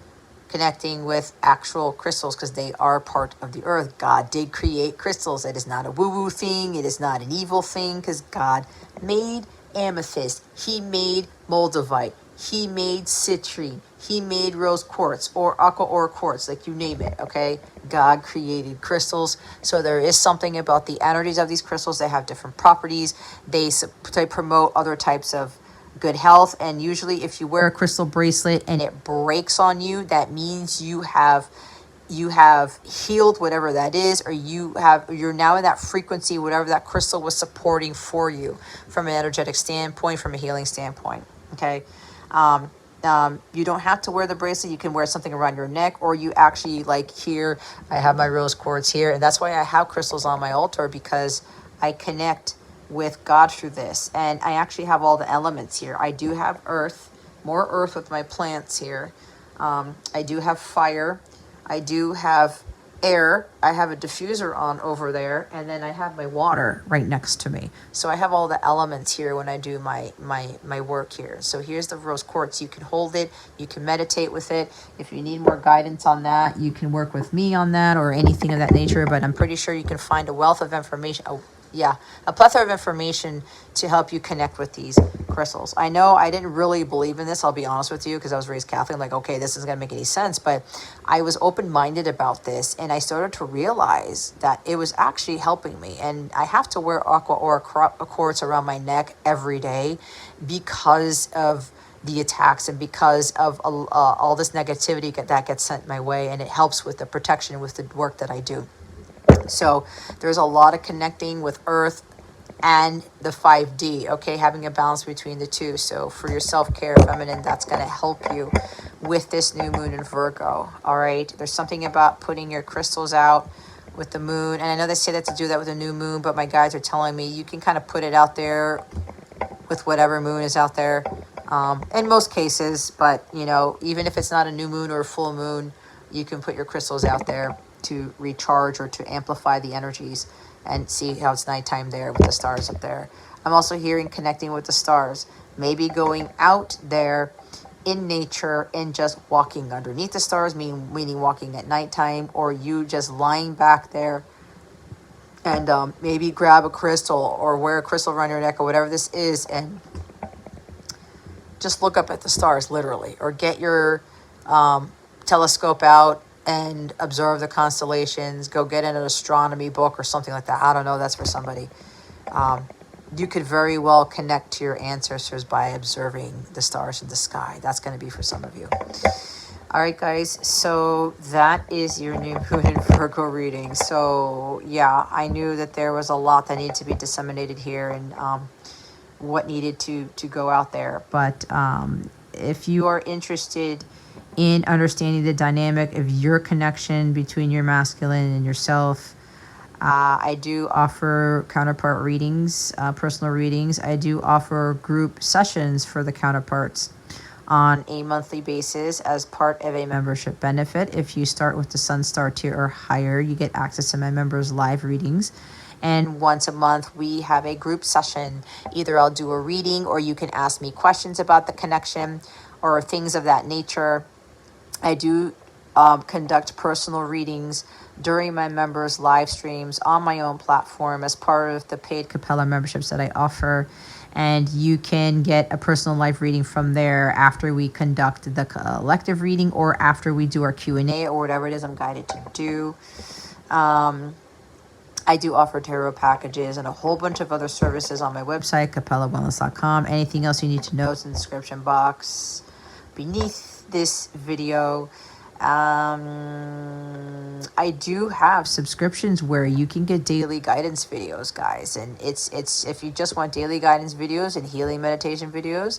Connecting with actual crystals, because they are part of the earth. God did create crystals. It is not a woo-woo thing. It is not an evil thing, because God made amethyst. He made moldavite. He made citrine. He made rose quartz or aqua ore quartz, like you name it, okay? God created crystals. So there is something about the energies of these crystals. They have different properties. They promote other types of good health. And usually if you wear a crystal bracelet and it breaks on you, that means you have healed whatever that is, or you're now in that frequency, whatever that crystal was supporting for you, from an energetic standpoint, from a healing standpoint. Okay. You don't have to wear the bracelet. You can wear something around your neck, or you actually, like here, I have my rose quartz here, and that's why I have crystals on my altar, because I connect with God through this. And I actually have all the elements here. I do have earth, more earth with my plants here. I do have fire. I do have air. I have a diffuser on over there, and then I have my water right next to me. So I have all the elements here when I do my work here. So here's the rose quartz. You can hold it. You can meditate with it. If you need more guidance on that, you can work with me on that, or anything of that nature. But I'm pretty sure you can find a wealth of information. A plethora of information to help you connect with these crystals. I know I didn't really believe in this, I'll be honest with you, because I was raised Catholic. I'm like, okay, this isn't going to make any sense. But I was open-minded about this, and I started to realize that it was actually helping me. And I have to wear aqua or quartz around my neck every day because of the attacks and because of all this negativity that gets sent my way. And it helps with the protection with the work that I do. So there's a lot of connecting with earth and the 5D, okay, having a balance between the two. So for your self-care, feminine, that's going to help you with this new moon in Virgo, all right? There's something about putting your crystals out with the moon. And I know they say that to do that with a new moon, but my guides are telling me you can kind of put it out there with whatever moon is out there in most cases. But, you know, even if it's not a new moon or a full moon, you can put your crystals out there to recharge or to amplify the energies, and see how it's nighttime there with the stars up there. I'm also hearing connecting with the stars, maybe going out there in nature and just walking underneath the stars, meaning walking at nighttime, or you just lying back there and maybe grab a crystal or wear a crystal around your neck or whatever this is, and just look up at the stars, literally, or get your telescope out and observe the constellations. Go get an astronomy book or something like that. I don't know, that's for somebody. You could very well connect to your ancestors by observing the stars in the sky. That's going to be for some of you. All right, guys. So that is your new moon in Virgo reading. So yeah, I knew that there was a lot that needed to be disseminated here, and what needed to go out there. But if you are interested in understanding the dynamic of your connection between your masculine and yourself, I do offer counterpart readings, personal readings. I do offer group sessions for the counterparts on a monthly basis as part of a membership benefit. If you start with the Sun Star tier or higher, you get access to my members' live readings. And once a month, we have a group session. Either I'll do a reading, or you can ask me questions about the connection or things of that nature. I do conduct personal readings during my members' live streams on my own platform as part of the paid Capella memberships that I offer. And you can get a personal live reading from there after we conduct the collective reading, or after we do our Q&A, or whatever it is I'm guided to do. I do offer tarot packages and a whole bunch of other services on my website, capellawellness.com. Anything else you need to know is in the description box beneath this video. I do have subscriptions where you can get daily guidance videos, guys, and it's if you just want daily guidance videos and healing meditation videos,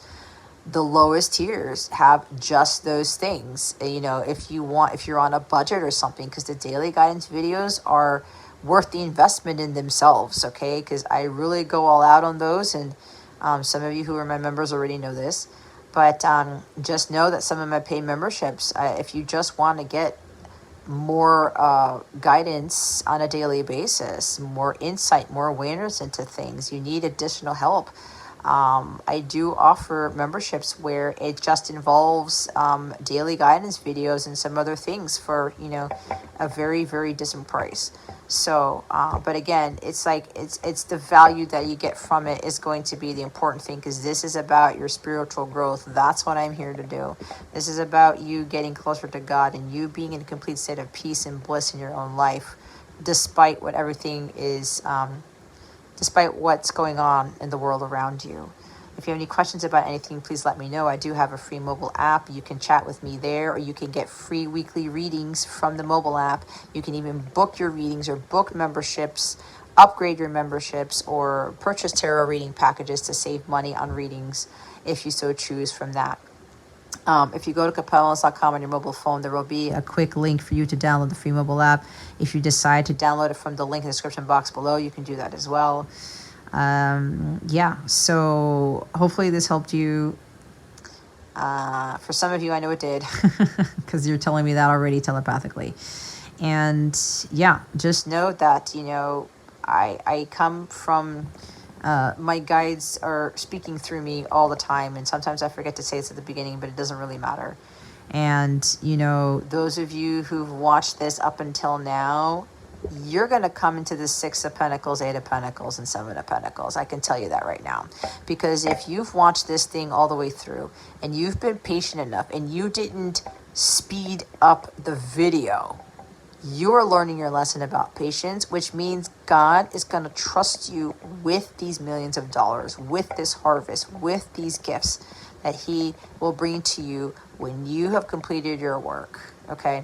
the lowest tiers have just those things. You know, if you're on a budget or something, because the daily guidance videos are worth the investment in themselves, okay? Because I really go all out on those, and some of you who are my members already know this, but just know that some of my paid memberships, if you just want to get more guidance on a daily basis, more insight, more awareness into things, you need additional help. I do offer memberships where it just involves daily guidance videos and some other things for, you know, a very, very decent price. So, but again, it's like, it's the value that you get from it is going to be the important thing, because this is about your spiritual growth. That's what I'm here to do. This is about you getting closer to God and you being in a complete state of peace and bliss in your own life, despite what everything is, despite what's going on in the world around you. If you have any questions about anything, please let me know. I do have a free mobile app. You can chat with me there, or you can get free weekly readings from the mobile app. You can even book your readings or book memberships, upgrade your memberships, or purchase tarot reading packages to save money on readings if you so choose from that. If you go to capellawellness.com on your mobile phone, there will be a quick link for you to download the free mobile app. If you decide to download it from the link in the description box below, you can do that as well. Yeah, so hopefully this helped you. For some of you, I know it did, because you're telling me that already telepathically. And yeah, just know that, you know, I come from, my guides are speaking through me all the time, and sometimes I forget to say this at the beginning, but it doesn't really matter. And, you know, those of you who've watched this up until now, you're going to come into the Six of Pentacles, Eight of Pentacles, and Seven of Pentacles. I can tell you that right now. Because if you've watched this thing all the way through, and you've been patient enough, and you didn't speed up the video, you're learning your lesson about patience, which means God is going to trust you with these millions of dollars, with this harvest, with these gifts that he will bring to you when you have completed your work. Okay?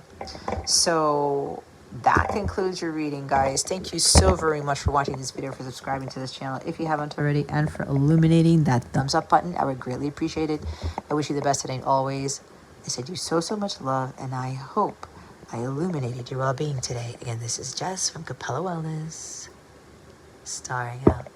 So that concludes your reading, guys. Thank you so very much for watching this video, for subscribing to this channel if you haven't already, and for illuminating that thumbs up button. I would greatly appreciate it. I wish you the best today and always. I send you so, so much love, and I hope I illuminated your well-being today. Again, this is Jess from Capella Wellness, starring out.